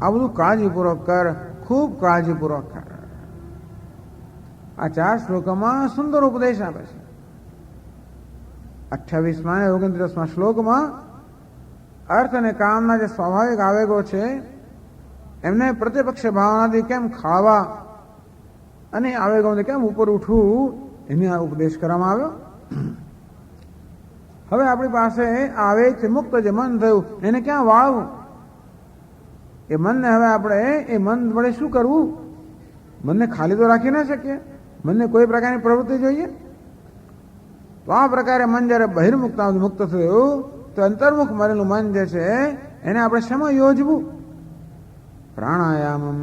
આ બધું કાળજીપૂર્વક કર, ખૂબ કાળજીપૂર્વક કર. આ 4 શ્લોકોમાં સુંદર ઉપદેશ આપે છે. 28માં અને 29માં શ્લોકમાં અર્થ અને કામના જે સ્વાભાવિક આવેગો છે એમને પ્રત્યપક્ષ ભાવનાથી કેમ ખાવા અને આવેગોથી કેમ ઉપર ઉઠવું એની આ ઉપદેશ કરવામાં આવ્યો. હવે આપણી પાસે આવેગથી મુક્ત જે મન થયું એને ક્યાં વાળવું? એ મનને હવે આપણે એ મન વડે શું કરવું? મનને ખાલી તો રાખી ના શકીએ, મનને કોઈ પ્રકારની પ્રવૃત્તિ જોઈએ. તો આ પ્રકારે મન જ્યારે બહિર્મુક્તામાંથી મુક્ત થયું તો અંતર્મુખ મરેલું મન જે છે એને આપણે શેમાં યોજવું? પ્રાણાયામમ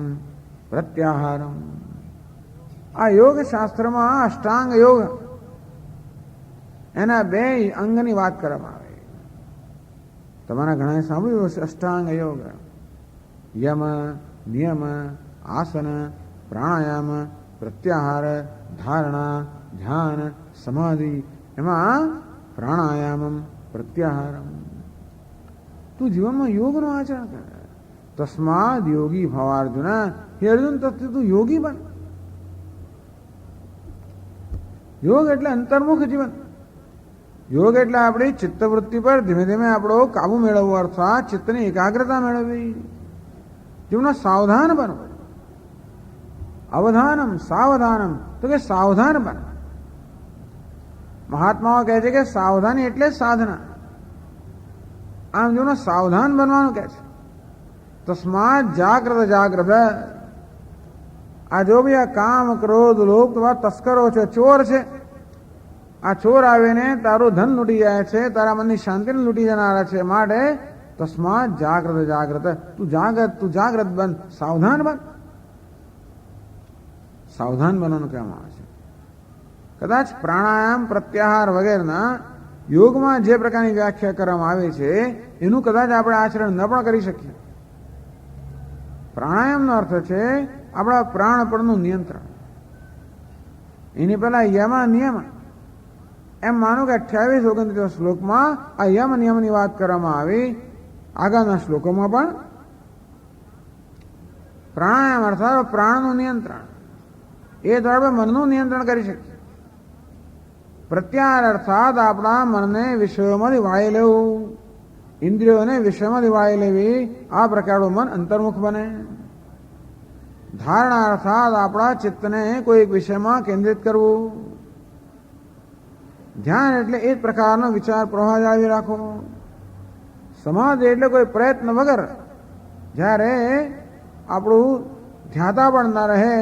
પ્રત્યાહારમ. આ યોગ શાસ્ત્રમાં અષ્ટાંગ યોગ એના 2 અંગની વાત કરવામાં આવે. તમારા ઘણા સાંભળ્યું હશે અષ્ટાંગ યોગ. યમ, નિયમ, આસન, પ્રાણાયામ, પ્રત્યાહાર, ધારણા, ધ્યાન, સમાધિ. એમાં પ્રાણાયામમ પ્રત્યાહારમ. તું જીવનમાં યોગનું આચરણ કર. તસ્માદ યોગી ભવાર્જુન. હે અર્જુન, તું યોગી બન. યોગ એટલે અંતર્મુખ જીવન. યોગ એટલે આપણી ચિત્તવૃત્તિ પર ધીમે ધીમે આપણો કાબુ મેળવવો, અર્થાત ચિત્તની એકાગ્રતા મેળવવી. જીવનમાં સાવધાન બનવું. અવધાનમ સાવધાનમ, તો કે સાવધાન બન. મહાત્માઓ કહે છે કે સાવધાની એટલે સાધના. આમ જીવનમાં સાવધાન બનવાનું કહે છે. તસ્માત જાગ્રત જાગ્રત. આ જો બી આ કામ, ક્રોધ, લોભ તમારા તસ્કરો છે, ચોર છે. આ ચોર આવીને તારું ધન લૂંટી જાય છે, તારા મનની શાંતિને લૂંટી જનારા છે. માટે તસ્માત જાગ્રત જાગ્રત. તું જાગ્રત બન, સાવધાન બન. સાવધાન બનવાનું કહેવામાં આવે છે. કદાચ પ્રાણાયામ, પ્રત્યાહાર વગેરેના યોગમાં જે પ્રકારની વ્યાખ્યા કરવામાં આવી છે એનું કદાચ આપણે આચરણ ન પણ કરી શકીએ. પ્રાણાયામનો અર્થ છે આપણા પ્રાણ પરનું નિયંત્રણ. એની પહેલા યમ નિયમ. એમ માનો કે 28-29 શ્લોકમાં આ યમ નિયમની વાત કરવામાં આવી. આગળના શ્લોકોમાં પણ પ્રાણાયામ અર્થાત પ્રાણનું નિયંત્રણ, એ દ્વારા મનનું નિયંત્રણ કરી શકીએ. પ્રત્યાહાર અર્થાત આપણા મનને વિષયોમાંથી વાળી લેવું, ઇન્દ્રિયોને વિષયમાંથી વાળી લેવી. આ પ્રકારનું મન અંતર્મુખ બને. ધારણા અર્થાત આપણા ચિત્તને કોઈ એક વિષયમાં કેન્દ્રિત કરવું. ધ્યાન એટલે એ જ પ્રકારનો વિચાર પ્રવાહ જાળવી રાખવો. સમાધિ એટલે કોઈ પ્રયત્ન વગર જ્યારે આપણું ધ્યાતા પણ ન રહે,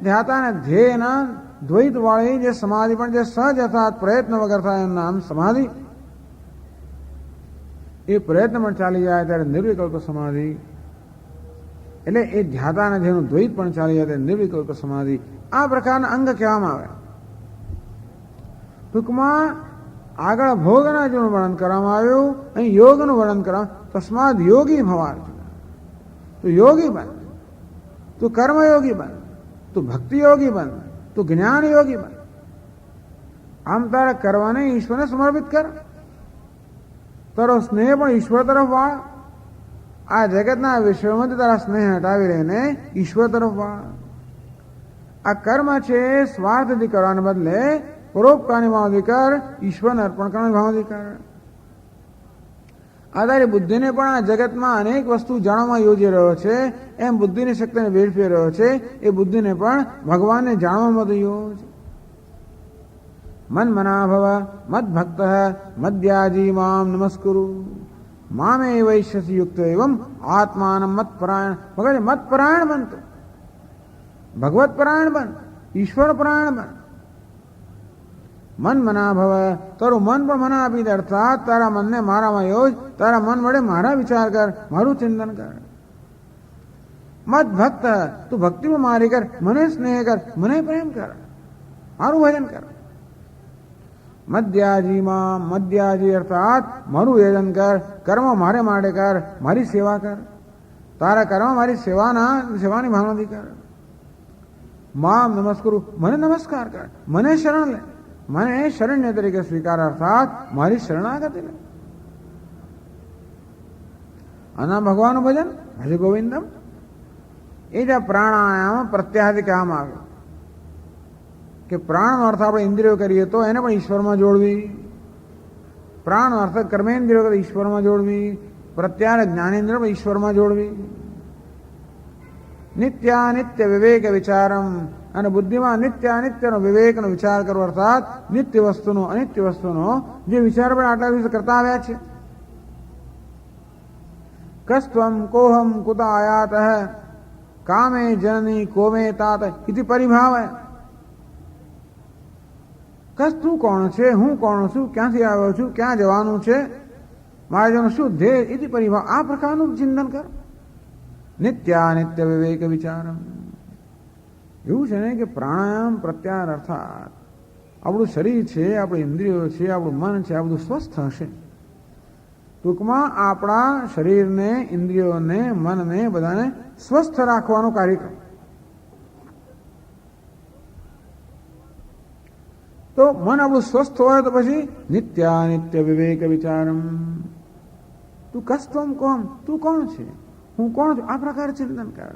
ધ્યાતા અને ધ્યેયના દ્વૈત વાળી જે સમાધિ પણ જે સહજ અર્થાત પ્રયત્ન વગર થાય એનું નામ સમાધિ. એ પ્રયત્ન પણ ચાલી જાય ત્યારે નિર્વિકલ્પ સમાધિ. એટલે એ ધ્યાતા અને ધ્યેયનું દ્વૈત પણ ચાલી જાય ત્યારે નિર્વિકલ્પ સમાધિ. આ પ્રકારના અંગ કહેવામાં આવે. ટૂંકમાં આગળ ભોગના જેનું વર્ણન કરવામાં આવ્યું, અહીં યોગનું વર્ણન કરવામાં. તસ્માદ યોગી ભવાર્જુન. તું યોગી બન, તું કર્મયોગી બન, તું ભક્તિ યોગી બન, તું જ્ઞાન યોગી બન. આમ તારા કરવાને ઈશ્વરને સમર્પિત કર. તારો સ્નેહ પણ ઈશ્વર તરફ વાળ. આ જગતના વિષયોમાંથી તારા સ્નેહ હટાવી રહીને ઈશ્વર તરફ વાળ. આ કર્મ છે સ્વાર્થથી કરવાને બદલે પરોપકારની ભાવથી કર, ઈશ્વરને અર્પણ કરવાની ભાવથી કર. આ તારી બુદ્ધિને પણ આ જગતમાં અનેક વસ્તુ જાણવામાં યોજી રહ્યો છે, એમ બુદ્ધિની શક્તિને વેડફી રહ્યો છે. એ બુદ્ધિને પણ ભગવાનને જાણવામાં યોજ. મન મના ભવ મદ ભક્ત મદ્યાજી મામ નમસ્કુરુ મામે વૈશ્યસી યુક્ત એવમ આત્માન મતપરાયણ. મગર મતપરાયણ બન, તું ભગવત પરાયણ બન, ઈશ્વર પરાયણ બન. મન મના ભવ, તારું મન પણ મને આપી દે. અર્થાત તારા મનને મારામાં યોજ. તારા મન વડે મારા વિચાર કર, મારું ચિંતન કર. મદ ભક્ત, તું ભક્તિમાં મારી કર, મને સ્નેહ કર, મને પ્રેમ કર, મારું ભજન કર. મધ્યાજીમાં, મધ્યાજી અર્થાત મારું ભજન કર, કર્મ મારે માટે કર, મારી સેવા કર, તારા કર્મ મારી સેવાની ભાવનાથી કર. મામ નમસ્કુરુ, મને નમસ્કાર કર, મને શરણ લે, મને શરણ્ય તરીકે સ્વીકાર અર્થાત મારી શરણાગતિ લે. આના ભગવાનનું ભજન ભજ ગોવિંદમ. એ જ પ્રાણાયામ પ્રત્યાહારથી કહેવામાં આવ્યું કે પ્રાણનો અર્થ આપણે ઇન્દ્રિયો કરીએ તો એને પણ ઈશ્વરમાં જોડવી. પ્રાણનો અર્થ કર્મેન્દ્રિયો કરી ઈશ્વરમાં જોડવી, પ્રત્યાહાર જ્ઞાનેન્દ્રિય પણ ઈશ્વરમાં જોડવી. નિત્યાનિત્ય વિવેક વિચારમ, અને બુદ્ધિમાં નિત્યાનિત્યનો વિવેકનો વિચાર કરવો અર્થાત નિત્ય વસ્તુનો અનિત્ય વસ્તુનો જે વિચાર પણ આટલા દિવસ કરતા આવ્યા છે. કસ્ત્વમ કોહમ કુત આયાત કામે જનની કોમે તાત ઇતિ પરિભાવ. કસ તું કોણ છે, હું કોણ છું, ક્યાંથી આવ્યો છું, ક્યાં જવાનું છે, મારા જવાનું શું ધ્યેય, ઇતિ પરિભાવ. આ પ્રકારનું ચિંતન કર. નિત્યાનિત્ય વિવેક વિચારમ. એવું છે ને કે પ્રાણાયામ પ્રત્યાહાર અર્થાત આપણું શરીર છે, આપણી ઇન્દ્રિયો છે, આપણું મન છે, આ બધું સ્વસ્થ હશે. ટૂંકમાં આપણા શરીરને, ઇન્દ્રિયોને, મનને બધાને સ્વસ્થ રાખવાનો કાર્યક્રમ. તો મન આપણું સ્વસ્થ હોય તો પછી નિત્યાનિત્ય વિવેક વિચારમ. તું કસ્ત્વમ કોમ, તું કોણ છે, હું કોણ છું, આ પ્રકારે ચિંતન કર.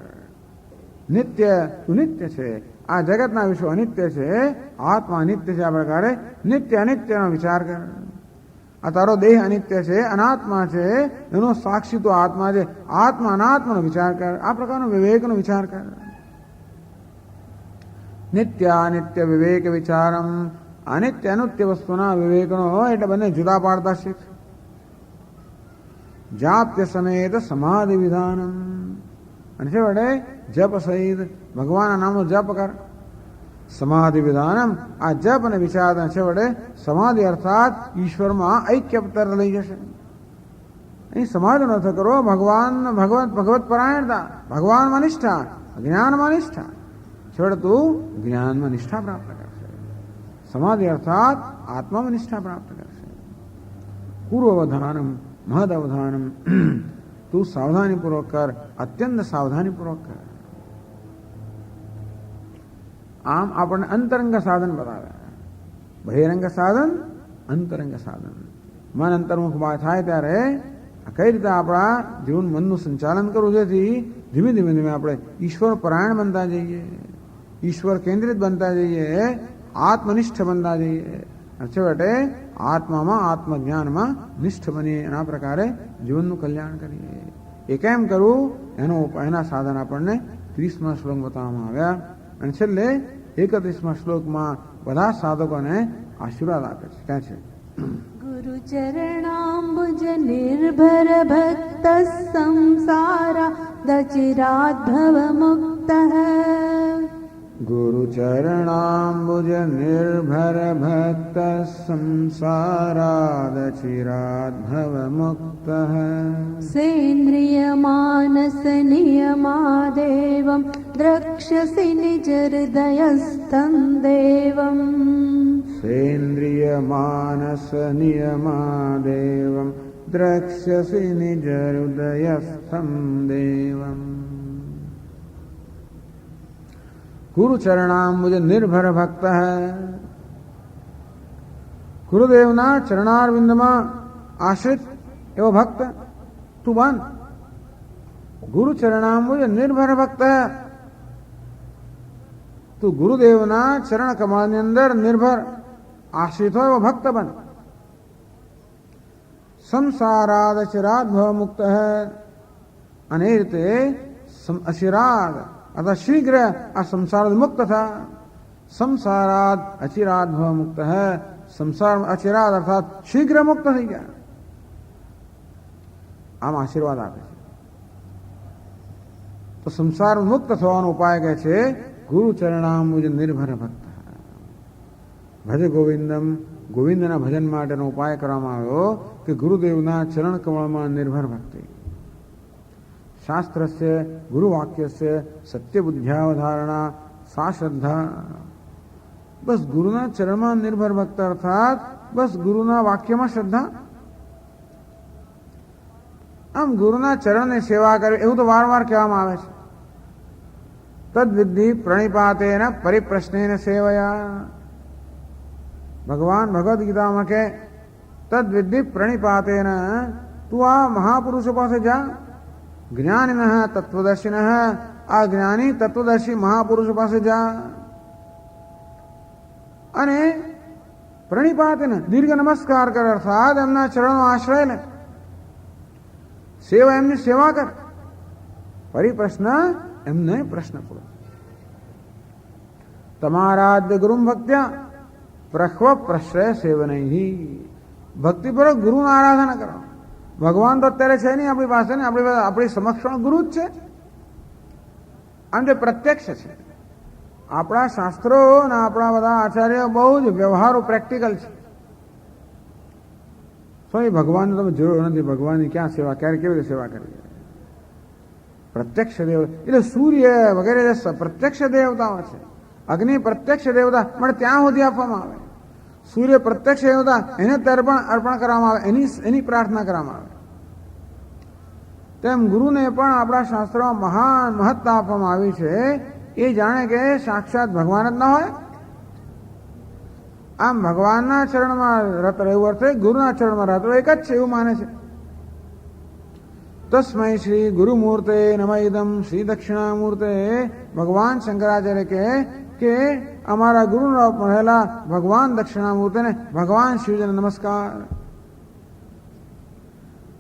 નિત્ય, તું નિત્ય છે, આ જગતના વિશ્વ અનિત્ય છે, આત્મા અનિત્ય છે, આ પ્રકારે નિત્ય અનિત્યનો વિચાર કર. આ તારો દેહ અનિત્ય છે, અનાત્મા છે, એનો સાક્ષી તો આત્મા છે, આત્મા અનાત્માનો વિચાર કર. આ પ્રકારનો વિવેકનો વિચાર કર. નિત્યાનિત્ય વિવેક વિચારમ. અનિત્ય અનિત્ય વસ્તુના વિવેકનો એટલે બંને જુદા પાડતા શીખ. જાપ્ય સમેત સમાધિ વિધાનમ. અને છે વડે જપ સહિત ભગવાનના નામનો જપ કર. સમાધિ વિધાનમ, આ જપ અને વિચાર છે વડે સમાધિ અર્થાત ઈશ્વરમાં ઐક્ય તરફ લઈ જશે. અહીં સમાધિનો અર્થ કરો ભગવત પરાયણતા, ભગવાનમાં નિષ્ઠા, જ્ઞાનમાં નિષ્ઠા. છેવટે તું જ્ઞાનમાં નિષ્ઠા પ્રાપ્ત કરશે. સમાધિ અર્થાત આત્મામાં નિષ્ઠા પ્રાપ્ત કરશે. પૂર્વવધાનમ મહદ અવધાનમ. તું સાવધાનીપૂર્વક કર, અત્યંત સાવધાનીપૂર્વક કર. આમ આપણને અંતરંગ સાધન બતાવ્યા. બહિરંગ સાધન, અંતરંગ સાધન. મન અંતર્મુખ થાય ત્યારે કઈ રીતે આપણા જીવન મનનું સંચાલન કરવું, જેથી ધીમે ધીમે ધીમે આપણે ઈશ્વર પરાયણ બનતા જઈએ, ઈશ્વર કેન્દ્રિત બનતા જઈએ, આત્મનિષ્ઠ બનતા જઈએ. છેવટે આત્મામાં, આત્મજ્ઞાનમાં નિષ્ઠ બનીએ. આ પ્રકારે જીવનનું કલ્યાણ કરીએ. એ કેમ કરવું એના સાધન આપણને 30મા શ્લોક બતાવવામાં આવ્યા. અને છેલ્લે 31મા શ્લોકમાં બધા સાધકોને આશીર્વાદ આપે છે. ક્યાં છે? ગુરુ ચરણાંબુજ નિર્ભર ભક્ત સંસારા દચિરાદ્ભવ મુક્ત. ગુરુ ચરણાંબુજ નિર્ભર ભક્ત સંસારાદચિરાદ્ભવ મુક્ત. સેન્દ્રિય માનસ નિયમાદેવમ દ્રક્ષ્યસि નિજ હૃદયસ્થં દેવમ. સેન્દ્રિય માનસ નિયમાદેવમ દ્રક્ષ્યસि નિજ હૃદયસ્થં દેવમ. ગુરુ ચરણાંબુજ નિર્ભર ભક્ત. ગુરુદેવના ચરણારવિંદમાં આશ્રિત એવો ભક્ત તું બન. ગુરુ ચરણાંબુજ નિર્ભર ભક્ત. તું ગુરુદેવના ચરણ કમળની અંદર નિર્ભર આશ્રિત હોય એવો ભક્ત બન. સંસારાદ અચિરાદ્ભવ મુક્ત. અને એ રીતે અચિરાદ अतः शीघ्र आ संसार मुक्त था. संसाराद अचिराद भव मुक्त है. संसार अचिराद अर्थात शीघ्र मुक्त થઈ ગયા. આમ આશીર્વાદ આપે છે. તો સંસાર મુક્ત થવાનો ઉપાય કહે છે ગુરુ ચરણાંબુજ નિર્ભર ભક્ત. ભજ ગોવિંદમ. ગોવિંદના ભજન માટેનો ઉપાય કરવામાં આવ્યો કે ગુરુદેવના ચરણ કમળમાં નિર્ભર ભક્તિ. શાસ્ત્રસ્ય ગુરુવાક્યસ્ય સત્યબુદ્ધ્યાવધારણા સા શ્રદ્ધા. બસ ગુરુના ચરણમાં નિર્ભર ભક્ત અર્થાત બસ ગુરુના વાક્યમાં શ્રદ્ધા. આમ ગુરુના ચરણની સેવા કરવી એવું તો વારંવાર કહેવામાં આવે છે. તદ્વિધિ પ્રણિપાતેન પરિપ્રશ્નેન સેવયા. ભગવાન ભગવદ્ ગીતામાં કે તદ્વિધિ પ્રણિપાતેન, તું આ મહાપુરુષો પાસે જા. જ્ઞાનિન તત્વદર્શિન, આ જ્ઞાની તત્વદર્શી મહાપુરુષો પાસે જા અને પ્રણિપાતેન દીર્ઘ નમસ્કાર કર અર્થાત એમના ચરણનો આશ્રય લે, સેવા એમની સેવા કર, પરિપ્રશ્ન એમને પ્રશ્ન પૂરો. તમારાદ્ય ગુરુ ભક્ત્યા પ્રહ્વ પ્રશ્રય સેવનૈ. ભક્તિપૂર્વક ગુરુની આરાધના કરો. ભગવાન તો અત્યારે છે નહીં આપણી પાસે, ને આપણી સમક્ષ ગુરુ જ છે. આમ જે પ્રત્યક્ષ છે. આપણા શાસ્ત્રો અને આપણા બધા આચાર્ય બહુ જ વ્યવહારો પ્રેક્ટિકલ છે. સ્વામી ભગવાનની તમે જરૂર નથી, ભગવાનની ક્યાં સેવા, ક્યારે કેવી રીતે સેવા કરવી. પ્રત્યક્ષ દેવ એટલે સૂર્ય વગેરે પ્રત્યક્ષ દેવતાઓ છે. અગ્નિ પ્રત્યક્ષ દેવતા પણ ત્યાં સુધી આપવામાં આવે. સૂર્ય પ્રત્યક્ષ દેવતા એને અર્પણ કરવામાં આવે, એની પ્રાર્થના કરવામાં આવે. તેમ ગુરુને પણ આપણા શાસ્ત્રોમાં મહાન મહત્તા આપવામાં આવી છે. એ જાણે કે સાક્ષાત ભગવાન જ ન હોય. આમ ભગવાનના ચરણમાં રત રહેવું અર્થે ગુરુના ચરણમાં રહેવું એક જ છે એવું માને છે. તસ્મૈ શ્રી ગુરુમૂર્તે નમઃ શ્રી દક્ષિણામૂર્તે. ભગવાન શંકરાચાર્ય કે અમારા ગુરુ રહેલા ભગવાન દક્ષિણામૂર્તિને ભગવાન શિવજીને નમસ્કાર.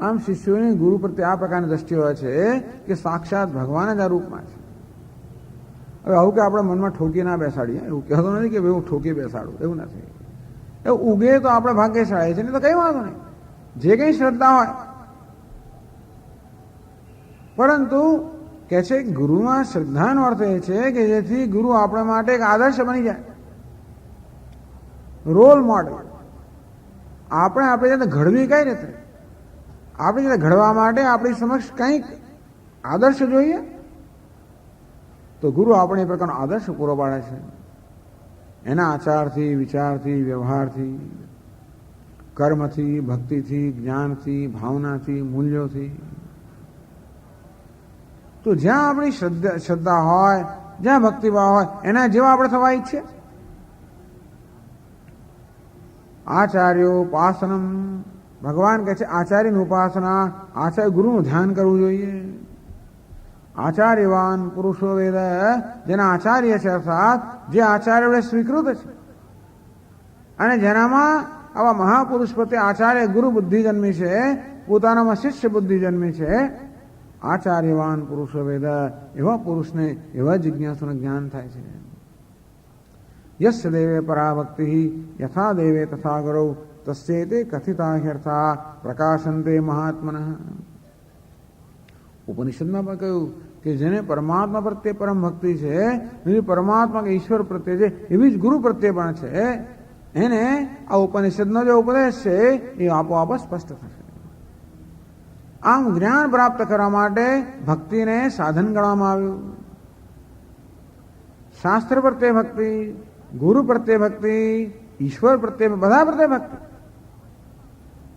આમ શિષ્યોની ગુરુ પ્રત્યે આ પ્રકારની દ્રષ્ટિ હોય છે કે સાક્ષાત ભગવાન જ આ રૂપમાં છે. હવે આવું કે આપણે મનમાં ઠોકી ના બેસાડીએ, એવું કહેતો નથી કે હું ઠોકી બેસાડું, એવું નથી. એવું ઉગે તો આપણે ભાગ્યશાળી છે, નહીં તો કઈ વાંધો નહીં, જે કઈ શ્રદ્ધા હોય. પરંતુ કે છે ગુરુમાં શ્રદ્ધાનો અર્થ એ છે કે જેથી ગુરુ આપણા માટે એક આદર્શ બની જાય, રોલ મોડેલ. આપણે આપણી જાતે ઘડવી કઈ રીતે, આપણી જાતે ઘડવા માટે આપણી સમક્ષ કંઈક આદર્શ જોઈએ, તો ગુરુ આપણે એ પ્રકારનો આદર્શ પૂરો પાડે છે. એના આચારથી, વિચારથી, વ્યવહારથી, કર્મથી, ભક્તિથી, જ્ઞાનથી, ભાવનાથી, મૂલ્યોથી. તો જ્યાં આપણી શ્રદ્ધા હોય, જ્યાં ભક્તિભાવ હોય, એના જેવા આપણે થવા ઈચ્છે. આચાર્યો ઉપાસનમ. ભગવાન કહે છે આચાર્યની ઉપાસના, આચાર્ય ગુરુનું ધ્યાન કરવું જોઈએ. આચાર્યવાન પુરુષો વેદ, જેના આચાર્ય છે અર્થાત જે આચાર્ય વડે સ્વીકૃત છે અને જેનામાં આવા મહાપુરુષ પ્રત્યે આચાર્ય ગુરુ બુદ્ધિ જન્મી છે, પોતાનામાં શિષ્ય બુદ્ધિ જન્મી છે. આચાર્યવાન પુરુષો વેદ, એવા પુરુષને એવા જિજ્ઞાસુનું જ્ઞાન થાય છે. યસ્ય દેવે પરાભક્તિ યથા દેવે તથા ગુરૌ તસ્યેતે કથિતા ह्यर्था પ્રકાશંતે મહાત્મનઃ. ઉપનિષદમાં પણ કહ્યું કે જેને પરમાત્મા પ્રત્યે પરમ ભક્તિ છે, એની પરમાત્મા કે ઈશ્વર પ્રત્યે છે, એવી જ ગુરુ પ્રત્યે પણ છે. એને આ ઉપનિષદનો જે ઉપદેશ છે એ આપોઆપ સ્પષ્ટ થશે. આમ જ્ઞાન પ્રાપ્ત કરવા માટે ભક્તિને સાધન ગણવામાં આવ્યું. શાસ્ત્ર પ્રત્યે ભક્તિ, ગુરુ પ્રત્યે ભક્તિ, ઈશ્વર પ્રત્યે, બધા પ્રત્યે ભક્તિ.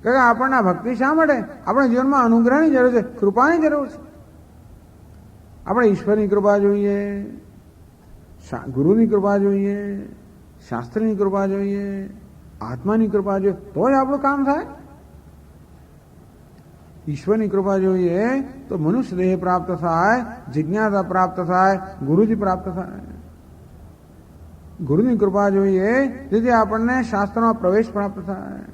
કે આપણને ભક્તિ શા માટે? આપણા જીવનમાં અનુગ્રહની જરૂર છે, કૃપાની જરૂર છે. આપણે ઈશ્વરની કૃપા જોઈએ, ગુરુની કૃપા જોઈએ, શાસ્ત્રની કૃપા જોઈએ, આત્માની કૃપા જોઈએ, તો જ આપણું કામ થાય. ઈશ્વરની કૃપા જોઈએ તો મનુષ્ય દેહ પ્રાપ્ત થાય, જિજ્ઞાસા પ્રાપ્ત થાય, ગુરુજી પ્રાપ્ત થાય. ગુરુની કૃપા જોઈએ જેથી આપણને શાસ્ત્રમાં પ્રવેશ પ્રાપ્ત થાય.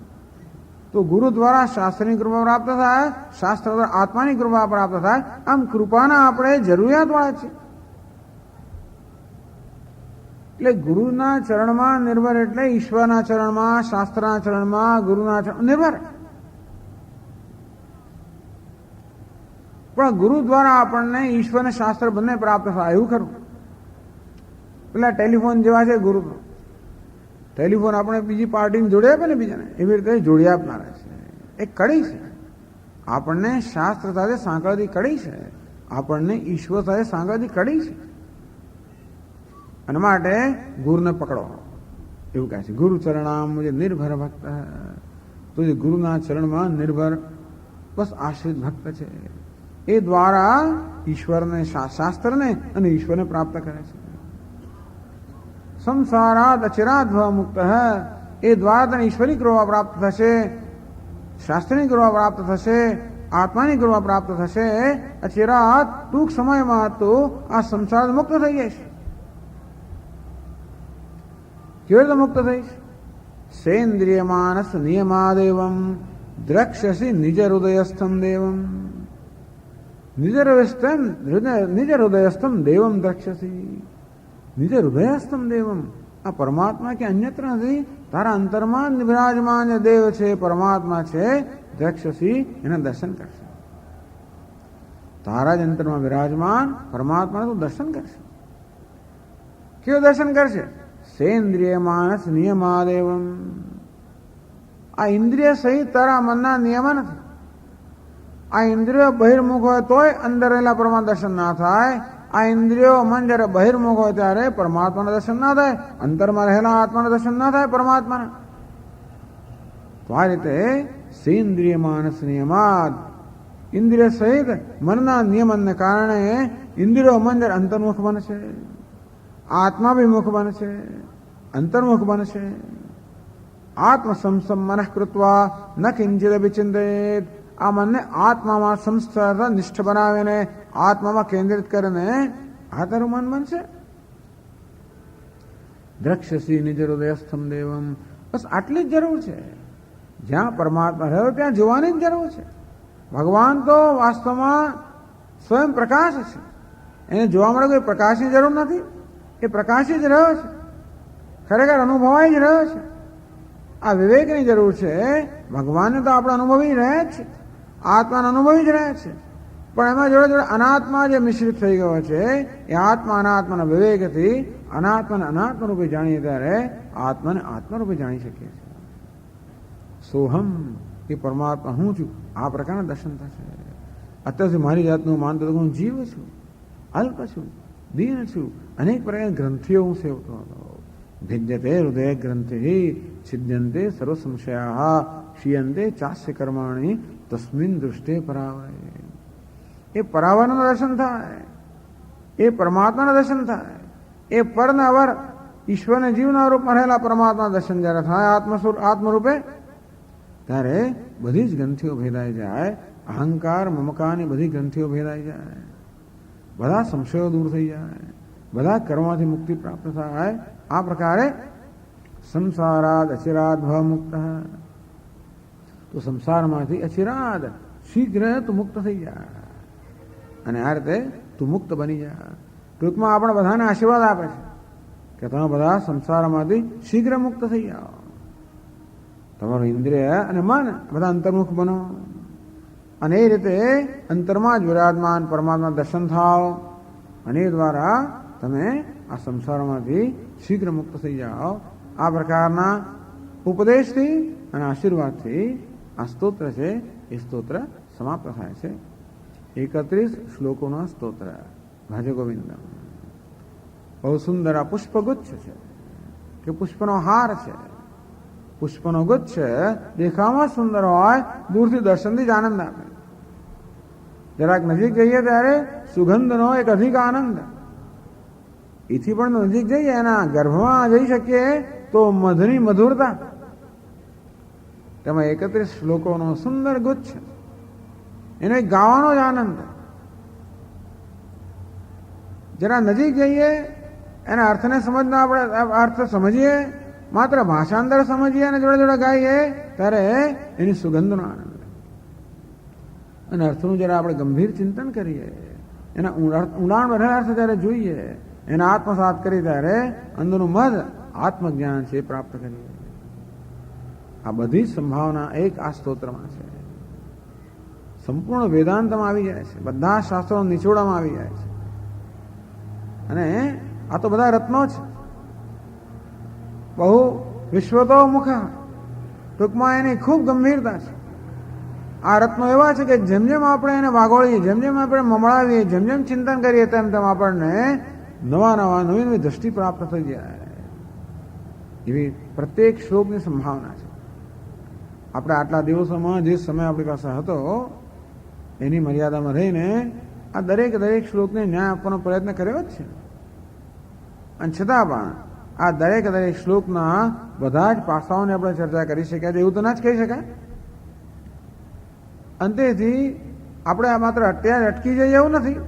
તો ગુરુ દ્વારા શાસ્ત્રની કૃપા પ્રાપ્ત થાય, શાસ્ત્ર દ્વારા આત્માની કૃપા પ્રાપ્ત થાય. આમ કૃપાના આપણે જરૂરિયાતવાળા છીએ. એટલે ગુરુના ચરણમાં નિર્ભર એટલે ઈશ્વરના ચરણમાં, શાસ્ત્રના ચરણમાં, ગુરુના ચરણ નિર્ભર. પણ ગુરુ દ્વારા આપણને ઈશ્વર અને શાસ્ત્ર બંને પ્રાપ્ત થાય એવું ખરું. પેલા ટેલિફોન જેવા છે ગુરુ. ટેલિફોન આપણે બીજી પાર્ટીને જોડી આપે ને બીજાને, એવી રીતે જોડી આપનારા છે. એક કડી છે, આપણને શાસ્ત્ર સાથે સાંકળતી કડી છે. આપણને ઈશ્વર સાથે સાંગતી કડી છે. અને માટે ગુરુને પકડો એવું કહે છે. ગુરુ ચરણામ જે નિર્ભર ભક્ત, તો જે ગુરુના ચરણમાં નિર્ભર બસ આશ્રિત ભક્ત છે એ દ્વારા ઈશ્વરને, શાસ્ત્રને અને ઈશ્વરને પ્રાપ્ત કરે છે. સંસારાદ અચિરાદ ભવ મુક્ત, એ દ્વારા તને ઈશ્વરી કૃપા પ્રાપ્ત થશે, શાસ્ત્રની કૃપા પ્રાપ્ત થશે, આત્માની કૃપા પ્રાપ્ત થશે. અચિરાદ ટૂંક સમયમાં તો આ સંસાર મુક્ત થઈ જઈશ. કેવી રીતે મુક્ત થઈશ? સેન્દ્રિય માનસ નિયમાદેવમ દ્રક્ષ્યસી નિજ હૃદયસ્થમ દેવમ. નિજ હૃદયસ્થમ દેવમ દ્રક્ષ્યસી. નિજ હૃદયસ્થમ દેવમ, આ પરમાત્મા કે અન્યત્ર નથી, તારા અંતરમાં વિરાજમાન જે દેવ છે, પરમાત્મા છે, દ્રક્ષ્યસી, એના દર્શન કરશે. તારા જ અંતરમાં વિરાજમાન પરમાત્મા તું દર્શન કરશે. કેવું દર્શન કરશે? સેન્દ્રિય માનસ નિયમાદેવમ. આ ઇન્દ્રિય સહિત તારા મનના નિયમ નથી. આ ઇન્દ્રિયો બહિર્મુખ હોય તોય અંદર રહેલા પરમાત્મા દર્શન ના થાય. આ ઇન્દ્રિયો મન જ્યારે બહિર્મુખ હોય ત્યારે પરમાત્માના દર્શન ના થાય, અંતરમાં રહેલા આત્માના દર્શન ના થાય પરમાત્માના. તો આ રીતે સેન્દ્રિય માનસ નિયમાદ, ઇન્દ્રિય સહિત મનના નિયમનને કારણે ઇન્દ્રિયો મન જ્યારે અંતર્મુખ બનશે, આત્મા વિમુખ બનશે, અંતર્મુખ બનશે. આત્મ સંસમ મનઃ કૃત્વા ન કિંચિદ વિચિંતેત. આ મનને આત્મામાં સંસ્કાર નિષ્ઠ બનાવીને આત્મામાં કેન્દ્રિત કરીને આ તારું મન બનશે. દ્રક્ષ્યસી નિજ હૃદયસ્થમ દેવમ. બસ આટલી જ જરૂર છે. જ્યાં પરમાત્મા રહ્યો ત્યાં જોવાની જ જરૂર છે. ભગવાન તો વાસ્તવમાં સ્વયં પ્રકાશ છે, એને જોવા માટે કોઈ પ્રકાશની જરૂર નથી. એ પ્રકાશી જ રહ્યો છે, ખરેખર અનુભવાઈ જ રહ્યો છે. આ વિવેકની જરૂર છે. ભગવાનને તો આપણે અનુભવી રહ્યા જ છે, આત્માને અનુભવી જ રહ્યા છે, પણ એમાં જોડે જોડે અનાત્મા જે મિશ્રિત થઈ ગયો છે, એ આત્મા અનાત્માના વિવેકથી અનાત્માને અનાત્મ રૂપે જાણીએ ત્યારે આત્માને આત્મ રૂપે જાણી શકીએ છીએ. સોહમ, એ પરમાત્મા હું છું, આ પ્રકારના દર્શન થશે. અત્યાર સુધી મારી જાતનું માનતો હું જીવ છું, અલ્પ છું, દીન છું, અનેક પ્રકારની ગ્રંથિઓ હું સેવતો હતો. ભિદ્યતે હૃદય ગ્રંથિ છિદ્યંતે સર્વ સંશયા ક્ષીયંતે ચાસ્ય કર્માણી તસ્મિન દૃષ્ટે પરાવરે. એ પરાવરનું દર્શન થાય, એ પરમાત્માના દર્શન થાય, એ પરને અવર ઈશ્વરને જીવના રૂપમાં રહેલા પરમાત્મા દર્શન જ્યારે થાય આત્મરૂપે, ત્યારે બધી જ ગ્રંથિઓ ભેદાઈ જાય. અહંકાર મમકારની બધી ગ્રંથિઓ ભેદાઈ જાય, બધા સંશયો દૂર થઈ જાય, બધા કર્મમાંથી મુક્તિ પ્રાપ્ત થાય. આ પ્રકારે સંસારાદ અચિરાદ ભવ મુક્ત. તો સંસારમાંથી અચિરાદ શીઘ્ર તું મુક્ત થઈ જાય, અને આ રીતે તું મુક્ત બની જાય. ટૂંકમાં આપણે બધાને આશીર્વાદ આપે છે કે તમે બધા સંસારમાંથી શીઘ્ર મુક્ત થઈ જાઓ. તમારું ઇન્દ્રિય અને મન બધા અંતર્મુખ બનો, અને એ રીતે અંતરમાં જ વિરાજમાન પરમાત્મા દર્શન થાવ, અને એ દ્વારા તમે આ સંસારમાંથી શીઘ્ર મુક્ત થઈ જાઓ. આ પ્રકારના ઉપદેશથી અને આશીર્વાદથી આ સ્તોત્ર છે એ સ્તોત્ર સમાપ્ત થાય છે. 31 શ્લોકોના સ્તોત્ર ભજ ગોવિંદ. બહુ સુંદર આ પુષ્પગુચ્છ છે કે પુષ્પનો હાર છે. પુષ્પનો ગુચ્છ દેખાવામાં સુંદર હોય, દૂરથી દર્શનથી જ આનંદ આપે. જરાક નજીક જઈએ ત્યારે સુગંધનો એક અધિક આનંદ. એથી પણ નજીક જઈએ, એના ગર્ભમાં જઈ શકીએ તો મધની મધુરતા. તેમાં 31 શ્લોકોનો સુંદર ગુચ્છ, એને ગાવાનો જ આનંદ. જરા નજીક જઈએ, એના અર્થને સમજના આપણે અર્થ સમજીએ, માત્ર ભાષાંતર સમજીએ અને જોડે જોડે ગાઈએ ત્યારે એની સુગંધનો આનંદ. અને અર્થનું જરા આપણે ગંભીર ચિંતન કરીએ, એના ઊંડાણ ભરેલા અર્થ જ્યારે જોઈએ, એના આત્મસાત કરી ત્યારે અંદરનું મધ આત્મજ્ઞાન છે પ્રાપ્ત કરીએ. આ બધી સંભાવના એક આ સ્તોત્રમાં છે. સંપૂર્ણ વેદાંતમાં આવી જાય છે, બધા શાસ્ત્રો નિચોડામાં આવી જાય છે. અને આ તો બધા રત્નો છે. બહુ વિશ્વતો મુખ, ટૂંકમાં એની ખૂબ ગંભીરતા છે. આ રત્નો એવા છે કે જેમ જેમ આપણે એને વાગોળીએ, જેમ જેમ આપણે મમળાવીએ, જેમ જેમ ચિંતન કરીએ તેમ તેમ આપણને નવી નવી દ્રષ્ટિ પ્રાપ્ત થઈ જાય. એવી પ્રત્યેક શ્લોકની સંભાવના છે. આપણે આટલા દિવસોમાં જે સમય આપણી પાસે હતો એની મર્યાદામાં રહીને આ દરેક શ્લોકને ન્યાય આપવાનો પ્રયત્ન કર્યો જ છે. અને છતાં પણ આ દરેક શ્લોકના બધા જ પાસાઓની આપણે ચર્ચા કરી શક્યા, એવું તો ના જ કહી શકાય. અંતેથી આપણે આ માત્ર અત્યારે અટકી જઈએ એવું નથી,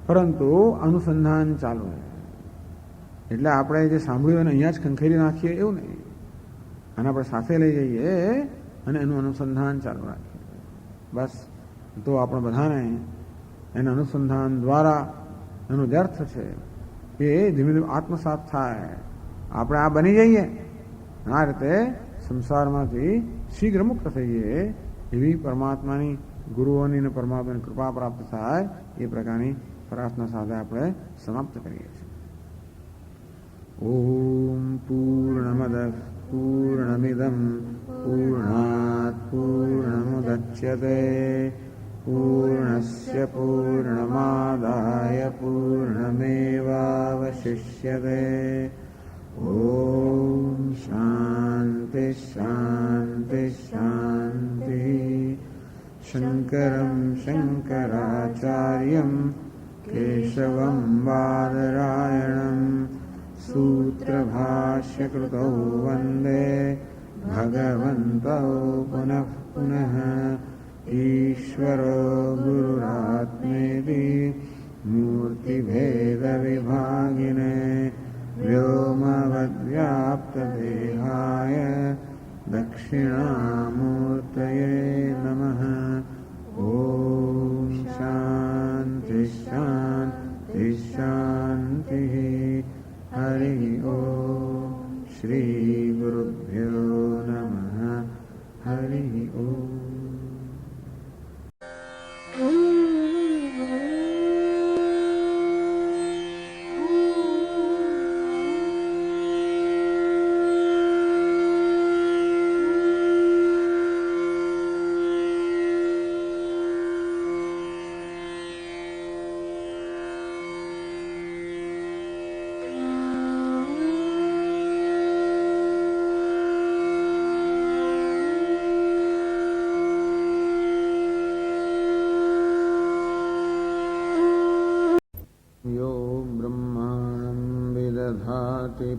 પરંતુ અનુસંધાન ચાલુ. એટલે આપણે જે સાંભળ્યું એને અહીંયા જ ખંખેરી નાખીએ એવું નહીં, અને આપણે સાથે લઈ જઈએ અને એનું અનુસંધાન ચાલુ રાખીએ. બસ તો આપણે બધાને એના અનુસંધાન દ્વારા એનો જે અર્થ છે એ ધીમે ધીમે આત્મસાત થાય, આપણે આ બની જઈએ. આ રીતે સંસારમાંથી શીઘ્ર મુક્ત થઈએ એવી પરમાત્માની, ગુરુઓની અને પરમાત્માની કૃપા પ્રાપ્ત થાય એ પ્રકારની પ્રાર્થના સાથે આપણે સમાપ્ત કરીએ છીએ. ઓમ પૂર્ણમદ પૂર્ણમિદમ પૂર્ણાત પૂર્ણમુદચ્યતે પૂર્ણસ્ય પૂર્ણમાદાય પૂર્ણમેવાવશિષ્યતે. ઓમ શાંતિ શાંતિ શાંતિ. શંકરં શંકરાચાર્યં કેશવં બાદરાયણં સૂત્રભાષ્યકૃતૌ વંદે ભગવन्तौ પુનઃ પુનઃ. ઈશ્વરો ગુરુરાત્મેતિ મૂર્તિભેદવિભાગિને વ્યોમવદ્વ્યાપ્તદેહાય દક્ષિણામૂર્તયે નમઃ. ઓમ શાંતિ શાંતિ શાંતિ. હરિ ઓમ. શ્રી ગુરુભ્યો નમઃ. હરિ ઓમ.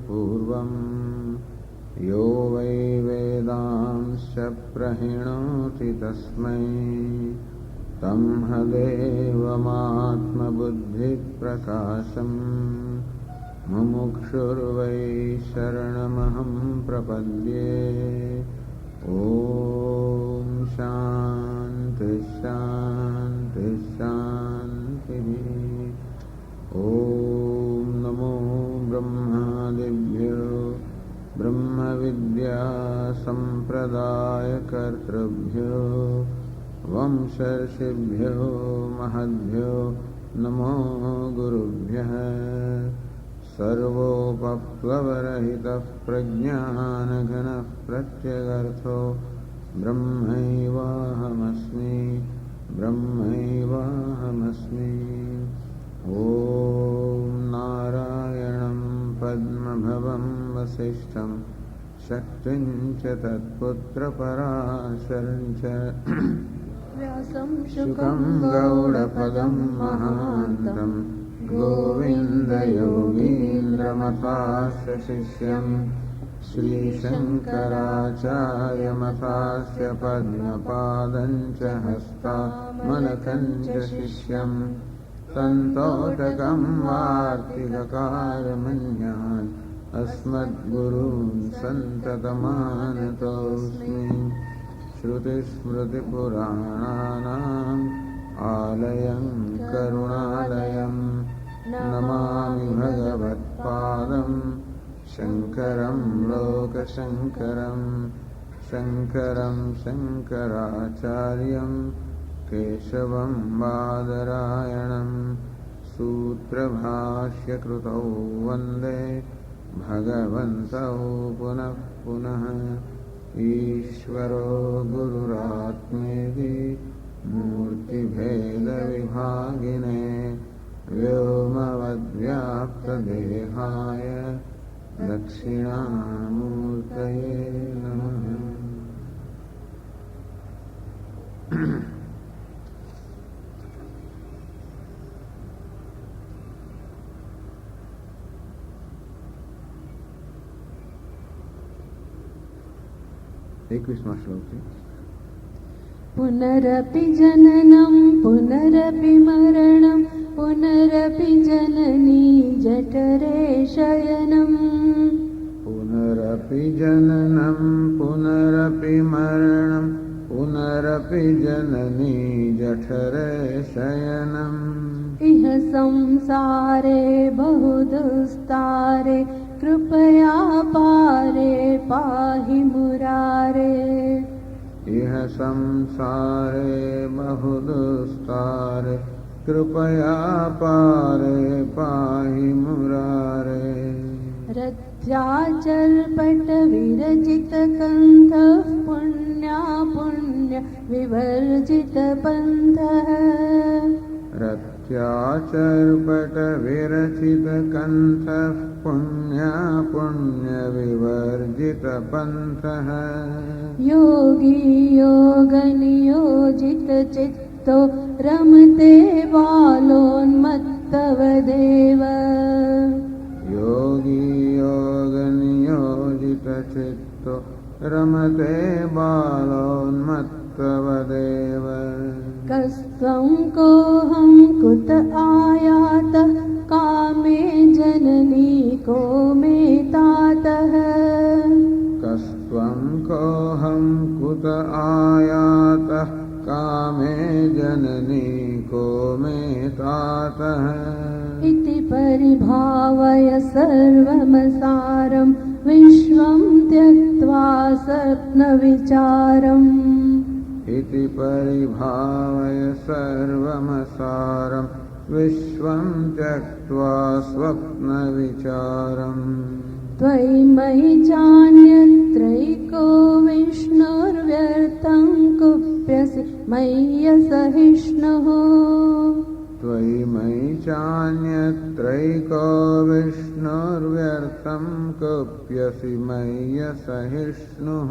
पूर्वं यो वै वेदांश्च प्रहिणोति तस्मै तं देवमात्मबुद्धिप्रकाशम् मुमुक्षुर्वै शरणमहं प्रपद्ये. ॐ शान्ति शान्ति शान्तिः. ॐ नमो ब्रह्मादिभ्यो ब्रह्मविद्यासम्प्रदायकर्तृभ्यो वंशर्षिभ्यो महद्भ्यो नमो गुरुभ्यः. सर्वोपप्लवरहितः प्रज्ञानघनः प्रत्यगर्थो ब्रह्मैवाहमस्मि ब्रह्मैवाहमस्मि. ॐ नारायणं पद्मभवं वसिष्ठं शक्तिं च तत्पुत्रपराशरं च शुकं गौडपदं महान्तं गोविन्दयोगीन्द्रमथास्य शिष्यं श्रीशङ्कराचार्यमथास्य पद्मपादं च हस्तामलकं च शिष्यं सन्तोषकं वार्तिककारमन्यान् अस्मद्गुरून् सन्ततमानतोऽस्मि. श्रुतिस्मृतिपुराणानाम् आलयं करुणालयं नमामि भगवत्पादं शङ्करं लोकशङ्करं. शङ्करं शङ्कराचार्यं केशवं बादरायणं सूत्रभाष्यकृतौ वन्दे भगवन्तौ पुनः पुनः. ईश्वरो गुरुरात्मेति मूर्तिभेदविभागिने व्योमवद्व्याप्तदेहाय दक्षिणामूर्तये नमः। एकविसवां श्लोक है। पुनरपि जननं पुनरपि मरणं पुनरपि जननी जठरे शयनम्। पुनरपि जननं पुनरपि मरणं पुनरपि जननी जठरे शयनम्। इह संसारे बहुदुस्तारे कृपया पारे पाहि मुरारे। इह संसारे बहुदुस्तारे कृपया पारे पाहि मुरारे। रथ्याचर्पट विरचित कंठः पुण्या पुण्य विवर्जित पंथः। रथ्याचर्पट विरचित कंठः पुण्या पुण्य विवर्जित पंथः। योगी योग नियोजित चित्तो रमते बालोन्मत्तवदेव। योगी योग नियोजित चित्तो रमते बालोन्मत्तवदेव। कस्त्वं कोऽहं कुत आयातः कामे जननी को मे तातः। कस्त्वं कोऽहं कुत आयातः कामे जननी को मे तातः। इति परिभावय सर्वमसारं विश्वं त्यक्त्वा स्वप्नविचारम्। इति परिभावय सर्वमसारं विश्वं त्यक्त्वा स्वप्नविचारम्। त्वयि मयि चान्यत्रैको विष्णुर्व्यर्थं कुप्यसि मय्यसहिष्णुः। त्वयि मयि चान्यत्रैको विष्णुर्व्यर्थं कुप्यसि मय्यसहिष्णुः।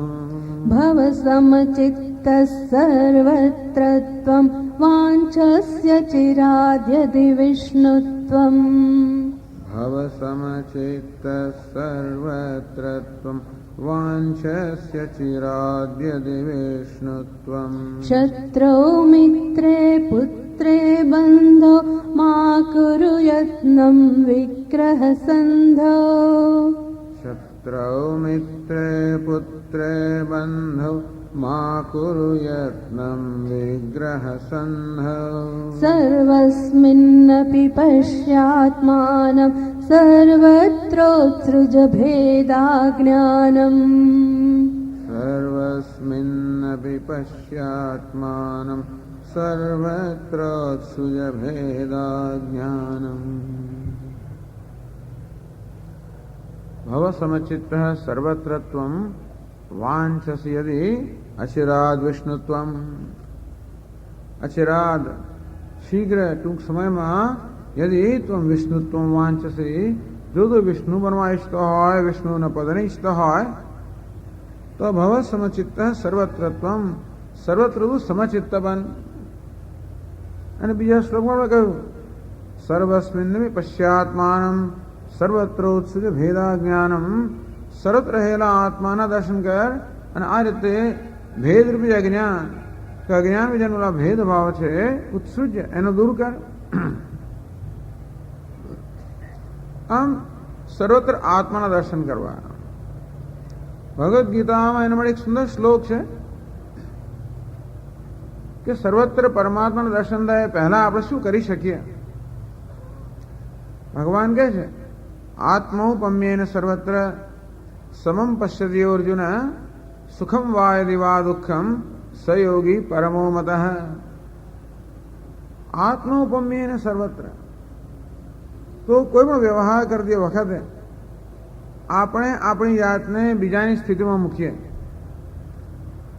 भव समचित्तः सर्वत्र त्वं वाञ्छस्य चिराद्यदि विष्णुत्वम्। भव समचित्तः सर्वत्र त्वं वाञ्छस्य चिराद्यदि विष्णुत्वम्। शत्रौ मित्रे पुत्रे बन्धो मा कुरु यत्नं विग्रहसन्धौ। शत्रौ मित्रे पुत्रे बन्धौ मा कुरु यत्नं विग्रहसन्धौ। सर्वस्मिन्नपि पश्यात्मानं सर्वत्रोत्सृज भेदाज्ञानम्। सर्वस्मिन्नपि पश्यात्मानं सर्वत्रोत्सृज भेदाज्ञानम्। भवसमचित्तः सर्वत्र त्वं वाञ्छसि यदि अचिराद विष्णुत्वम्। अचिराद शीघ्र टूंक समय में यदि तुम विष्णुत्वं वाञ्छसि जो विष्णु बनवा इच्छता है विष्णु न पद नहीं इच्छता है तो भव समचित्तः सर्वत्र त्वं सर्वत्र तू समचित्त बन। અને બીજા શ્લોકમાં કહ્યું સર્વસ્મિન્નમિ પશ્યાત્માનમ સર્વત્રોત્સુજ ભેદાજ્ઞાનમ। સર્વત્ર રહેલા આત્માના દર્શન કર અને આ રીતે ભેદરૂપી અજ્ઞાન કે અજ્ઞાન વિજ્ઞાનવાળા ભેદભાવ છે ઉત્સૃજ એનો દૂર કર। આમ સર્વત્ર આત્માના દર્શન કરવા। ભગવદ્ ગીતામાં એના માટે એક સુંદર શ્લોક છે કે સર્વત્ર પરમાત્માનું દર્શન થાય પહેલા આપણે શું કરી શકીએ। ભગવાન કહે છે આત્મૌપમ્યેન સર્વત્ર સમમ પશ્યતિ અર્જુન સુખમ વા યદિ વા દુઃખમ સ યોગી પરમો મતઃ। આત્મૌપમ્યેન સર્વત્ર તો કોઈ પણ વ્યવહાર કરતી વખતે આપણે આપણી જાતને બીજાની સ્થિતિમાં મૂકીએ।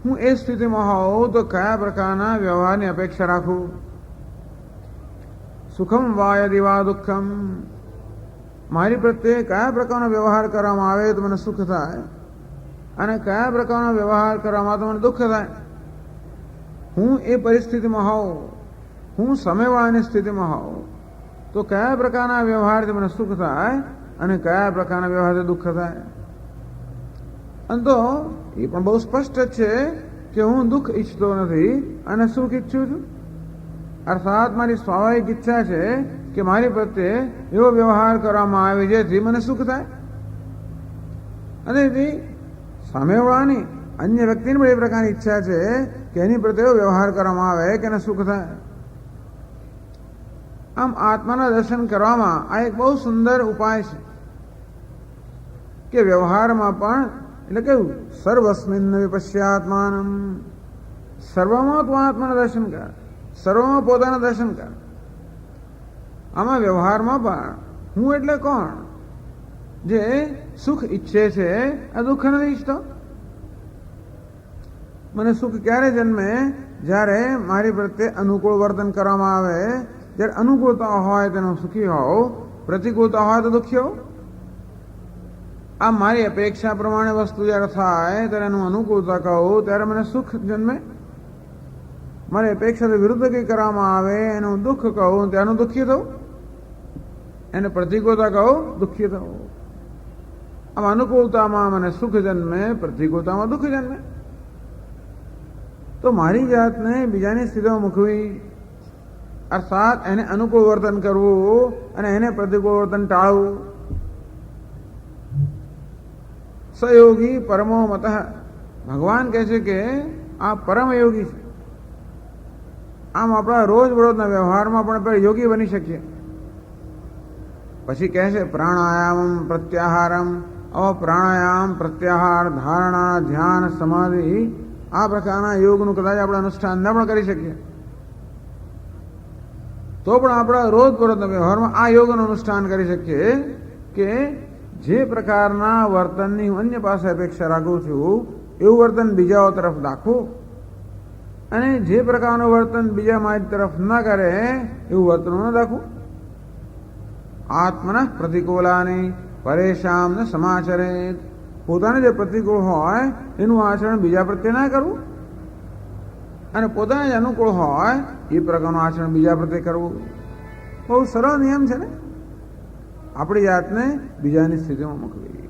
હું એ સ્થિતિમાં હોઉં તો કયા પ્રકારના વ્યવહારની અપેક્ષા રાખું? સુખમ વા યદિ વા દુઃખમ, મારી પ્રત્યે કયા પ્રકારનો વ્યવહાર કરવામાં આવે તો મને સુખ થાય અને કયા પ્રકારનો વ્યવહાર કરવામાં તો મને દુઃખ થાય. હું એ પરિસ્થિતિમાં હોઉં, હું સમયવાળાની સ્થિતિમાં હોઉં તો કયા પ્રકારના વ્યવહારથી મને સુખ થાય અને કયા પ્રકારના વ્યવહારથી દુઃખ થાય. અને તો એ પણ બહુ સ્પષ્ટ છે કે હું દુઃખ ઈચ્છતો નથી અને સુખ ઈચ્છું છું. અર્થાત મારી સ્વાભાવિક ઈચ્છા છે કે મારી પ્રત્યે એવો વ્યવહાર કરવામાં આવે જેથી મને સુખ થાય. અને એથી સામેવાળાની અન્ય વ્યક્તિની પણ એ પ્રકારની ઈચ્છા છે કે એની પ્રત્યે એવો વ્યવહાર કરવામાં આવે કે એને સુખ થાય. આમ આત્માના દર્શન કરવામાં આ એક બહુ સુંદર ઉપાય છે કે વ્યવહારમાં પણ એટલે કેવું, સર્વસ્મિન વિપશ્યાત્માનમ, સર્વમાં તું આત્માના દર્શન કર, સર્વમાં પોતાના દર્શન કર. આમાં વ્યવહારમાં પણ હું એટલે કોણ? જે સુખ ઈચ્છે છે આ દુઃખ નથી ઈચ્છતો. મને સુખ ક્યારે જન્મે? જ્યારે મારી પ્રત્યે અનુકૂળ વર્તન કરવામાં આવે. જ્યારે અનુકૂળતા હોય તેનો સુખી હોવ, પ્રતિકૂળતા હોય તો દુઃખી હોવ. આ મારી અપેક્ષા પ્રમાણે વસ્તુ જ્યારે થાય ત્યારે એનું અનુકૂળતા કહું ત્યારે મને સુખ જન્મે. મારી અપેક્ષાથી વિરુદ્ધ કંઈ કરવામાં આવે એનું દુઃખ કહું ત્યાંનું દુઃખી થવું. એને પ્રતિકૂળતા કહું દુઃખી થવું. આમ અનુકૂળતામાં મને સુખ જન્મે, પ્રતિકૂળતામાં દુઃખ જન્મે. તો મારી જાતને બીજાની સ્થિતિમાં મૂકવી, અર્થાત એને અનુકૂળ વર્તન કરવું અને એને પ્રતિકૂળ વર્તન ટાળવું. સયોગી પરમો મત, ભગવાન કહે છે કે આ પરમ યોગી છે. આમ આપણા રોજબરોજના વ્યવહારમાં પણ આપણે યોગી બની શકીએ. પછી કહે છે પ્રાણાયામ પ્રત્યાહારમ, પ્રાણાયામ, પ્રત્યાહાર, ધારણા, ધ્યાન, સમાધિ આ પ્રકારના યોગનું કદાચ આપણે અનુષ્ઠાન ન પણ કરી શકીએ તો પણ આપણા રોજબરોજના વ્યવહારમાં આ યોગનું અનુષ્ઠાન કરી શકીએ કે જે પ્રકારના વર્તનની હું અન્ય પાસે અપેક્ષા રાખું છું એવું વર્તન બીજાઓ તરફ દાખવું અને જે પ્રકારનું વર્તન બીજા મારી તરફ ન કરે એવું વર્તન ન દાખવું. આત્મન પ્રતિકૂલાની પરેશાન ન સમાચરે, પોતાને જે પ્રતિકૂળ હોય એનું આચરણ બીજા પ્રત્યે ના કરવું અને પોતાને જે અનુકૂળ હોય એ પ્રકારનું આચરણ બીજા પ્રત્યે કરવું. બહુ સરળ નિયમ છે ને. આપણી જાતને બીજાની સ્થિતિમાં મૂકવી.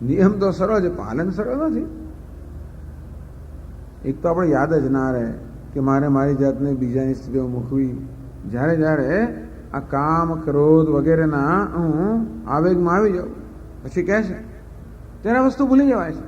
નિયમ તો સરળ છે, પાલન સરળ નથી. એક તો આપણે યાદ જ ના રહે કે મારે મારી જાતને બીજાની સ્થિતિમાં મૂકવી. જ્યારે જ્યારે આ કામ, ક્રોધ વગેરેના હું આવેગમાં આવી જાઉં પછી કહે છે ત્યારે વસ્તુ ભૂલી જવાય છે.